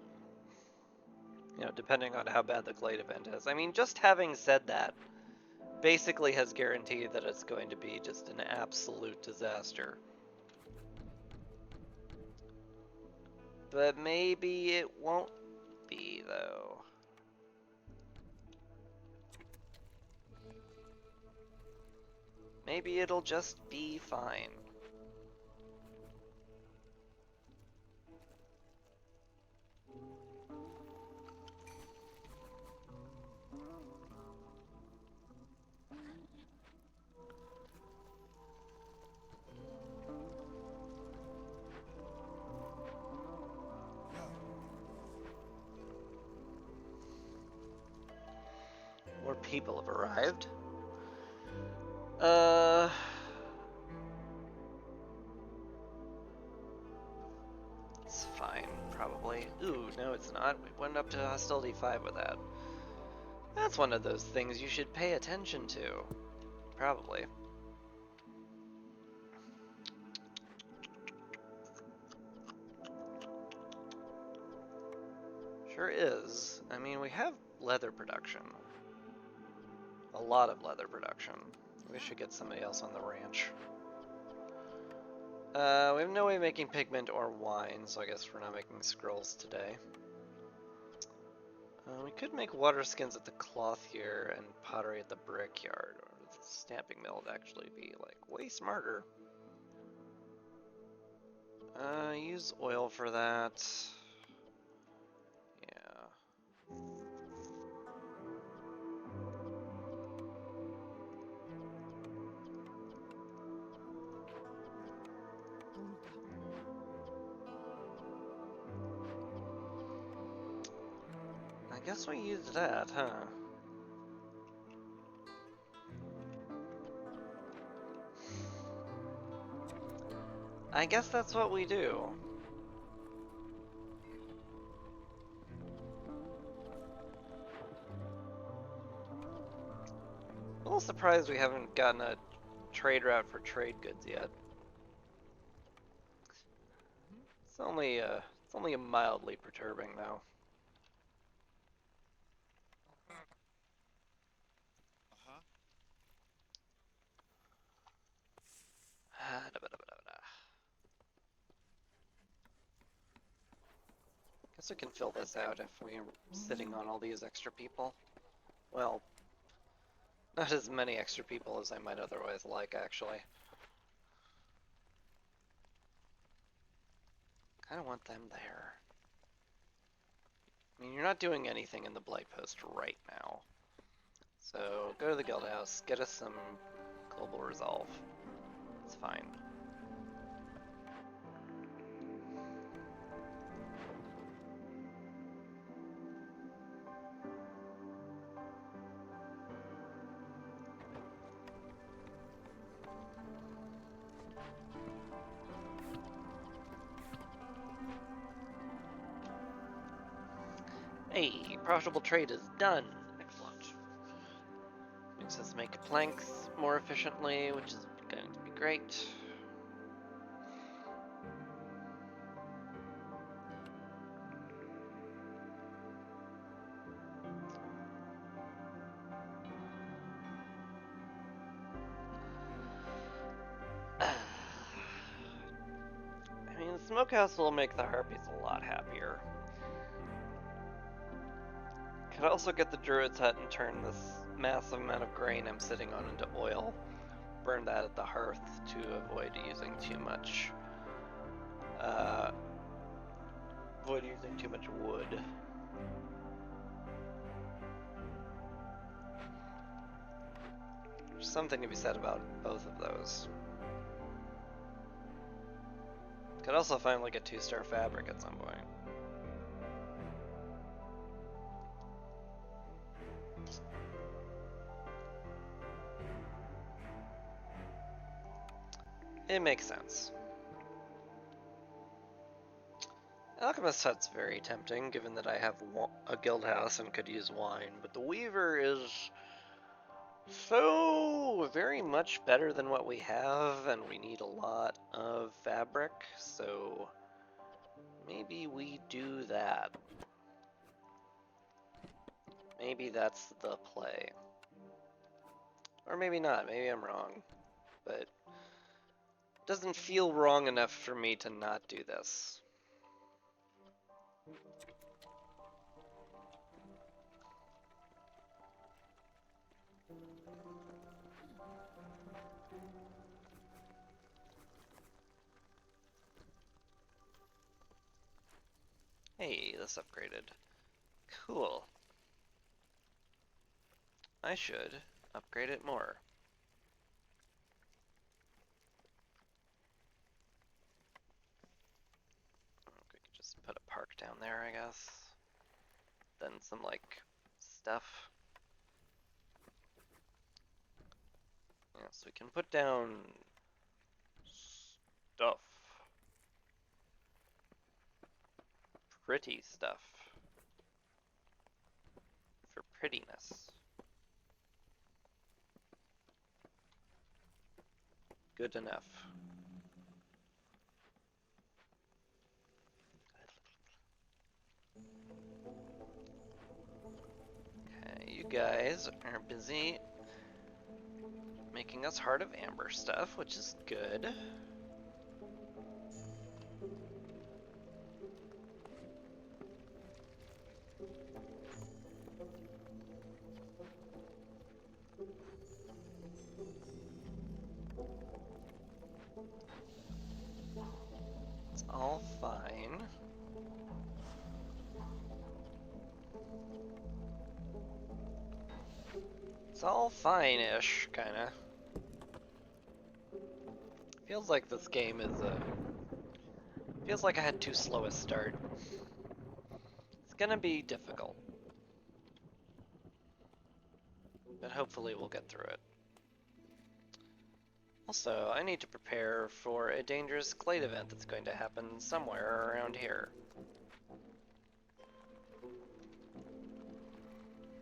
You know, depending on how bad the Glade event is. I mean, just having said that basically has guaranteed that it's going to be just an absolute disaster. But maybe it won't be, though. Maybe it'll just be fine. More people have arrived. It's fine, probably. Ooh, no it's not. We went up to Hostility 5 with that. That's one of those things you should pay attention to. Probably. Sure is. I mean, we have leather production. A lot of leather production. We should get somebody else on the ranch. We have no way of making pigment or wine, so I guess we're not making scrolls today. We could make water skins at the cloth here and pottery at the brickyard. Or the stamping mill would actually be, like, way smarter. Use oil for that. Yeah. I guess we use that, huh? I guess that's what we do. A little surprised we haven't gotten a trade route for trade goods yet. It's only mildly perturbing though. Guess we can fill this out if we're sitting on all these extra people. Well, not as many extra people as I might otherwise like, actually. Kinda want them there. I mean, you're not doing anything in the Blight Post right now. So, go to the Guild House, get us some global resolve. It's fine. Hey, profitable trade is done. Excellent. Makes us make planks more efficiently, which is going to be great. I mean, the smokehouse will make the harpies a lot happier. Could also get the druid's hut and turn this massive amount of grain I'm sitting on into oil. Burn that at the hearth to avoid using too much wood. There's something to be said about both of those. Could also find like a 2-star fabric at some point. It makes sense. Alchemist Hut's very tempting, given that I have a guild house and could use wine, but the Weaver is so very much better than what we have, and we need a lot of fabric, so maybe we do that. Maybe that's the play. Or maybe not, maybe I'm wrong. But it doesn't feel wrong enough for me to not do this. Hey, this upgraded. Cool. I should upgrade it more. We could just put a park down there, I guess. Then some, like, stuff. Yes, we can put down stuff. Pretty stuff. For prettiness. Good enough. guys are busy making us Heart of Amber stuff, which is good. It's all fine. It's all fine-ish, kinda. Feels like this game is feels like I had too slow a start. It's gonna be difficult. But hopefully we'll get through it. Also, I need to prepare for a dangerous glade event that's going to happen somewhere around here.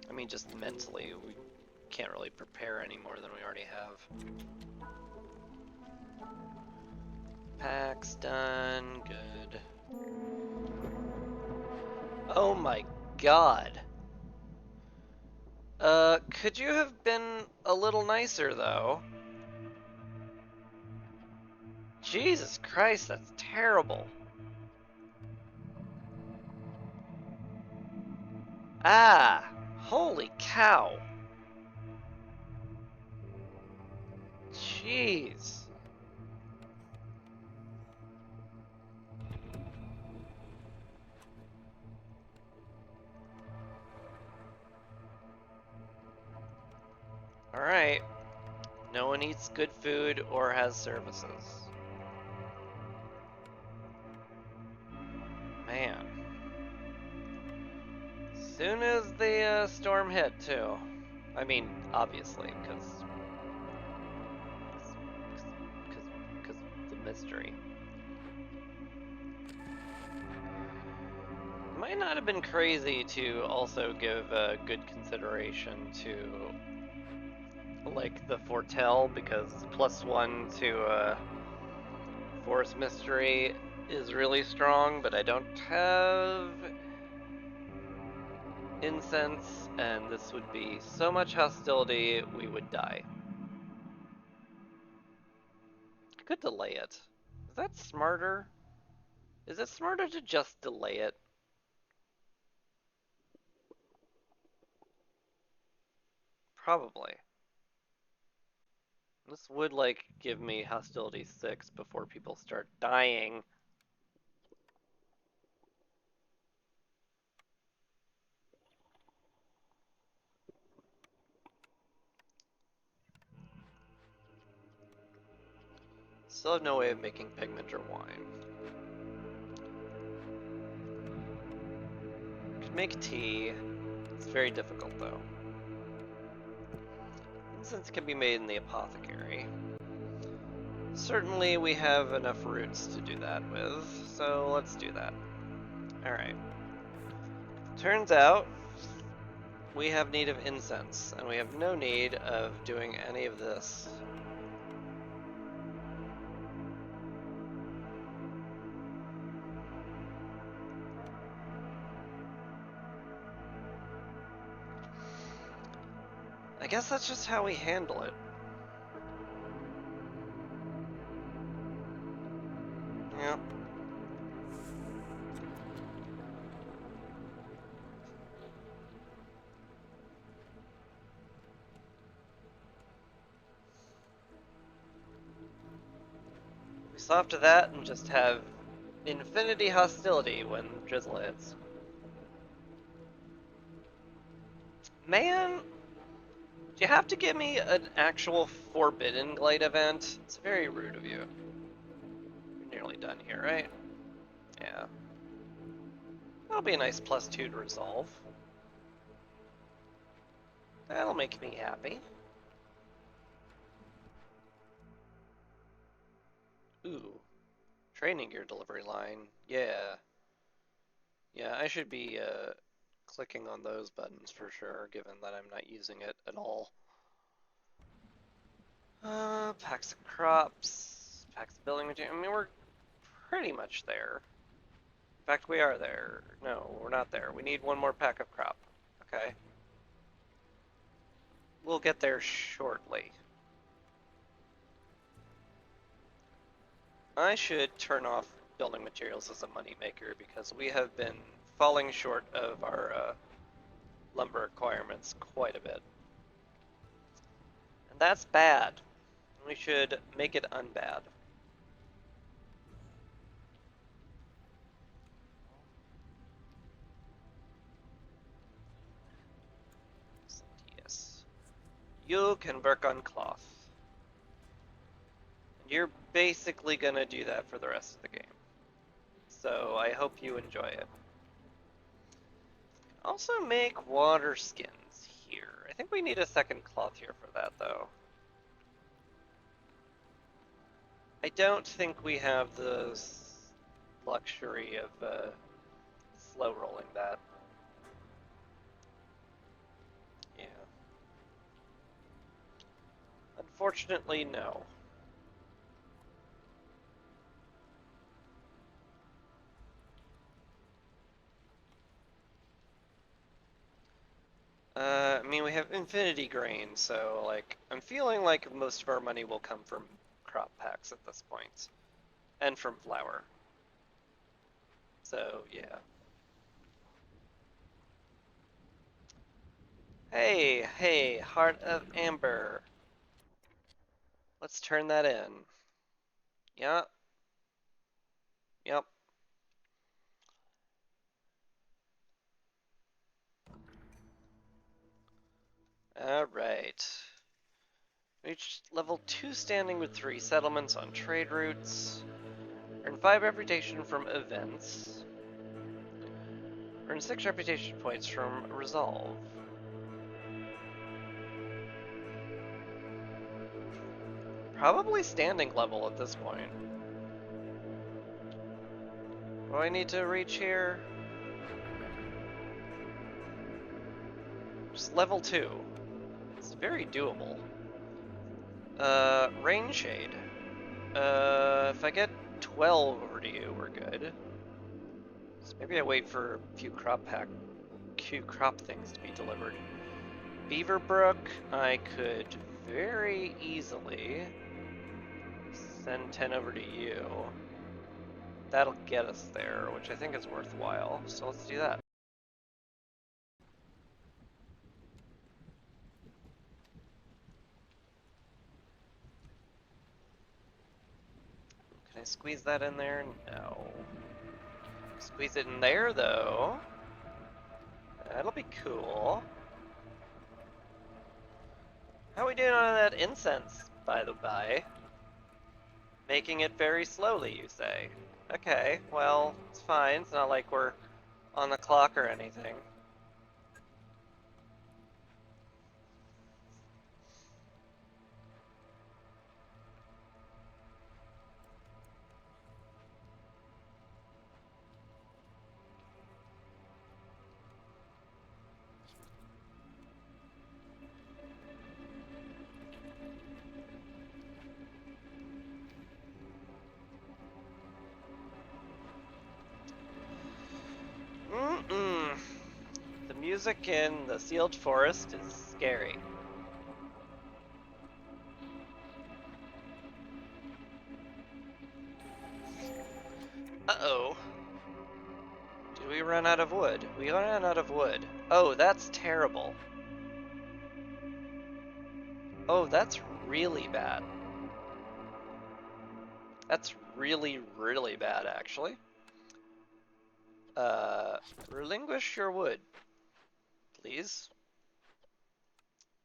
I mean, just mentally, we can't really prepare any more than we already have. Pack's done, good. Oh my god. Could you have been a little nicer, though? Jesus Christ, that's terrible. Ah, holy cow. Jeez. Alright. No one eats good food or has services. Man. Soon as the storm hit, too. I mean, obviously, because the mystery. Might not have been crazy to also give good consideration to like the foretell, because +1 to forest mystery is really strong, but I don't have incense, and this would be so much hostility we would die. I could delay it. Is that smarter? Is it smarter to just delay it? Probably. This would like give me hostility 6 before people start dying. Still have no way of making pigment or wine. Could make tea. It's very difficult though. Incense can be made in the apothecary. Certainly we have enough roots to do that with, so let's do that. Alright. Turns out we have need of incense, and we have no need of doing any of this. I guess that's just how we handle it. Yep. We swap to that and just have infinity hostility when drizzle hits. Man, do you have to give me an actual forbidden glade event? It's very rude of you. You're nearly done here, right? Yeah. That'll be a nice +2 to resolve. That'll make me happy. Ooh. Training gear delivery line. Yeah. Yeah, I should be clicking on those buttons for sure, given that I'm not using it at all. Packs of crops, packs of building material. I mean, we're pretty much there. In fact, we are there. No, we're not there. We need one more pack of crop. Okay. we'll get there shortly. I should turn off building materials as a moneymaker because we have been falling short of our lumber requirements quite a bit. And that's bad. We should make it unbad. Yes. You can work on cloth. And you're basically gonna do that for the rest of the game. So I hope you enjoy it. Also make water skins here. I think we need a second cloth here for that though. I don't think we have the luxury of slow rolling that. Yeah. Unfortunately, no. I mean, we have infinity grain, so, like, I'm feeling like most of our money will come from crop packs at this point. And from flour. So, yeah. Hey, hey, Heart of Amber. Let's turn that in. Yep. Yep. Alright. Reached level 2 standing with 3 settlements on trade routes. Earn 5 reputation from events. Earn 6 reputation points from resolve. Probably standing level at this point. What do I need to reach here? Just level 2. It's very doable. Rain Shade. If I get 12 over to you, we're good. So maybe I wait for a few crop things to be delivered. Beaverbrook, I could very easily send 10 over to you. That'll get us there, which I think is worthwhile, so let's do that. Can I squeeze that in there? No. Squeeze it in there, though. That'll be cool. How are we doing on that incense, by the by? Making it very slowly, you say? Okay, well, it's fine. It's not like we're on the clock or anything. Mm-mm. The music in the sealed forest is scary. Uh-oh. Did we run out of wood? We ran out of wood. Oh, that's terrible. Oh, that's really bad. That's really, really bad, actually. Relinquish your wood, please.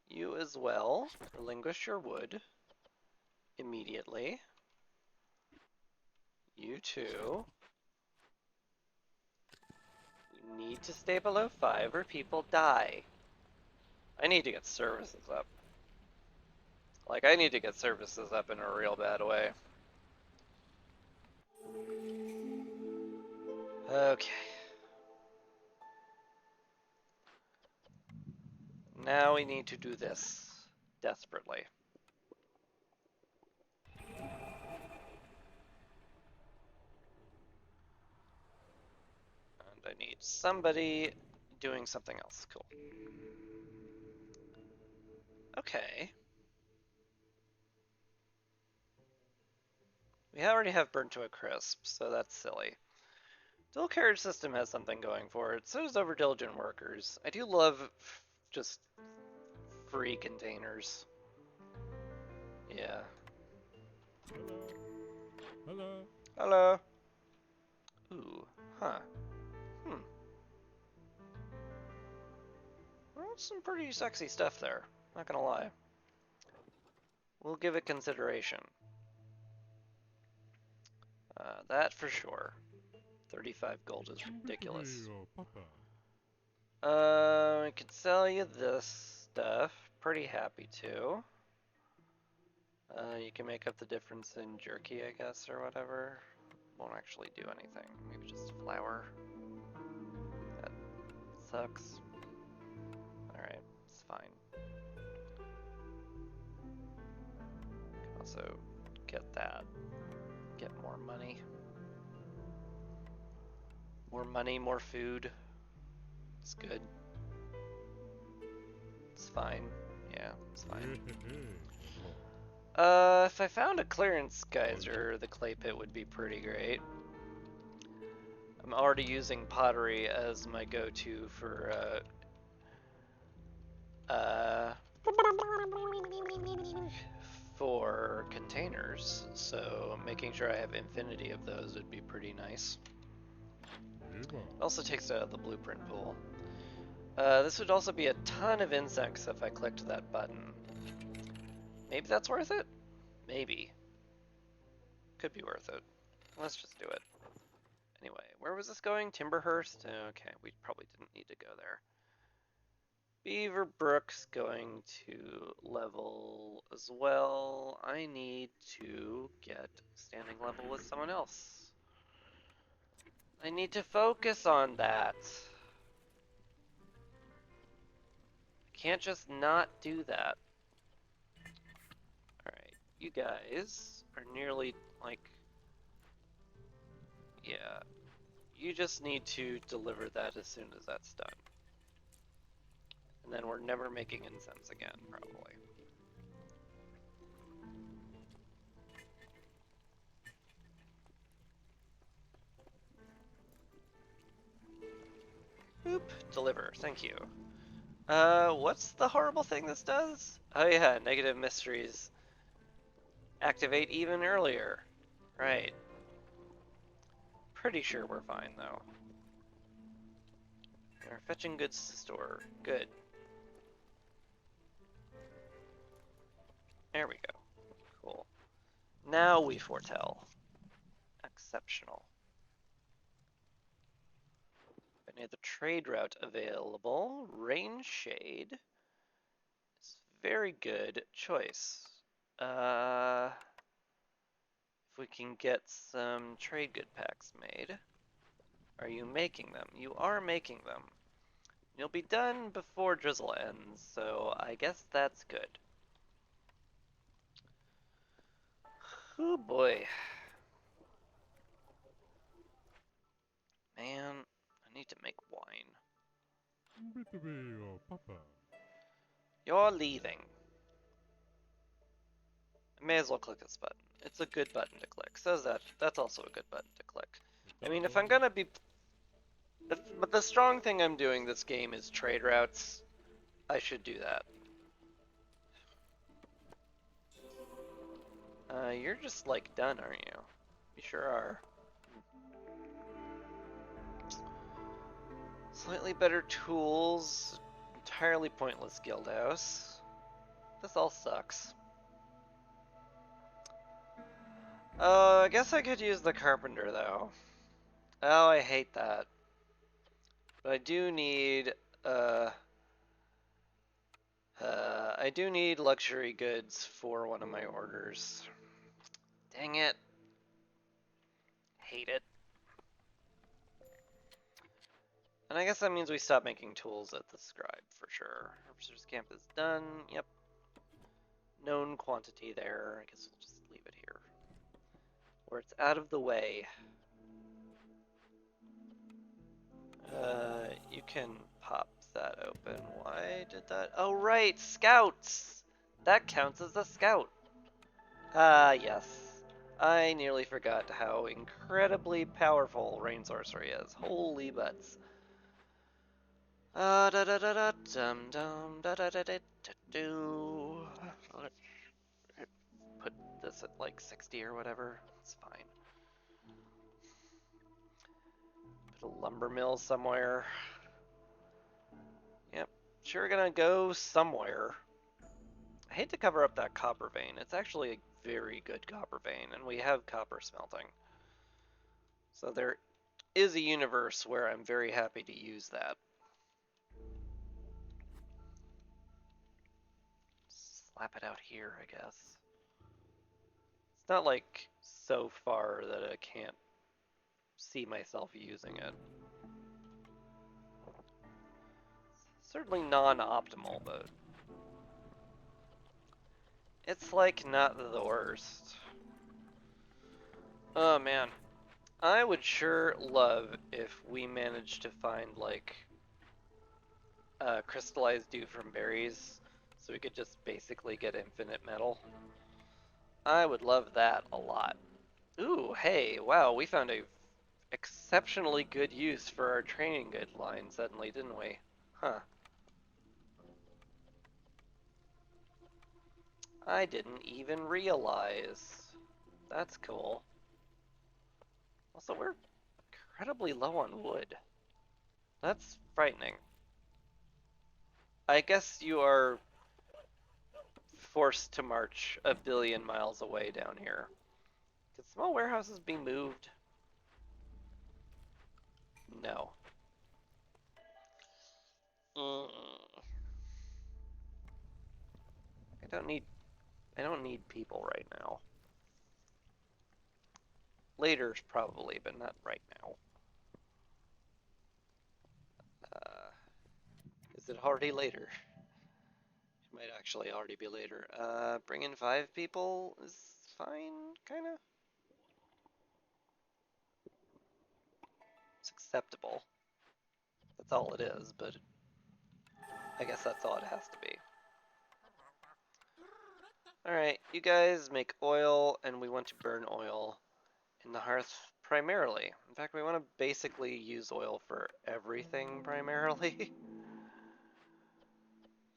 You as well. Relinquish your wood. Immediately. You too. You need to stay below 5 or people die. I need to get services up. Like, I need to get services up in a real bad way. Okay. Now we need to do this desperately. And I need somebody doing something else. Cool. Okay. We already have Burnt to a Crisp, so that's silly. Dual carriage system has something going for it. So does Overdiligent Workers. I do love just free containers. Yeah. Hello. Hello. Ooh. Huh. Hmm. Well, some pretty sexy stuff there. Not gonna lie. We'll give it consideration. That for sure. 35 gold is ridiculous. I could sell you this stuff. Pretty happy to. You can make up the difference in jerky, I guess, or whatever. Won't actually do anything. Maybe just flour. That sucks. Alright, it's fine. Can also get that. Get more money. More money, more food. It's good. It's fine. Yeah, it's fine. If I found a clearance geyser, the clay pit would be pretty great. I'm already using pottery as my go-to for containers, so making sure I have infinity of those would be pretty nice. It also takes out the blueprint pool. This would also be a ton of insects if I clicked that button. Maybe that's worth it? Maybe. Could be worth it. Let's just do it. Anyway, where was this going? Timberhurst? Okay, we probably didn't need to go there. Beaverbrook's going to level as well. I need to get standing level with someone else. I need to focus on that. I can't just not do that. Alright, you guys are nearly, like... Yeah. You just need to deliver that as soon as that's done. And then we're never making incense again, probably. Boop, deliver, thank you. What's the horrible thing this does? Oh yeah, negative mysteries. Activate even earlier. Right. Pretty sure we're fine, though. We're fetching goods to store. Good. There we go. Cool. Now we foretell. Exceptional. Any other trade route available? Rain Shade is very good choice. If we can get some trade good packs made. Are you making them? You are making them. You'll be done before drizzle ends, so I guess that's good. Oh boy. Man, I need to make wine. You're leaving. I may as well click this button. It's a good button to click. Says that. That's also a good button to click. I mean, if I'm gonna be... But the strong thing I'm doing this game is trade routes. I should do that. You're just, like, done, aren't you? You sure are. Slightly better tools. Entirely pointless guild house. This all sucks. I guess I could use the carpenter, though. Oh, I hate that. But I do need luxury goods for one of my orders. Dang it. Hate it. And I guess that means we stop making tools at the scribe for sure. Officer's camp is done. Yep. Known quantity there. I guess we'll just leave it here. Where it's out of the way. You can pop that open. Why did that? Oh, right! Scouts! That counts as a scout. Ah, yes. I nearly forgot how incredibly powerful Rain Sorcery is. Holy butts. Da da da da dum dum da da da da do. Let's put this at like 60 or whatever. It's fine. Put a lumber mill somewhere. Yep, sure gonna go somewhere. I hate to cover up that copper vein. It's actually a very good copper vein, and we have copper smelting. So there is a universe where I'm very happy to use that. Slap it out here, I guess. It's not like so far that I can't see myself using it. Certainly non-optimal, but it's like not the worst. Oh man, I would sure love if we managed to find like crystallized dew from berries, so we could just basically get infinite metal. I would love that a lot. Ooh, hey, wow, we found a exceptionally good use for our training good line suddenly, didn't we? Huh. I didn't even realize. That's cool. Also, we're incredibly low on wood. That's frightening. I guess you are forced to march a billion miles away down here. Could small warehouses be moved? No. I don't need people right now. Later probably, but not right now. Uh, is it already later? It might actually already be later. Bring in 5 people is fine, kinda. It's acceptable. That's all it is, but I guess that's all it has to be. Alright, you guys make oil, and we want to burn oil in the hearth primarily. In fact, we want to basically use oil for everything primarily.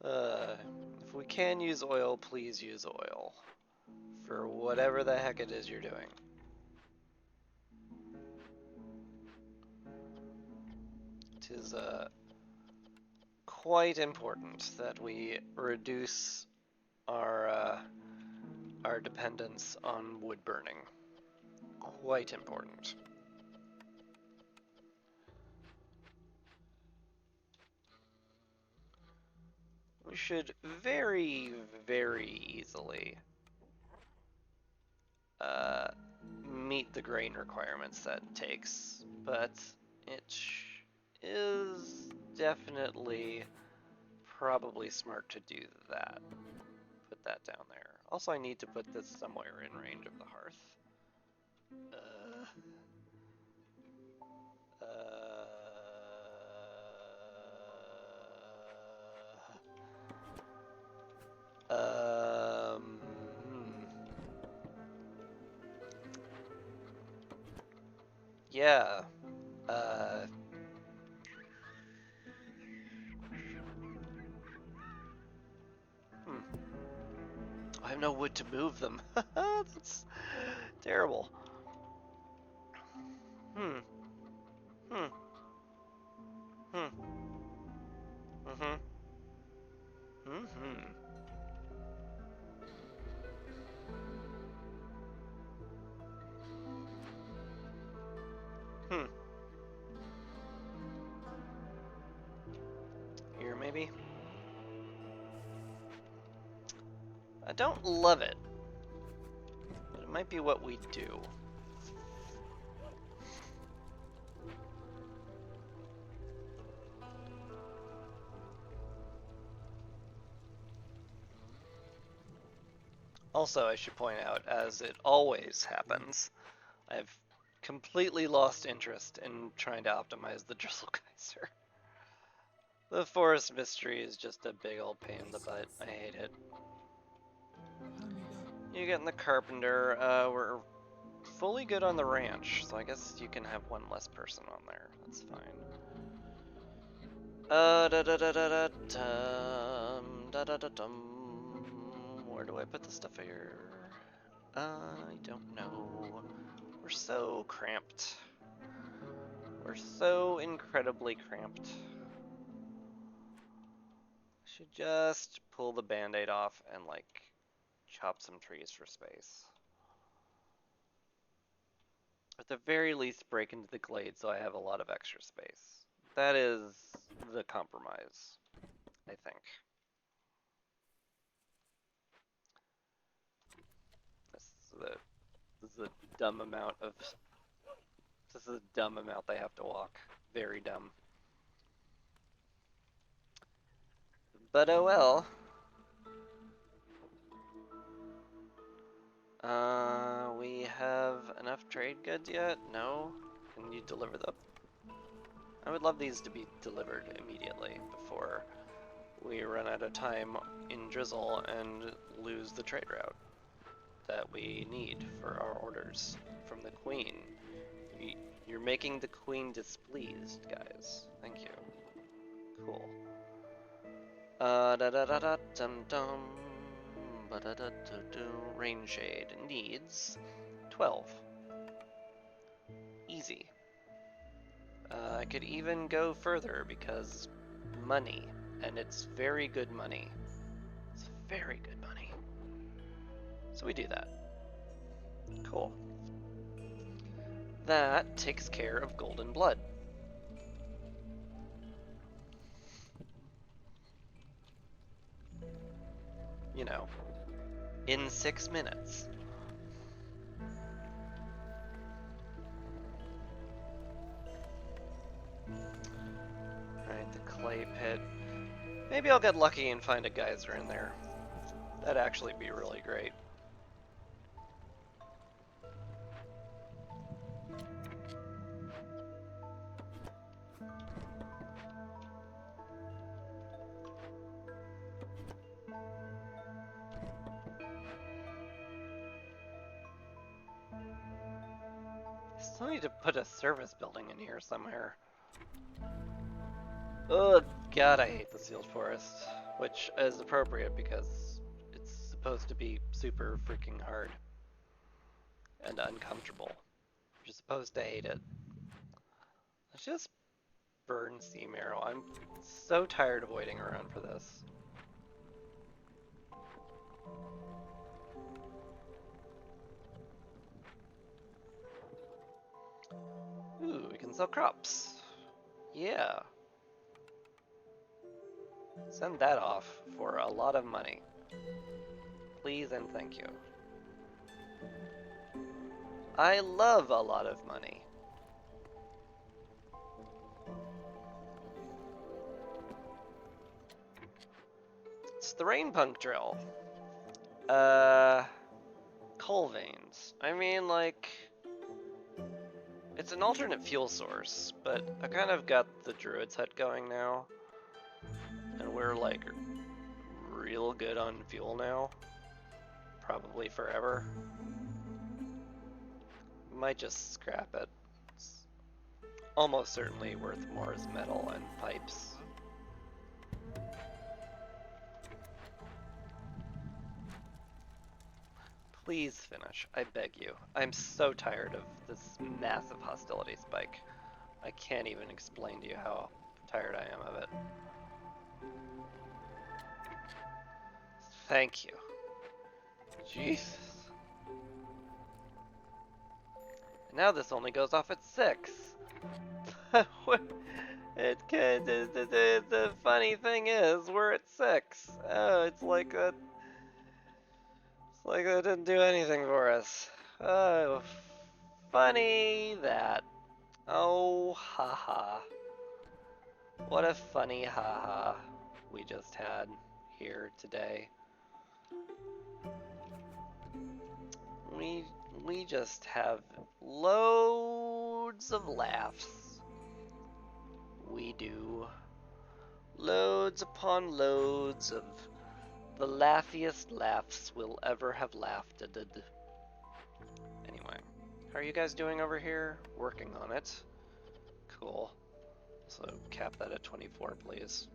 If we can use oil, please use oil. For whatever the heck it is you're doing. It is quite important that we reduce our dependence on wood burning. Quite important. We should very, very easily meet the grain requirements that it takes, but it is definitely probably smart to do that. Put that down there. Also, I need to put this somewhere in range of the hearth. Yeah. I have no wood to move them. That's terrible. Hmm. Hmm. Hmm. Mm-hmm. Mm-hmm. Hmm. Here, maybe? I don't love it, but it might be what we do. Also, I should point out, as it always happens, I've completely lost interest in trying to optimize the Drizzle Geyser. The forest mystery is just a big old pain in the butt. I hate it. You getting the carpenter. We're fully good on the ranch, so I guess you can have one less person on there. That's fine. Where do I put the stuff here? I don't know. We're so cramped. We're so incredibly cramped. Should just pull the band-aid off and, like, chop some trees for space. At the very least, break into the glade so I have a lot of extra space. That is the compromise, I think. This is a dumb amount of... This is a dumb amount they have to walk. Very dumb. But oh well. We have enough trade goods yet? No? Can you deliver them? I would love these to be delivered immediately before we run out of time in Drizzle and lose the trade route that we need for our orders from the Queen. You're making the Queen displeased, guys. Thank you. Cool. Rain Shade needs 12. Easy. I could even go further because money, and it's very good money. It's very good money. So we do that. Cool. That takes care of Golden Blood. You know, in 6 minutes. Alright, the clay pit. Maybe I'll get lucky and find a geyser in there. That'd actually be really great. Still need to put a service building in here somewhere. Oh god, I hate the sealed forest. Which is appropriate because it's supposed to be super freaking hard. And uncomfortable. You're supposed to hate it. Let's just burn Sea Marrow. I'm so tired of waiting around for this. Ooh, we can sell crops. Yeah. Send that off for a lot of money. Please and thank you. I love a lot of money. It's the Rainpunk drill. Coal veins. I mean, like... It's an alternate fuel source, but I kind of got the Druid's Hut going now. And we're, like, real good on fuel now. Probably forever. Might just scrap it. It's almost certainly worth more as metal and pipes. Please finish, I beg you. I'm so tired of this massive hostility spike. I can't even explain to you how tired I am of it. Thank you. Jesus. Now this only goes off at 6. The funny thing is, we're at 6. Oh, it's like that didn't do anything for us. Oh, funny that. Oh, haha. What a funny haha we just had here today. We just have loads of laughs. We do. Loads upon loads of The laughiest laughs we'll ever have laughed at. Anyway, how are you guys doing over here? Working on it. Cool. So cap that at 24, please.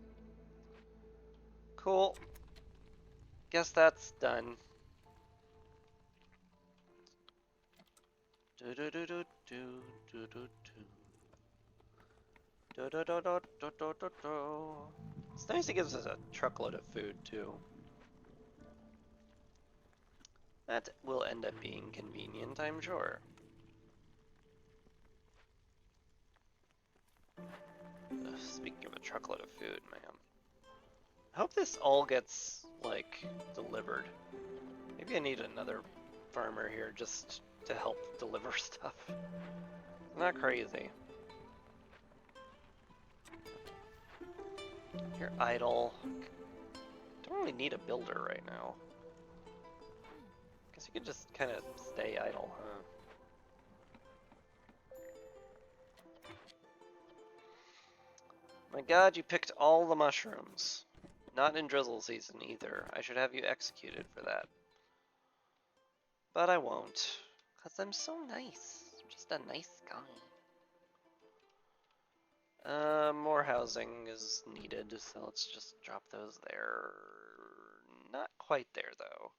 Cool. Guess that's done. Do do do do do do do do. Do do do do do do do do. It's nice it gives us a truckload of food too. That will end up being convenient, I'm sure. Speaking of a truckload of food, man. I hope this all gets, like, delivered. Maybe I need another farmer here just to help deliver stuff. Not crazy. You're idle. Don't really need a builder right now. Guess you could just kind of stay idle, huh? My god, you picked all the mushrooms. Not in drizzle season either. I should have you executed for that. But I won't. Because I'm so nice. I'm just a nice guy. More housing is needed, so let's just drop those there. Not quite there, though.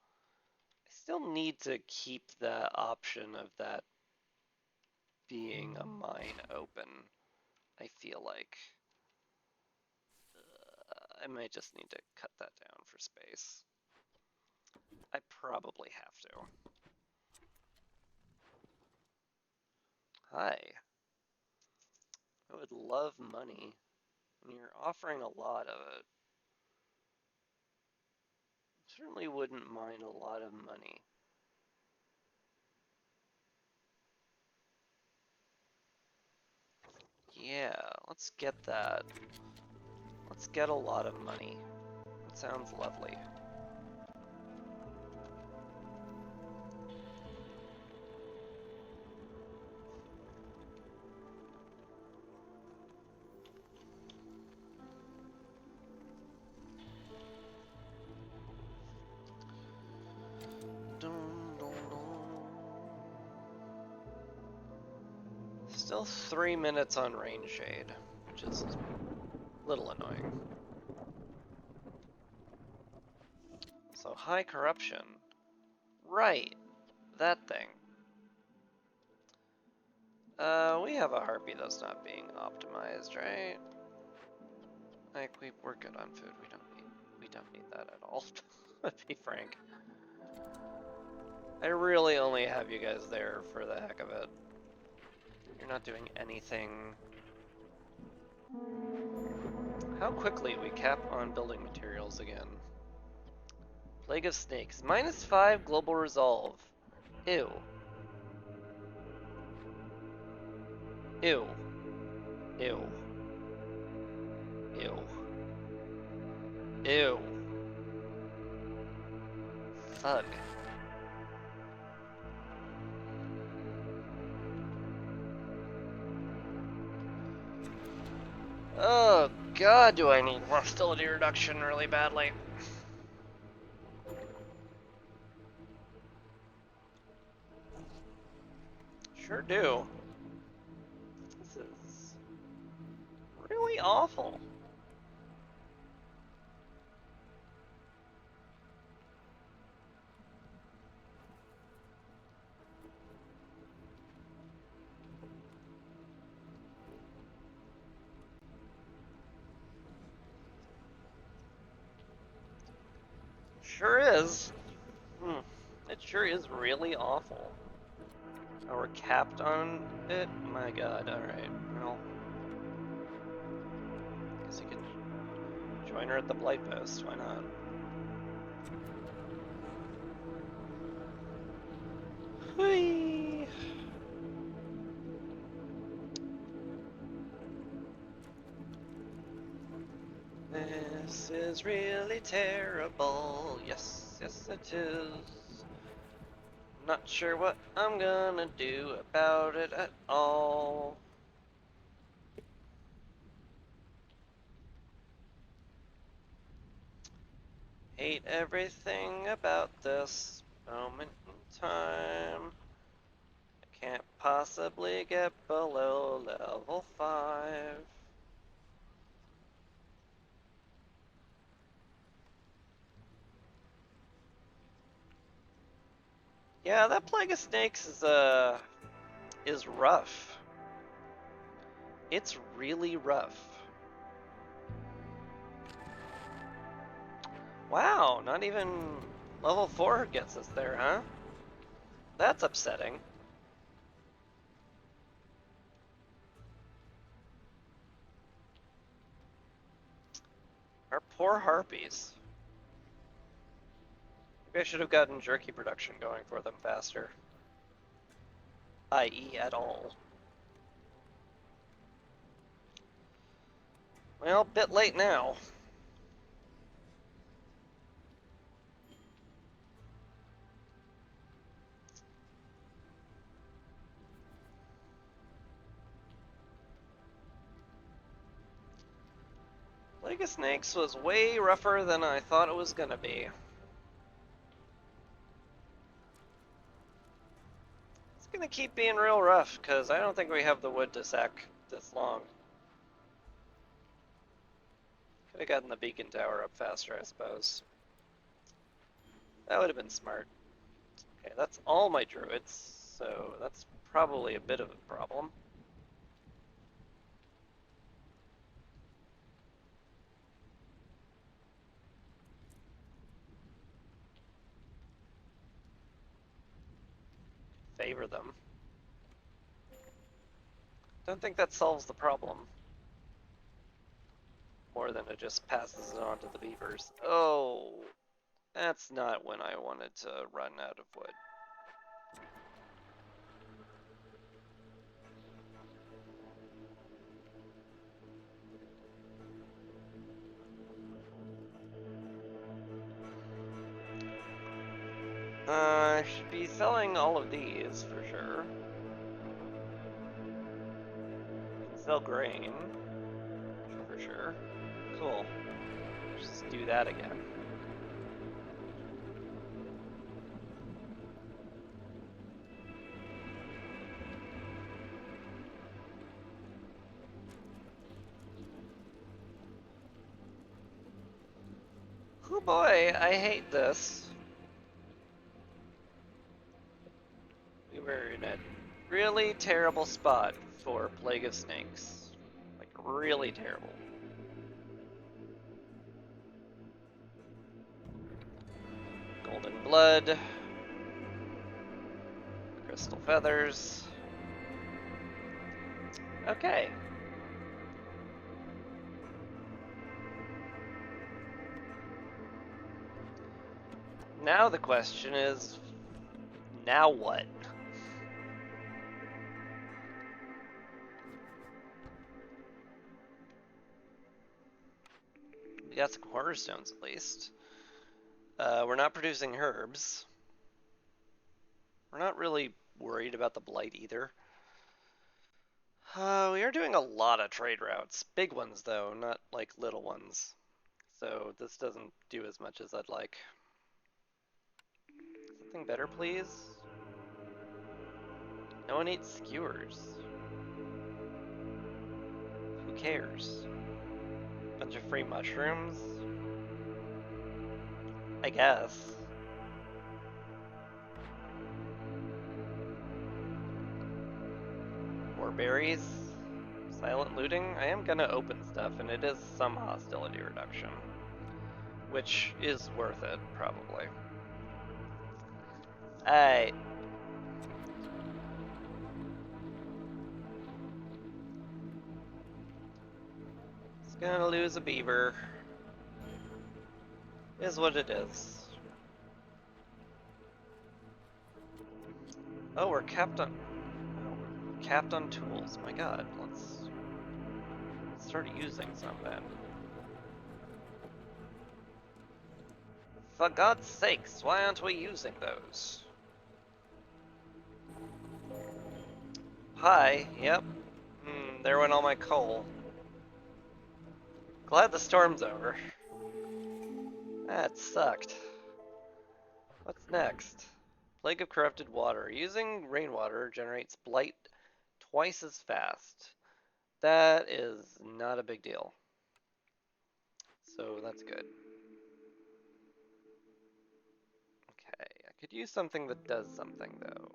I still need to keep the option of that being a mine open, I feel like. I might just need to cut that down for space. I probably have to. Hi. I would love money. And you're offering a lot of it. Certainly wouldn't mind a lot of money. Yeah, let's get that. Let's get a lot of money. That sounds lovely. Still 3 minutes on rain shade, which is a little annoying. So high corruption. Right, that thing. We have a harpy that's not being optimized, right? Like we're good on food. We don't need that at all. To be frank. I really only have you guys there for the heck of it. You're not doing anything. How quickly we cap on building materials again. Plague of Snakes. -5 global resolve. Ew. Ew. Ew. Ew. Ew. Fug. Oh god, do I need hostility reduction really badly. Sure do. This is really awful. Sure is. It sure is really awful. Oh, we're capped on it? My god, alright. Well, guess you could join her at the Blight Post, why not? Whee! This is really terrible. Yes, yes it is. Not sure what I'm gonna do about it at all. hate everything about this moment in time. I can't possibly get below level 5. Yeah, that Plague of Snakes is rough. It's really rough. Wow, not even level 4 gets us there, huh? That's upsetting. Our poor harpies. Maybe I should have gotten jerky production going for them faster. I.e. at all. Well, bit late now. Plague of Snakes was way rougher than I thought it was gonna be. It's gonna keep being real rough, because I don't think we have the wood to sack this long. Could have gotten the beacon tower up faster, I suppose. That would have been smart. Okay, that's all my druids, so that's probably a bit of a problem. Favor them. Don't think that solves the problem. More than it just passes it on to the beavers. Oh, that's not when I wanted to run out of wood. I should be selling all of these for sure. Sell grain for sure. Cool. Just do that again. Oh boy, I hate this. We were in a really terrible spot for Plague of Snakes. Like, really terrible. Golden Blood. Crystal Feathers. Okay. Now the question is, now what? We got some cornerstones at least. We're not producing herbs. We're not really worried about the blight either. We are doing a lot of trade routes. Big ones though, not like little ones. So this doesn't do as much as I'd like. Something better, please? No one eats skewers. Who cares? Bunch of free mushrooms? I guess. More berries? Silent looting? I am gonna open stuff, and it is some hostility reduction. Which is worth it, probably. Alright. It's gonna lose a beaver. Is what it is. Oh, we're capped on... capped on tools. My god, let's start using some then. For God's sakes, why aren't we using those? Hi, yep. There went all my coal. Glad the storm's over. That sucked. What's next? Plague of corrupted water. Using rainwater generates blight twice as fast. That is not a big deal. So that's good. Okay, I could use something that does something though.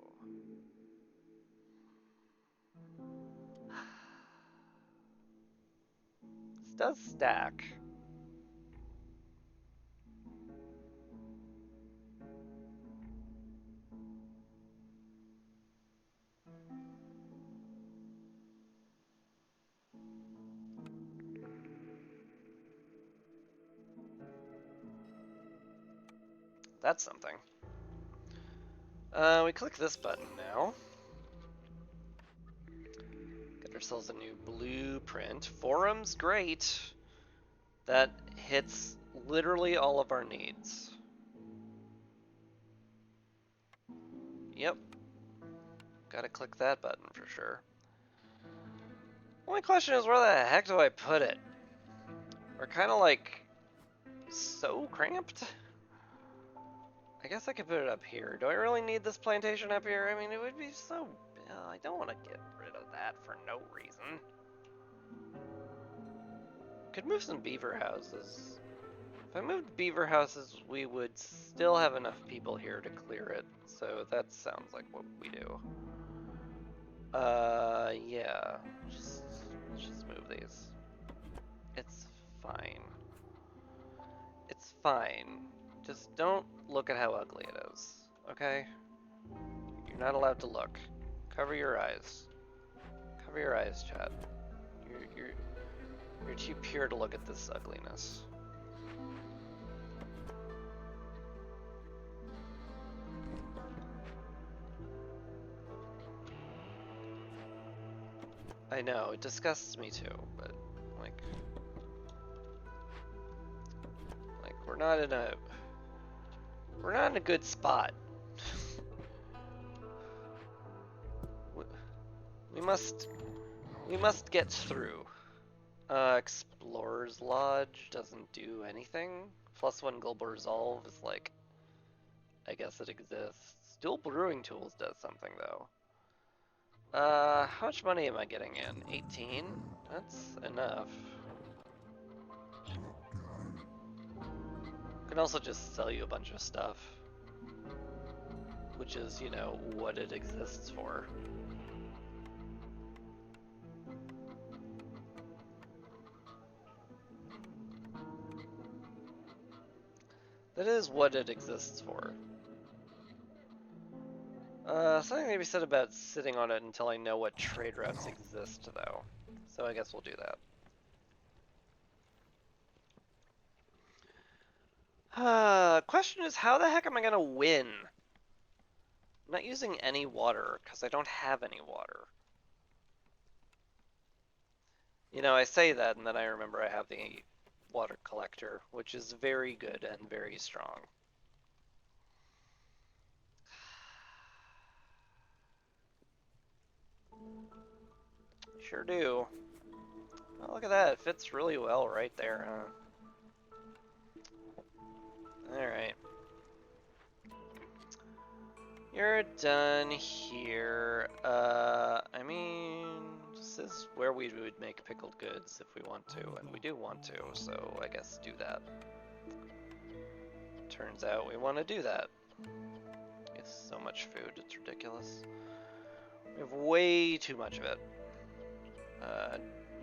This does stack. That's something. We click this button now. Get ourselves a new blueprint. Forum's great. That hits literally all of our needs. Yep. Gotta click that button for sure. Only question is, where the heck do I put it? We're kind of like so cramped. I guess I could put it up here. Do I really need this plantation up here? I mean, it would be so... I don't want to get rid of that for no reason. Could move some beaver houses. If I moved beaver houses, we would still have enough people here to clear it. So that sounds like what we do. Yeah. Just move these. It's fine. It's fine. Just don't look at how ugly it is, okay? You're not allowed to look. Cover your eyes. Cover your eyes, chat. You're too pure to look at this ugliness. I know, it disgusts me too, but like we're not in a good spot. we must get through. Explorer's Lodge doesn't do anything. +1 global resolve is like, I guess it exists. Dual brewing tools does something though. How much money am I getting in? 18? That's enough. I can also just sell you a bunch of stuff. Which is, you know, what it exists for. That is what it exists for. Something may be said about sitting on it until I know what trade routes exist, though. So I guess we'll do that. Question is, how the heck am I gonna win? I'm not using any water, because I don't have any water. You know, I say that, and then I remember I have the water collector, which is very good and very strong. Sure do. Oh, look at that, it fits really well right there, huh? Alright. You're done here. I mean, this is where we would make pickled goods if we want to, and we do want to, so I guess do that. Turns out we want to do that. It's so much food, it's ridiculous. We have way too much of it.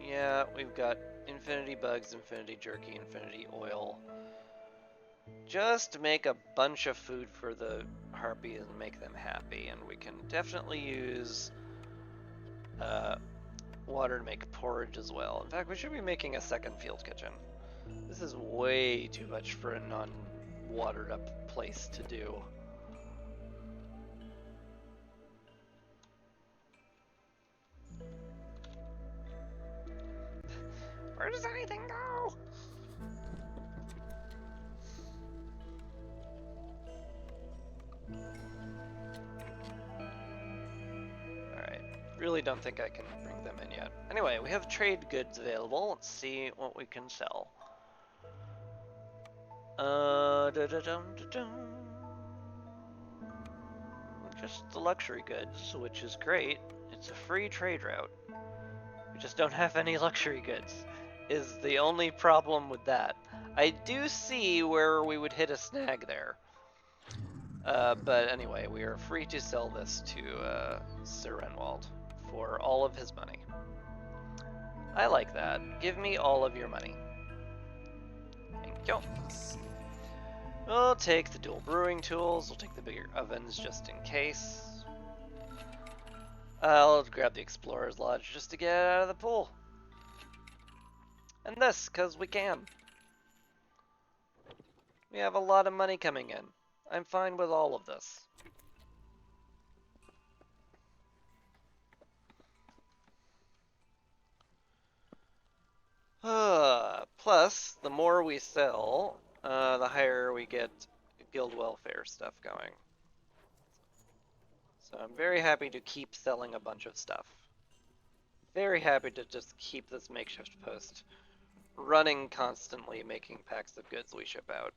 Yeah, we've got infinity bugs, infinity jerky, infinity oil. Just make a bunch of food for the harpies and make them happy, and we can definitely use water to make porridge as well. In fact, we should be making a second field kitchen. This is way too much for a non-watered up place to do. Where does anything go? Alright, really don't think I can bring them in yet. Anyway, we have trade goods available. Let's see what we can sell. Da-da-dum-da-dum. Just the luxury goods, which is great. It's a free trade route. We just don't have any luxury goods, is the only problem with that. I do see where we would hit a snag there. But anyway, we are free to sell this to Sir Renwald for all of his money. I like that. Give me all of your money. Thank you. We'll take the dual brewing tools. We'll take the bigger ovens just in case. I'll grab the Explorer's Lodge just to get out of the pool. And this, because we can. We have a lot of money coming in. I'm fine with all of this. Plus, the more we sell, the higher we get guild welfare stuff going. So I'm very happy to keep selling a bunch of stuff. Very happy to just keep this makeshift post running constantly, making packs of goods we ship out.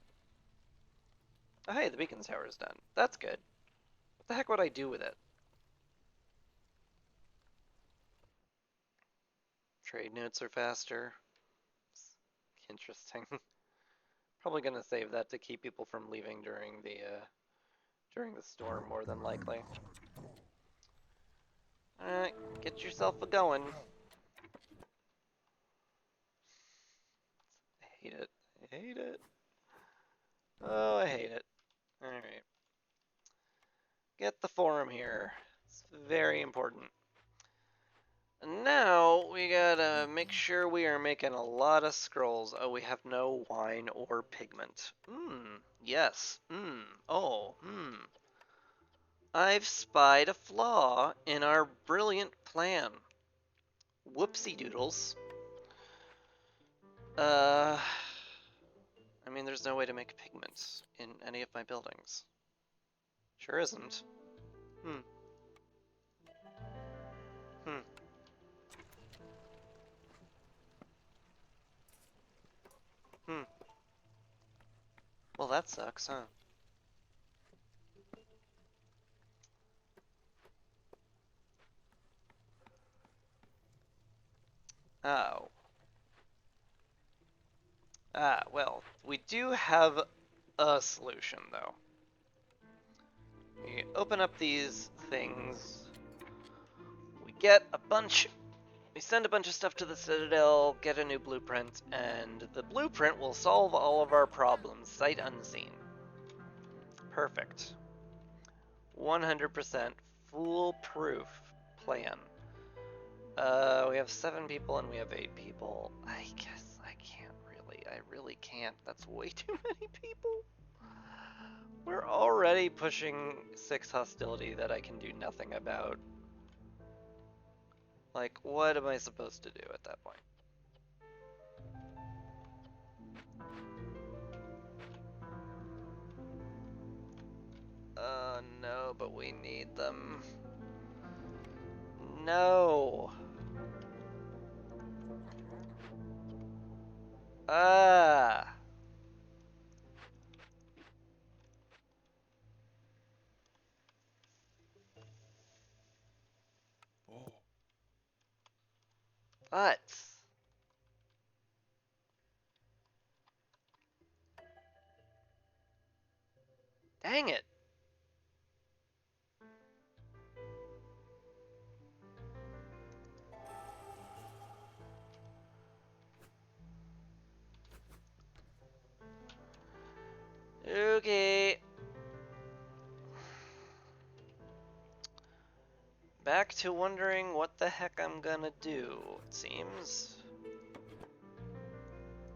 Oh hey, the beacon tower is done. That's good. What the heck would I do with it? Trade notes are faster. Interesting. Probably gonna save that to keep people from leaving during the storm, more than likely. Alright, get yourself a going. I hate it. I hate it. Oh, I hate it. Alright. Get the forum here. It's very important. And now we gotta make sure we are making a lot of scrolls. Oh, we have no wine or pigment. Yes. Oh, I've spied a flaw in our brilliant plan. Whoopsie doodles. I mean, there's no way to make pigments in any of my buildings. Sure isn't. Hmm. Well, that sucks, huh? Oh. Well, we do have a solution, though. We open up these things, we get a bunch, we send a bunch of stuff to the Citadel, get a new blueprint, and the blueprint will solve all of our problems, sight unseen. Perfect. 100% foolproof plan. We have 7 people and we have 8 people. I guess I can't really. I really can't. That's way too many people. We're already pushing 6 hostility that I can do nothing about. Like, what am I supposed to do at that point? No, but we need them. No. Ah. But. Dang it. Okay. Back to wondering what the heck I'm gonna do, it seems.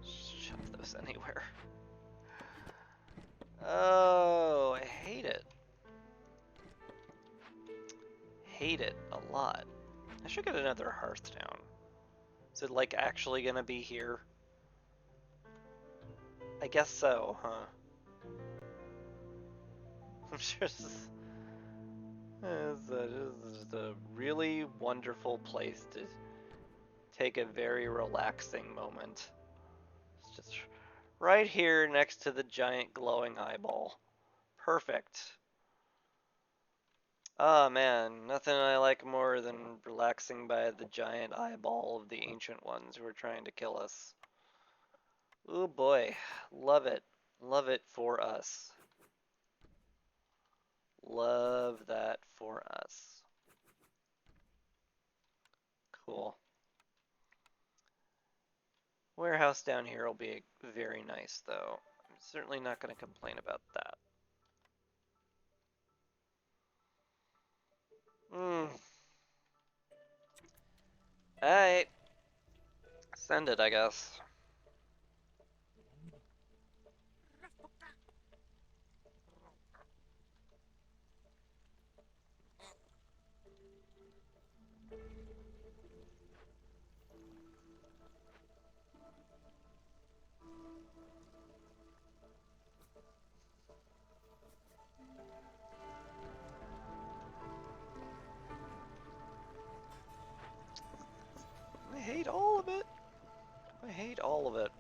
Shove those anywhere. Oh, I hate it. Hate it a lot. I should get another Hearthstone. Is it like actually gonna be here? I guess so, huh? I'm sure this is just a really wonderful place to take a very relaxing moment. Just Right here next to the giant glowing eyeball. Perfect. Oh man, nothing I like more than relaxing by the giant eyeball of the ancient ones who are trying to kill us. Ooh boy, love it. Love it for us. Love that for us. Cool. Warehouse down here will be very nice though. I'm certainly not going to complain about that. Alright. Send it, I guess. I hate all of it. I hate all of it.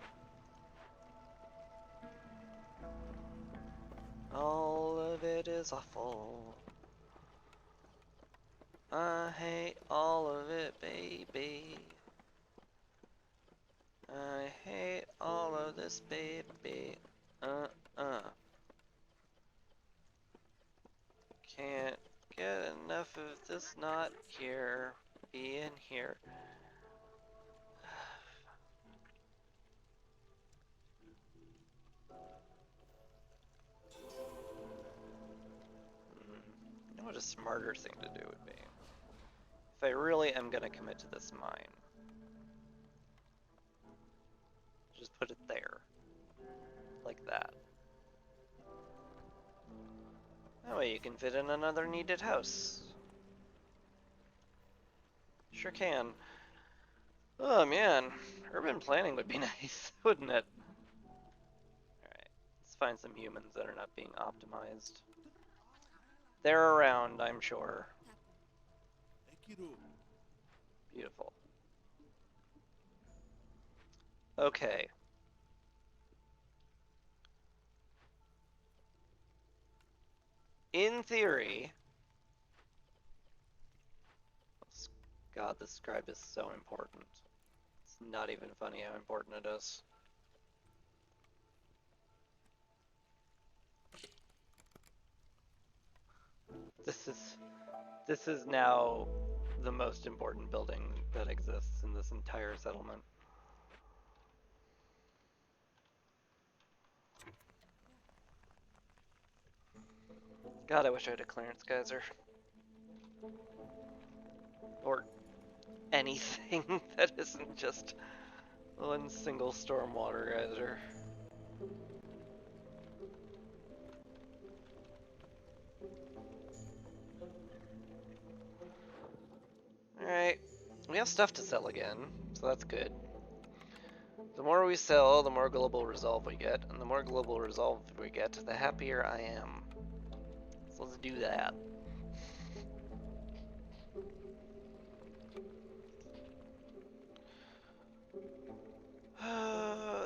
All of it is awful. I hate all of it, baby. I hate all of this, baby. Uh. Can't get enough of this not here. Being here. You know what a smarter thing to do would be? If I really am gonna commit to this mine, just put it there. Like that. That way you can fit in another needed house. Sure can. Oh man, urban planning would be nice, wouldn't it? Alright, let's find some humans that are not being optimized. They're around, I'm sure. Beautiful. Okay. In theory... God, this scribe is so important. It's not even funny how important it is. This is now the most important building that exists in this entire settlement. God, I wish I had a clearance geyser. Or anything that isn't just one single stormwater geyser. Alright, we have stuff to sell again, so that's good. The more we sell, the more global resolve we get, and the more global resolve we get, the happier I am. So let's do that.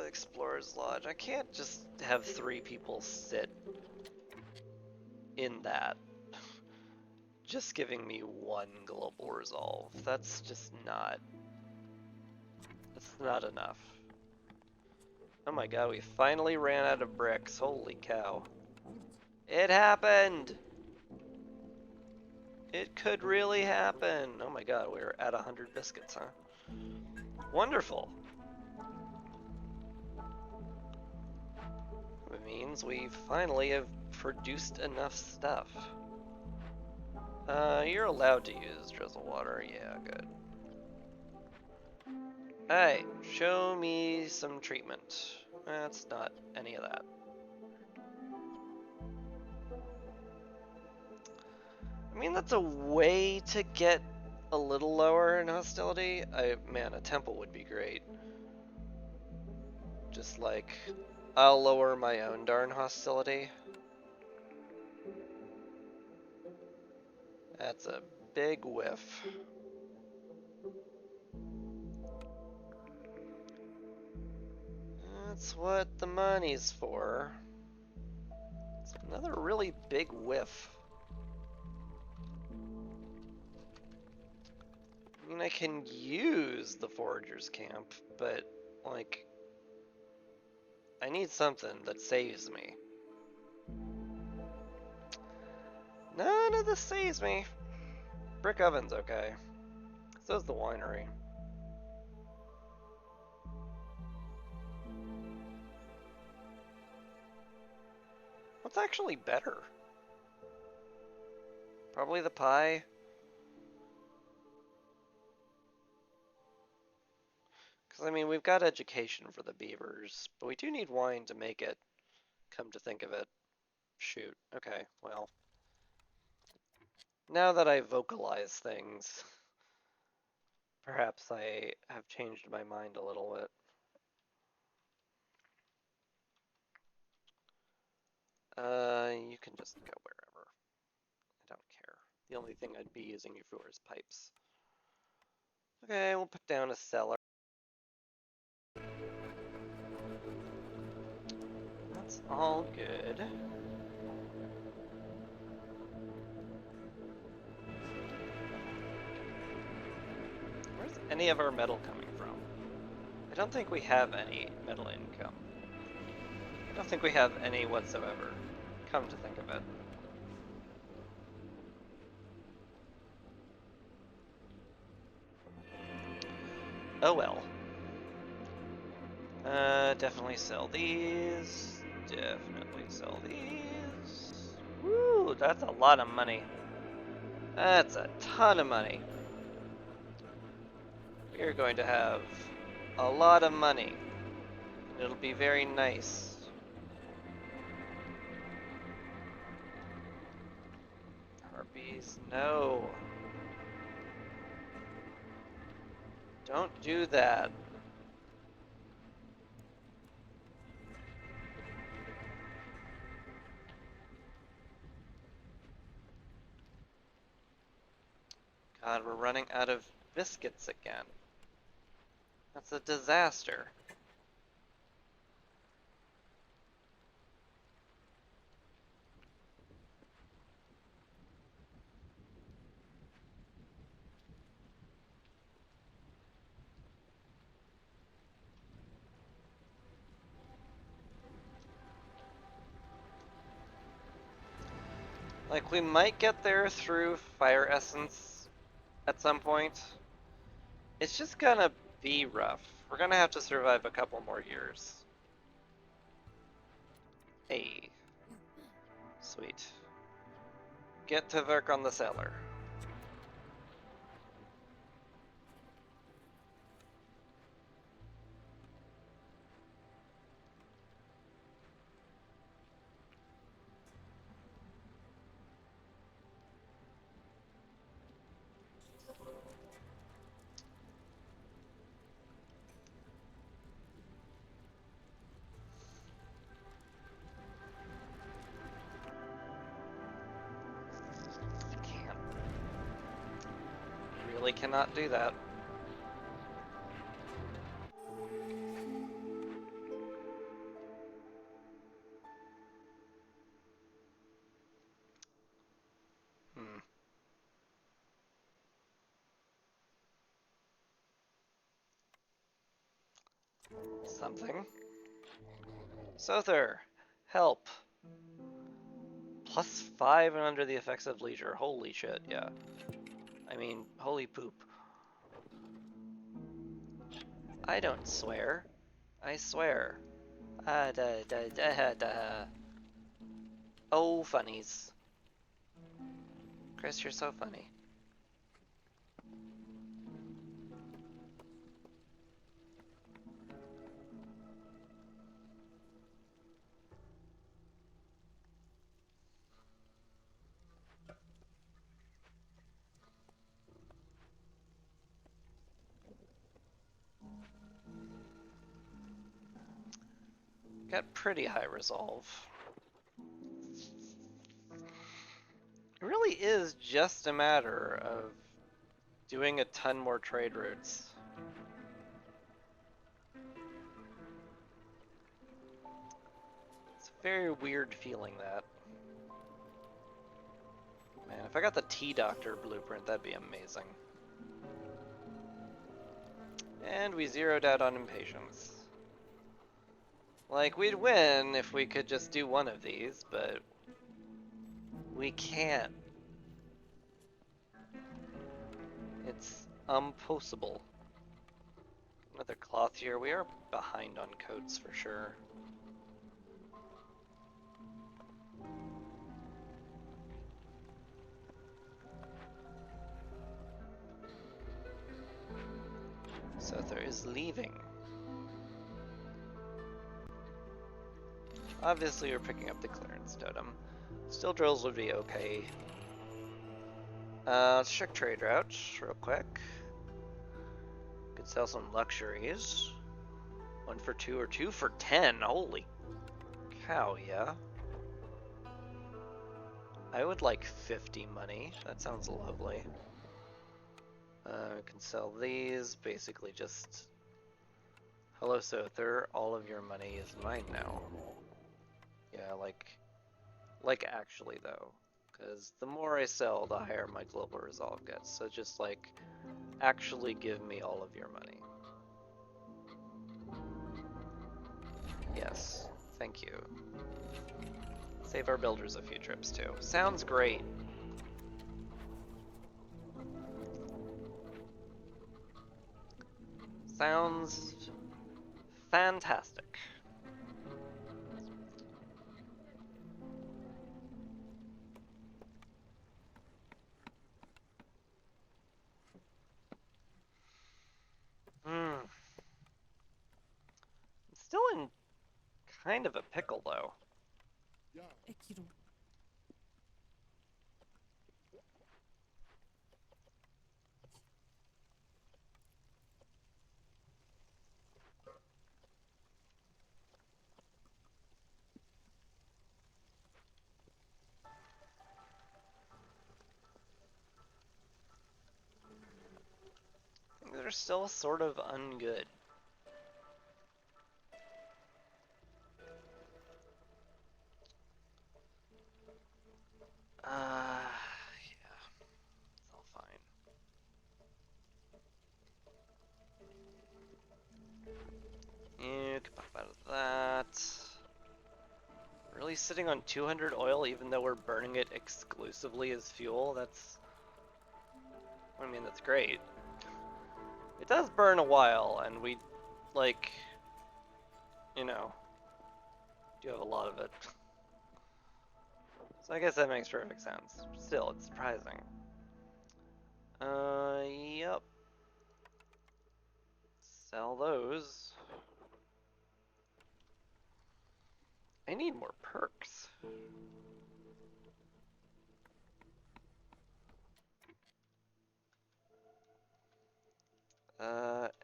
Explorer's Lodge. I can't just have 3 people sit in that. Just giving me 1 global resolve. That's just not... That's not enough. Oh my god, we finally ran out of bricks. Holy cow. It happened! It could really happen. Oh my god, we're at 100 biscuits, huh? Wonderful. It means we finally have produced enough stuff. You're allowed to use drizzle water. Yeah, good. Alright, show me some treatment. That's not any of that. I mean, that's a way to get a little lower in hostility. Man, a temple would be great. Just like, I'll lower my own darn hostility. That's a big whiff. That's what the money's for. It's another really big whiff. I mean, I can use the Foragers camp, but, like, I need something that saves me. None of this saves me. Brick oven's okay. So's the winery. What's actually better? Probably the pie. Because, I mean, we've got education for the beavers, but we do need wine to make it, come to think of it. Shoot. Okay, well. Now that I vocalize things, perhaps I have changed my mind a little bit. You can just go wherever. I don't care. The only thing I'd be using you for is pipes. Okay, we'll put down a cellar. That's all good. Where's any of our metal coming from? I don't think we have any metal income. I don't think we have any whatsoever, come to think of it. Oh well. Definitely sell these. Definitely sell these. Woo, that's a lot of money. That's a ton of money. We're going to have a lot of money. It'll be very nice. Harpies, no. Don't do that. God, we're running out of biscuits again. That's a disaster. Like, we might get there through fire essence at some point. It's just gonna be rough. We're gonna have to survive a couple more years. Hey. Sweet. Get to work on the cellar. Can't. Really cannot do that. Hmm. Something. Sother, help. +5 and under the effects of leisure. Holy shit, yeah. I mean, holy poop. I don't swear. I swear. Ah, da, da, da, da. Oh, funnies. Chris, you're so funny. Got pretty high resolve. It really is just a matter of doing a ton more trade routes. very weird feeling that. Man, if I got the T-Doctor blueprint, that'd be amazing. And we zeroed out on impatience. Like, we'd win if we could just do one of these, but we can't. It's impossible. Another cloth here. We are behind on coats for sure. Sother is leaving. Obviously, we're picking up the clearance totem. Steel drills would be okay. Let's check trade routes real quick. Could sell some luxuries. 1 for 2 or 2 for 10. Holy cow, yeah. I would like 50 money. That sounds lovely. We can sell these. Basically just... Hello, Sother. All of your money is mine now. Yeah, like actually though. Because the more I sell, the higher my global resolve gets. So just like, actually give me all of your money. Yes, thank you. Save our builders a few trips too. Sounds great. Sounds fantastic. I'm still in kind of a pickle though. They're still sort of ungood. Yeah, it's all fine. You can pop out of that. Really sitting on 200 oil even though we're burning it exclusively as fuel? That's... I mean, that's great. It does burn a while, and we, like, you know, do have a lot of it. So I guess that makes perfect sense. Still, it's surprising. Yep. Sell those. I need more perks.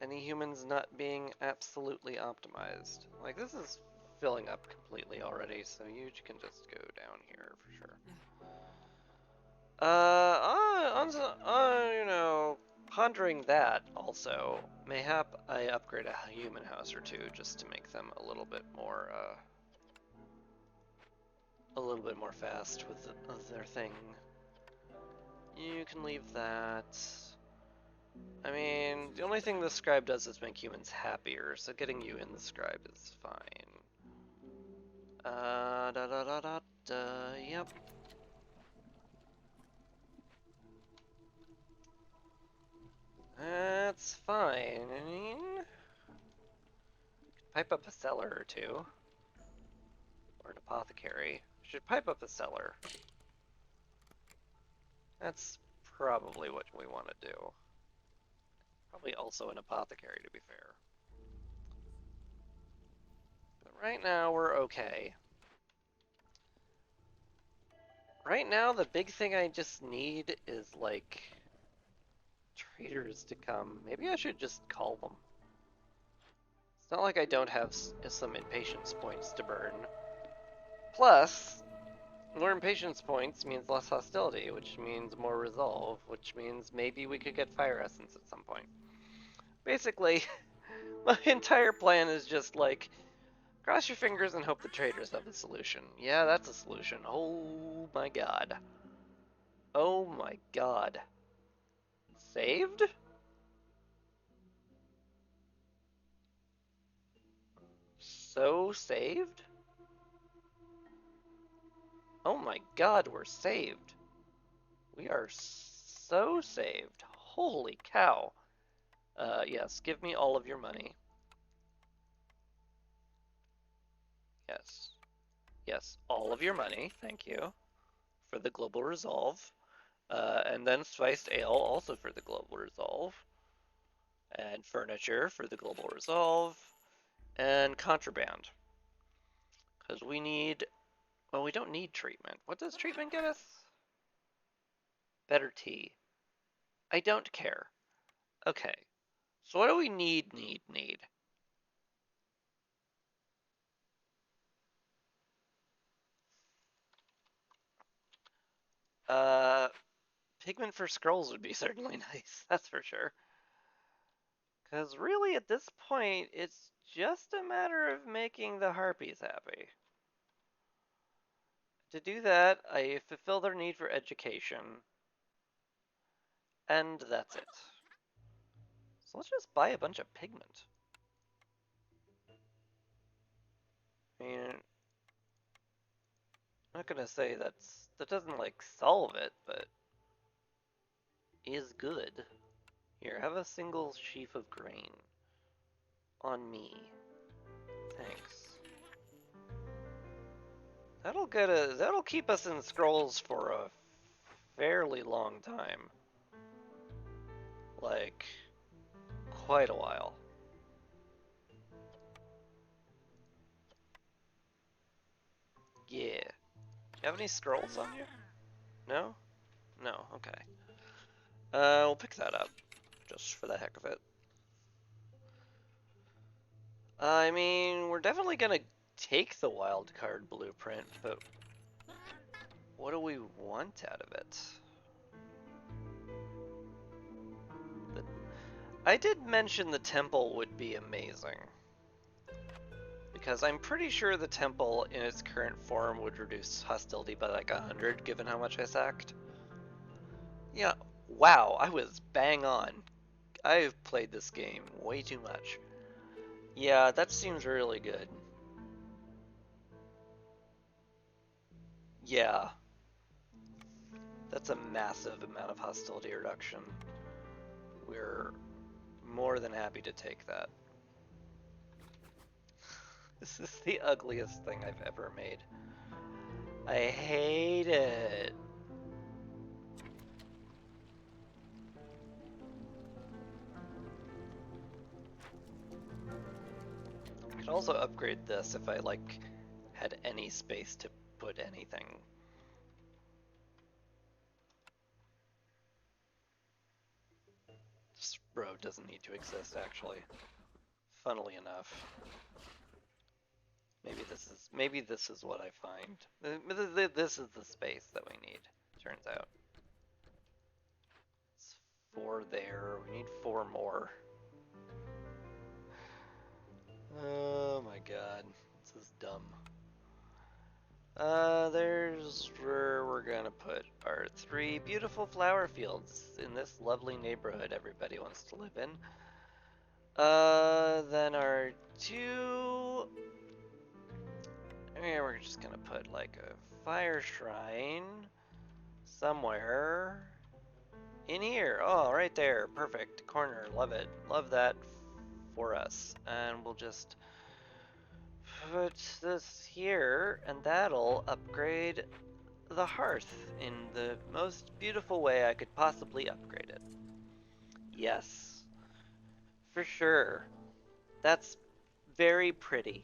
Any humans not being absolutely optimized. Like, this is filling up completely already, so you can just go down here for sure. You know, pondering that also, mayhap I upgrade a human house or two just to make them a little bit more fast with their thing. You can leave that. I mean, the only thing the scribe does is make humans happier, so getting you in the scribe is fine. Yep. That's fine. I mean, pipe up a cellar or two. Or an apothecary. Should pipe up a cellar. That's probably what we want to do. Probably also an apothecary, to be fair. But right now, we're okay. Right now, the big thing I just need is, like, traders to come. Maybe I should just call them. It's not like I don't have some impatience points to burn. Plus, more impatience points means less hostility, which means more resolve, which means maybe we could get fire essence at some point. Basically, my entire plan is just like, Cross your fingers and hope the traders have a solution. Yeah, that's a solution. Oh my god. Oh my god. Saved? So saved? Oh my god, we're saved. We are so saved. Holy cow. Yes, give me all of your money. Yes. Yes, all of your money. Thank you. For the global resolve. And then spiced ale also for the global resolve. And furniture for the global resolve. And contraband. Because we need... Well, we don't need treatment. What does treatment get us? Better tea. I don't care. Okay. So what do we need? Uh, pigment for scrolls would be certainly nice. That's for sure. Because really, at this point, it's just a matter of making the harpies happy. To do that, I fulfill their need for education. And that's it. So let's just buy a bunch of pigment. I mean, I'm not gonna say that doesn't like solve it, but is good. Here, have a single sheaf of grain. On me. Thanks. That'll keep us in scrolls for a fairly long time. Like, quite a while. Yeah. Do you have any scrolls on you? No? No, okay. We'll pick that up. Just for the heck of it. I mean, we're definitely gonna take the wildcard blueprint, but what do we want out of it? I did mention the temple would be amazing. Because I'm pretty sure the temple in its current form would reduce hostility by like 100, given how much I sacked. Yeah, wow, I was bang on. I've played this game way too much. Yeah, that seems really good. Yeah. That's a massive amount of hostility reduction. We're more than happy to take that. This is the ugliest thing I've ever made. I hate it. I could also upgrade this if I like had any space to put anything. This road doesn't need to exist, actually. Funnily enough. Maybe this is what I find. This is the space that we need, turns out. It's 4 there. We need 4 more. Oh my god. This is dumb. There's where we're gonna put our 3 beautiful flower fields in this lovely neighborhood everybody wants to live in. Then our 2... Yeah, we're just gonna put like a fire shrine somewhere in here. Oh, right there. Perfect. Corner. Love it. Love that for us. And we'll just put this here, and that'll upgrade the hearth in the most beautiful way I could possibly upgrade it. Yes. For sure. That's very pretty.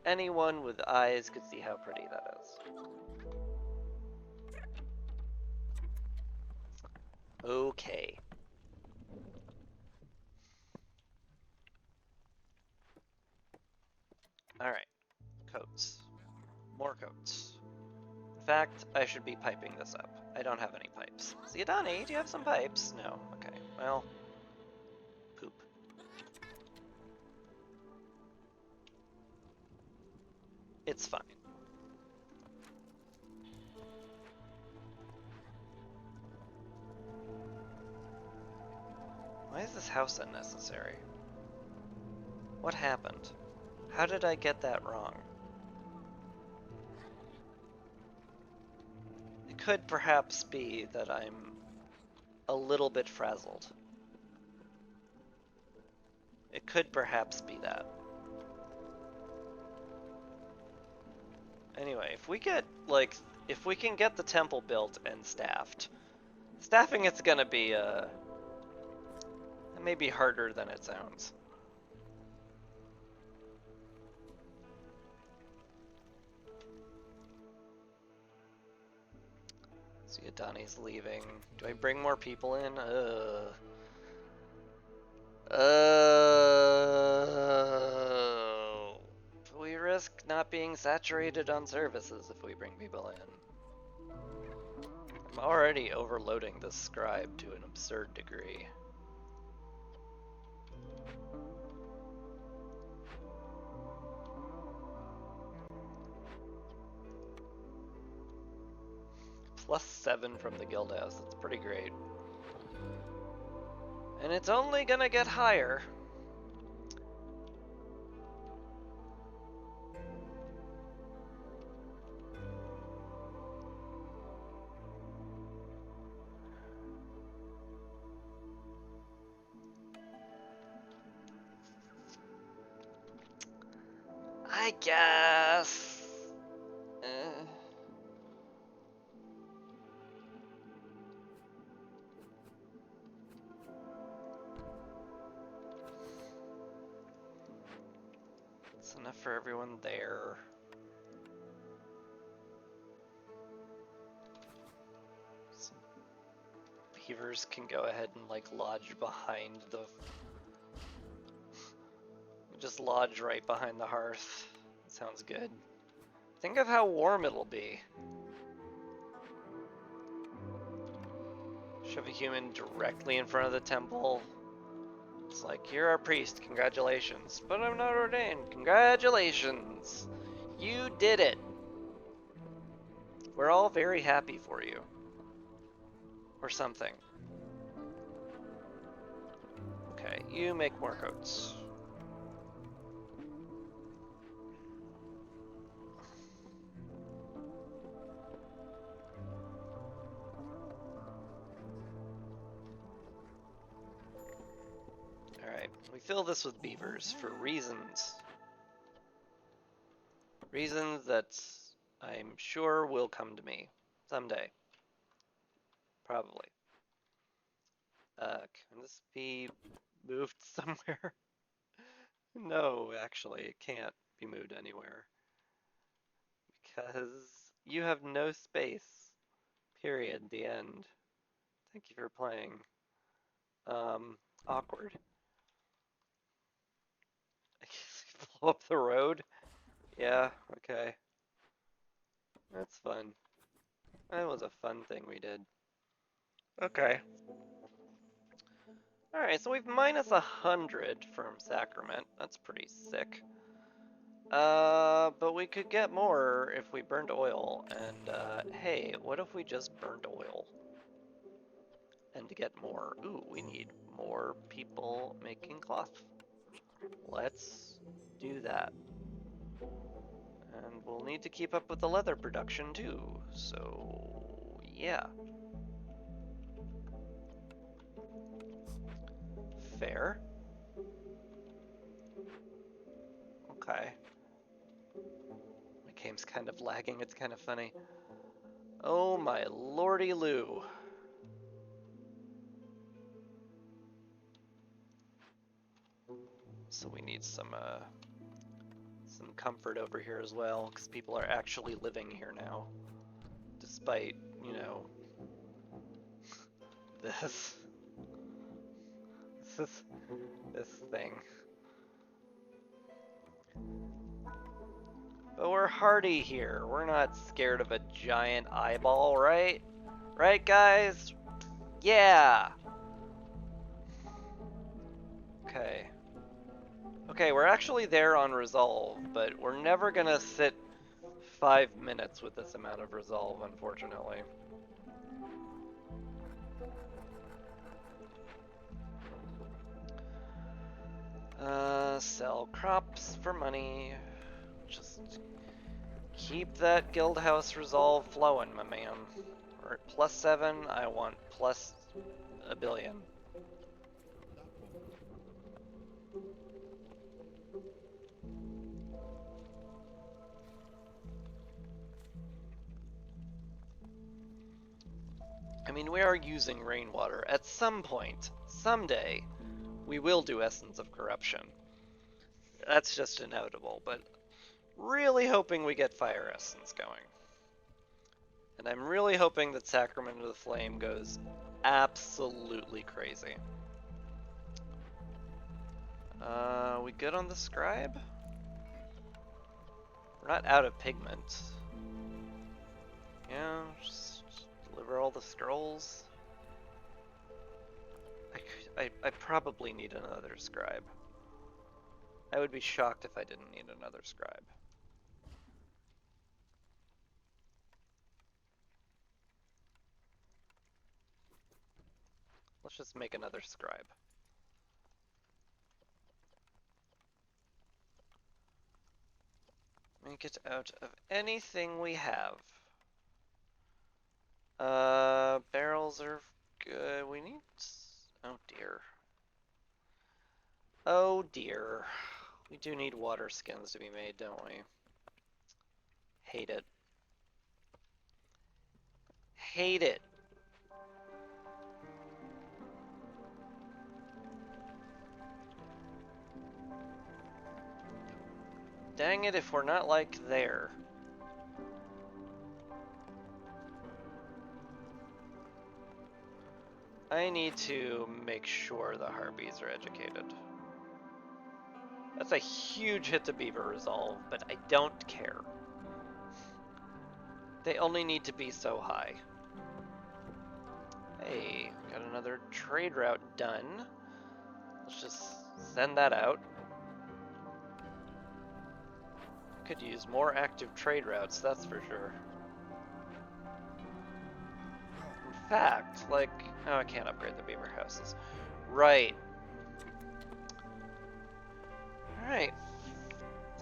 Anyone with eyes could see how pretty that is. Okay. Alright. Coats. More coats. In fact, I should be piping this up. I don't have any pipes. Ziadani, do you have some pipes? No. Okay. Well, poop. It's fine. Why is this house unnecessary? What happened? How did I get that wrong? It could perhaps be that I'm a little bit frazzled. It could perhaps be that. Anyway, if we get, like, if we can get the temple built and staffed, staffing it's gonna be, it may be harder than it sounds. See, Adani's leaving. Do I bring more people in? We risk not being saturated on services if we bring people in. I'm already overloading the scribe to an absurd degree. +7 from the guild house, that's pretty great. And it's only gonna get higher. I guess. It's enough for everyone there. Some beavers can go ahead and like lodge behind the... Just lodge right behind the hearth. Sounds good. Think of how warm it'll be. Shove a human directly in front of the temple. It's like, you're our priest, congratulations. But I'm not ordained, congratulations. You did it. We're all very happy for you. Or something. Okay, you make more coats. Alright, we fill this with beavers for reasons. Reasons that I'm sure will come to me someday. Probably. Can this be moved somewhere? No, actually, it can't be moved anywhere. Because you have no space. Period. The end. Thank you for playing. Awkward. I guess blow up the road? Yeah, okay. That's fun. That was a fun thing we did. Okay. Alright, so we've minus 100 from Sacrament. That's pretty sick. But we could get more if we burned oil. And, hey, what if we just burned oil? And to get more, ooh, we need more people making cloth. Let's do that. And we'll need to keep up with the leather production too, so yeah. Fair. Okay. My game's kind of lagging, it's kind of funny. Oh my lordy Lou. So we need some comfort over here as well, because people are actually living here now. Despite, you know, this thing. But we're hardy here. We're not scared of a giant eyeball, right? Right, guys? Yeah! Okay. Okay, we're actually there on resolve, but we're never gonna sit 5 minutes with this amount of resolve, unfortunately. Sell crops for money. Just keep that guild house resolve flowing, my man. We're at +7, I want plus a billion. I mean, we are using rainwater. At some point, someday, we will do Essence of Corruption. That's just inevitable, but really hoping we get Fire Essence going. And I'm really hoping that Sacrament of the Flame goes absolutely crazy. We good on the Scribe? We're not out of pigment. Yeah, just deliver all the scrolls. I probably need another Scribe. I would be shocked if I didn't need another Scribe. Let's just make another Scribe. Make it out of anything we have. Barrels are good. We need... Oh dear. Oh dear. We do need water skins to be made, don't we? Hate it. Hate it. Dang it if we're not like there. I need to make sure the Harpies are educated. That's a huge hit to Beaver Resolve, but I don't care. They only need to be so high. Hey, got another trade route done. Let's just send that out. Could use more active trade routes, that's for sure. In fact, like, oh, I can't upgrade the beaver houses. Right. Alright.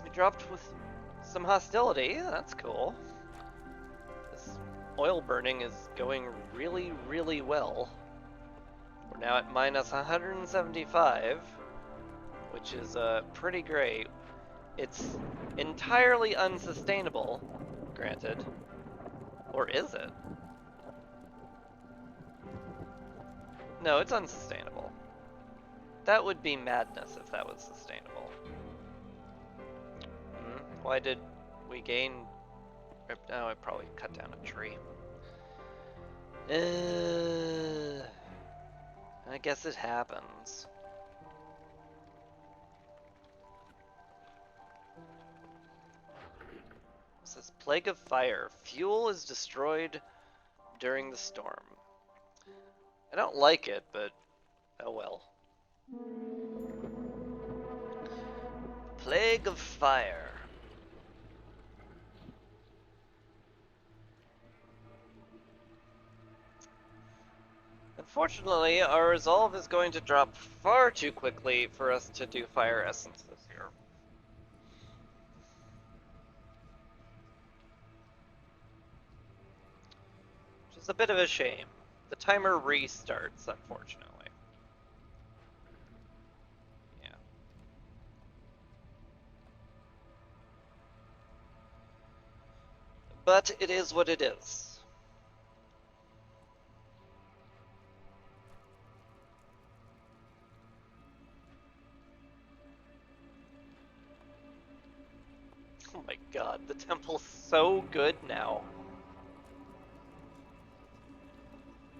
We dropped with some hostility, that's cool. This oil burning is going really, really well. We're now at minus 175, which is pretty great. It's entirely unsustainable, granted. Or is it? No, it's unsustainable. That would be madness if that was sustainable. Why did we gain... Oh, I probably cut down a tree. I guess it happens. It says Plague of Fire. Fuel is destroyed during the storm. I don't like it, but oh well. Plague of Fire. Unfortunately, our resolve is going to drop far too quickly for us to do Fire Essence this year. Which is a bit of a shame. The timer restarts, unfortunately. Yeah. But it is what it is. Oh my god, the temple's so good now.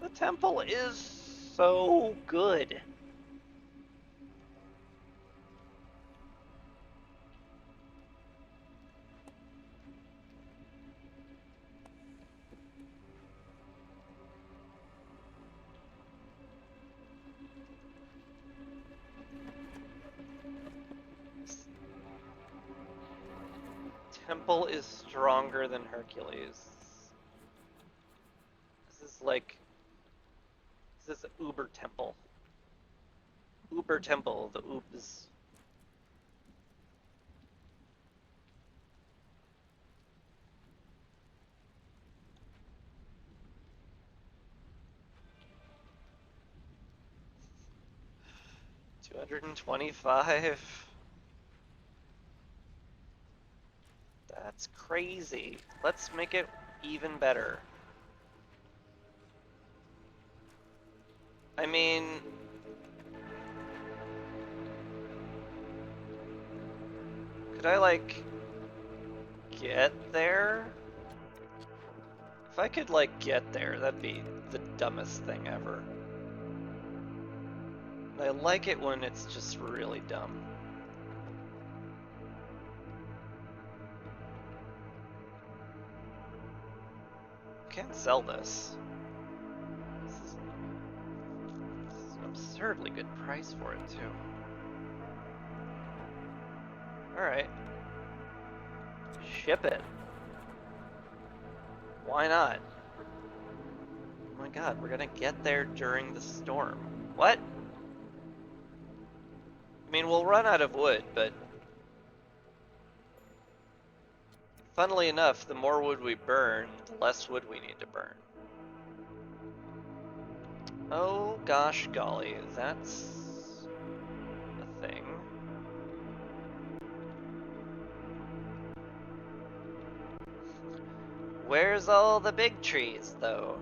The temple is so good. Temple is stronger than Hercules. This is like... This is Uber Temple. Uber Temple, the Oobs. $225. That's crazy. Let's make it even better. I mean... Could I, like, get there? If I could, like, get there, that'd be the dumbest thing ever. I like it when it's just really dumb. Can't sell this. This is an absurdly good price for it, too. Alright. Ship it. Why not? Oh my god, we're gonna get there during the storm. What? I mean, we'll run out of wood, but... Funnily enough, the more wood we burn, the less wood we need to burn. Oh gosh golly, that's... a thing. Where's all the big trees, though?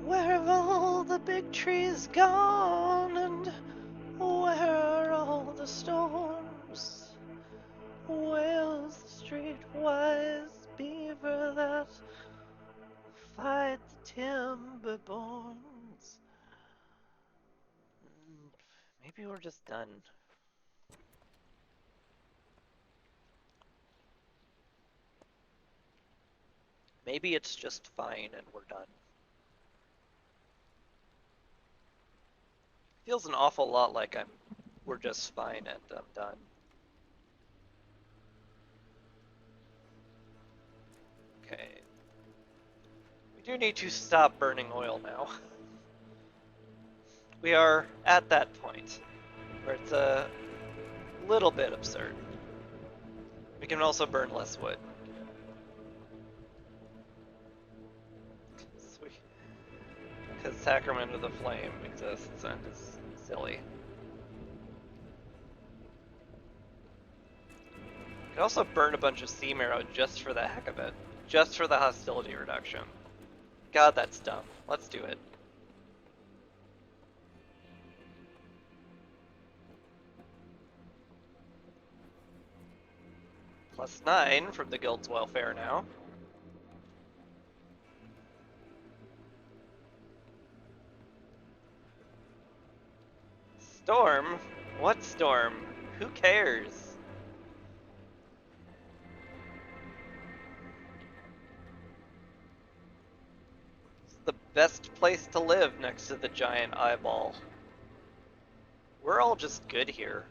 Where have all the big trees gone, and where are all the storms? Where's the streetwise beaver that fight the Timberborns? Maybe we're just done. Maybe it's just fine and we're done. Feels an awful lot like we're just fine and I'm done. Okay. We do need to stop burning oil now. We are at that point where it's a little bit absurd. We can also burn less wood. Sweet. Because Sacrament of the Flame exists and is silly. You can also burn a bunch of sea marrow just for the heck of it. Just for the hostility reduction. God, that's dumb. Let's do it. +9 from the guild's welfare now. Storm? What storm? Who cares? It's the best place to live next to the giant eyeball. We're all just good here.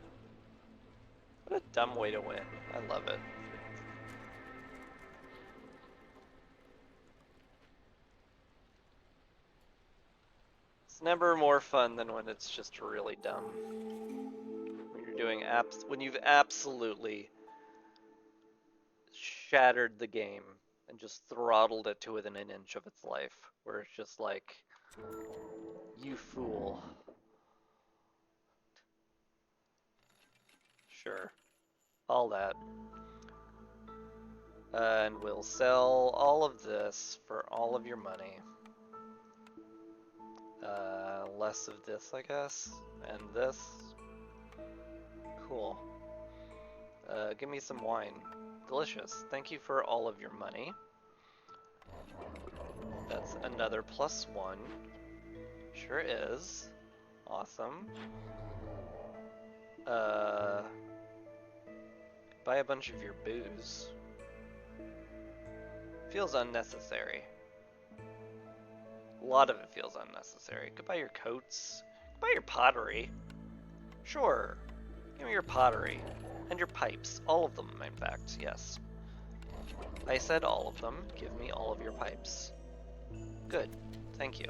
What a dumb way to win. I love it. It's never more fun than when it's just really dumb. When you're doing when you've absolutely shattered the game and just throttled it to within an inch of its life, where it's just like, you fool. Sure. All that. And we'll sell all of this for all of your money. Less of this, I guess. And this. Cool. Give me some wine. Delicious. Thank you for all of your money. That's another +1. Sure is. Awesome. Buy a bunch of your booze. Feels unnecessary. A lot of it feels unnecessary. Could buy your coats. Could buy your pottery. Sure. Give me your pottery. And your pipes. All of them, in fact, yes. I said all of them. Give me all of your pipes. Good. Thank you.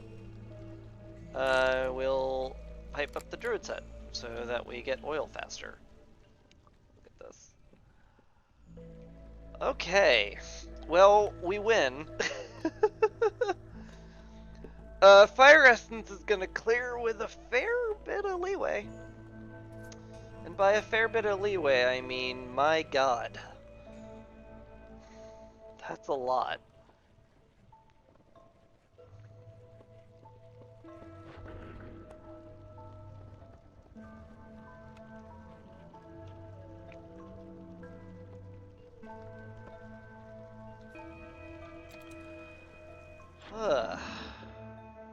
We'll pipe up the druid's hut so that we get oil faster. Look at this. Okay. Well, we win. Fire Essence is gonna clear with a fair bit of leeway. And by a fair bit of leeway, I mean, my god. That's a lot.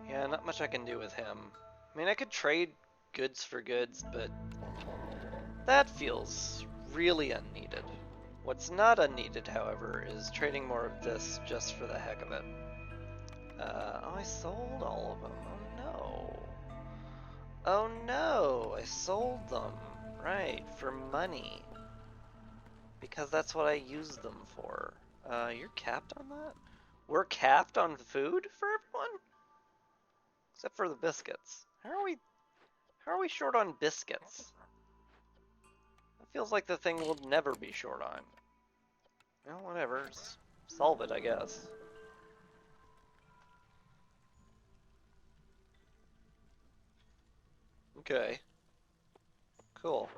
Yeah, not much I can do with him. I mean, I could trade goods for goods, but that feels really unneeded. What's not unneeded, however, is trading more of this just for the heck of it. Oh, I sold all of them. Oh no. Oh no, I sold them. Right, for money. Because that's what I use them for. You're capped on that? We're capped on food for everyone? Except for the biscuits. How are we short on biscuits? It feels like the thing we'll never be short on. Well, whatever. Just solve it, I guess. Okay. Cool.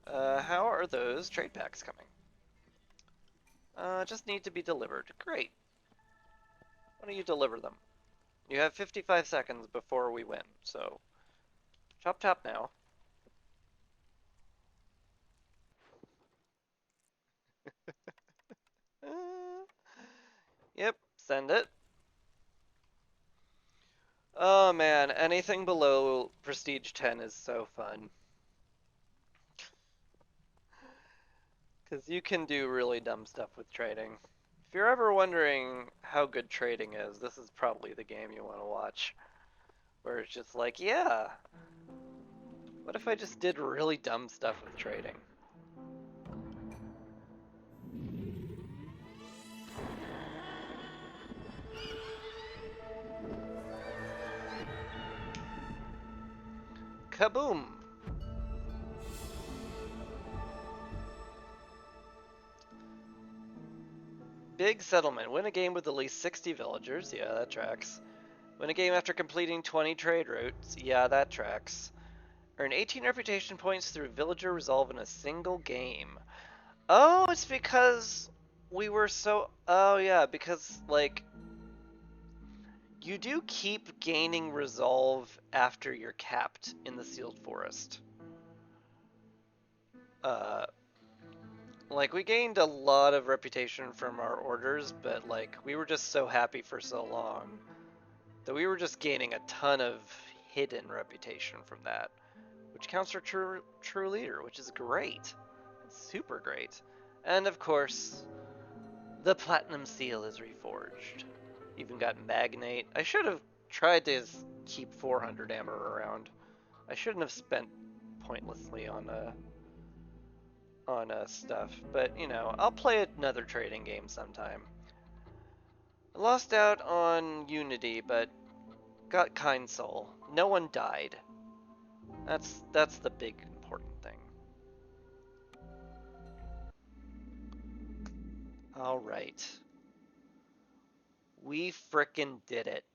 How are those trade packs coming? Just need to be delivered. Great. Why don't you deliver them? You have 55 seconds before we win, so chop chop now. Uh, yep, send it. Oh man, anything below Prestige 10 is so fun. Because you can do really dumb stuff with trading. If you're ever wondering how good trading is, this is probably the game you want to watch. Where it's just like, yeah, what if I just did really dumb stuff with trading? Kaboom! Big settlement. Win a game with at least 60 villagers. Yeah, that tracks. Win a game after completing 20 trade routes. Yeah, that tracks. Earn 18 reputation points through villager resolve in a single game. Oh, it's because we were so... Oh, yeah, because, like... You do keep gaining resolve after you're capped in the Sealed Forest. Uh, like, we gained a lot of reputation from our orders, but, like, we were just so happy for so long that we were just gaining a ton of hidden reputation from that, which counts for true leader, which is great. It's super great. And, of course, the Platinum Seal is reforged. Even got Magnate. I should have tried to keep 400 ammo around. I shouldn't have spent pointlessly on stuff, but you know, I'll play another trading game sometime. I lost out on Unity, but got Kind Soul. No one died. That's the big important thing. All right. We frickin' did it.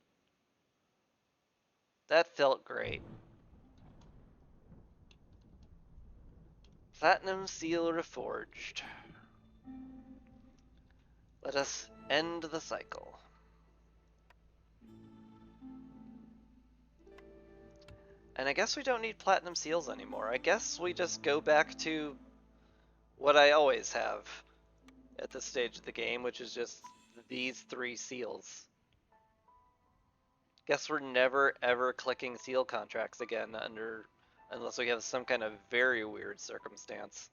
That felt great. Platinum Seal reforged. Let us end the cycle. And I guess we don't need Platinum Seals anymore. I guess we just go back to what I always have at this stage of the game, which is just these 3 seals. Guess we're never ever clicking seal contracts again unless we have some kind of very weird circumstance.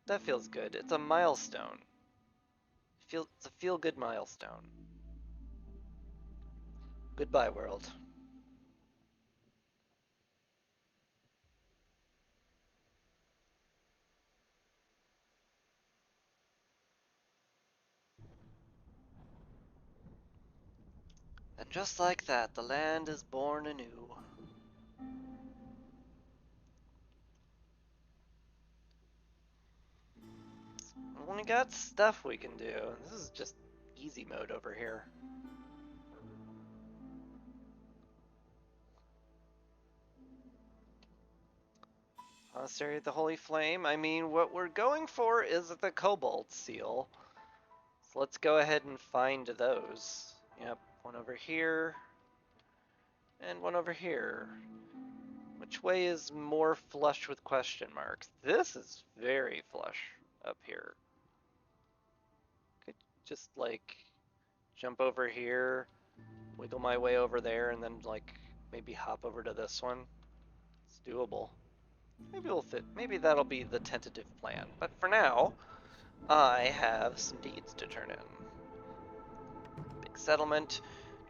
That feels good. It's a milestone. It's a feel-good milestone. Goodbye, world. Just like that, the land is born anew. We got stuff we can do. This is just easy mode over here. Monastery of the Holy Flame. I mean, what we're going for is the Cobalt Seal. So let's go ahead and find those. Yep, one over here. And one over here. Which way is more flush with question marks? This is very flush up here. Could just like jump over here, wiggle my way over there, and then like maybe hop over to this one. It's doable. Maybe we'll fit. Maybe that'll be the tentative plan. But for now, I have some deeds to turn in. Big settlement,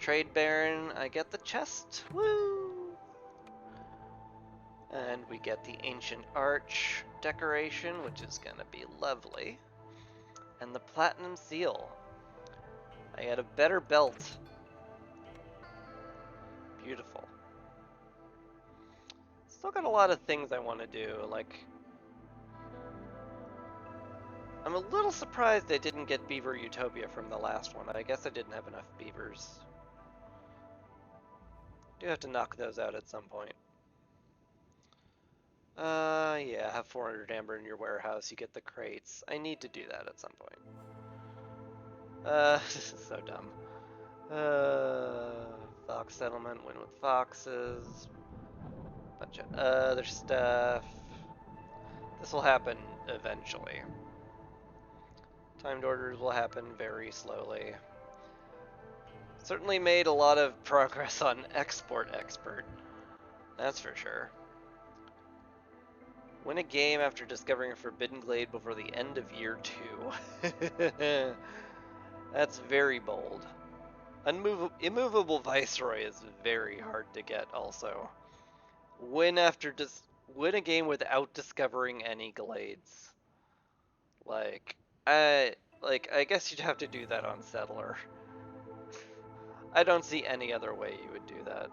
trade baron. I get the chest. Woo! And we get the ancient arch decoration, which is gonna be lovely. And the platinum seal. I get a better belt. Beautiful. Still got a lot of things I want to do, like... I'm a little surprised I didn't get Beaver Utopia from the last one. I guess I didn't have enough beavers. Do have to knock those out at some point. Yeah, have 400 amber in your warehouse, you get the crates. I need to do that at some point. This is so dumb. Fox settlement, win with foxes. Bunch of other stuff. This will happen eventually. Timed orders will happen very slowly. Certainly made a lot of progress on Export Expert. That's for sure. Win a game after discovering a Forbidden Glade before the end of year 2. That's very bold. Immovable Viceroy is very hard to get also. Win a game without discovering any glades. I guess you'd have to do that on Settler. I don't see any other way you would do that.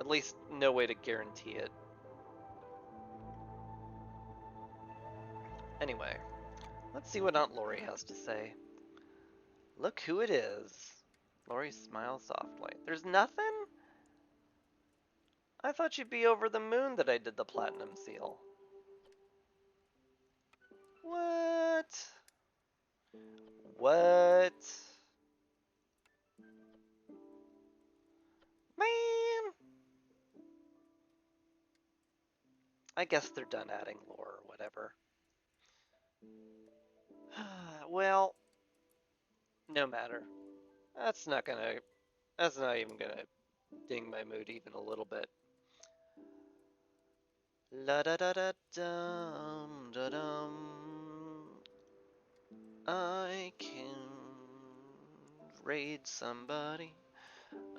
At least no way to guarantee it. Anyway, let's see what Aunt Lori has to say. Look who it is. Lori smiles softly. There's nothing? I thought you'd be over the moon that I did the platinum seal. What? What? Man! I guess they're done adding lore or whatever. Well, no matter. That's not even gonna ding my mood even a little bit. La da da da dum da dum. I can raid somebody.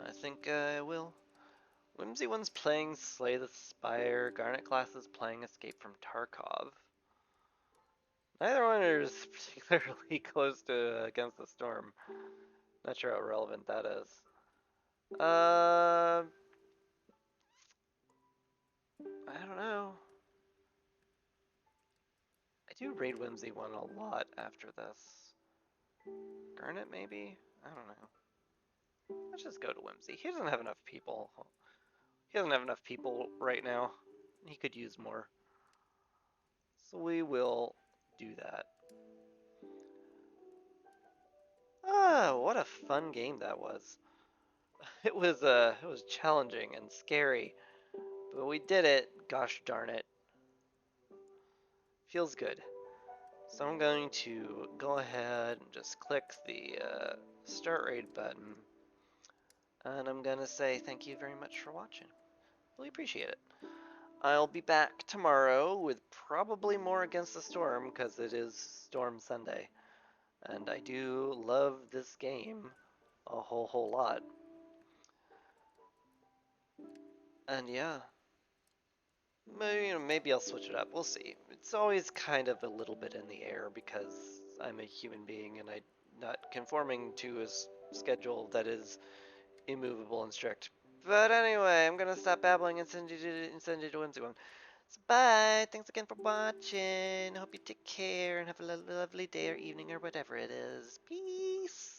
I think I will. Whimsy one's playing Slay the Spire. Garnet class is playing Escape from Tarkov. Neither one is particularly close to Against the Storm. Not sure how relevant that is. I don't know. I do raid Whimsy one a lot after this. Garnet maybe? I don't know. Let's just go to Whimsy. He doesn't have enough people. He doesn't have enough people right now. He could use more. So we will do that. Ah, what a fun game that was. It was challenging and scary, but we did it. Gosh darn it. Feels good. So I'm going to go ahead and just click the start raid button, and I'm gonna say thank you very much for watching. Really appreciate it. I'll be back tomorrow with probably more Against the Storm because it is Storm Sunday, and I do love this game a whole lot. And yeah, maybe I'll switch it up. We'll see. It's always kind of a little bit in the air because I'm a human being and I'm not conforming to a schedule that is immovable and strict. But anyway, I'm gonna stop babbling and send you to Whimsy One. So bye. Thanks again for watching. Hope you take care and have a lovely day or evening or whatever it is. Peace.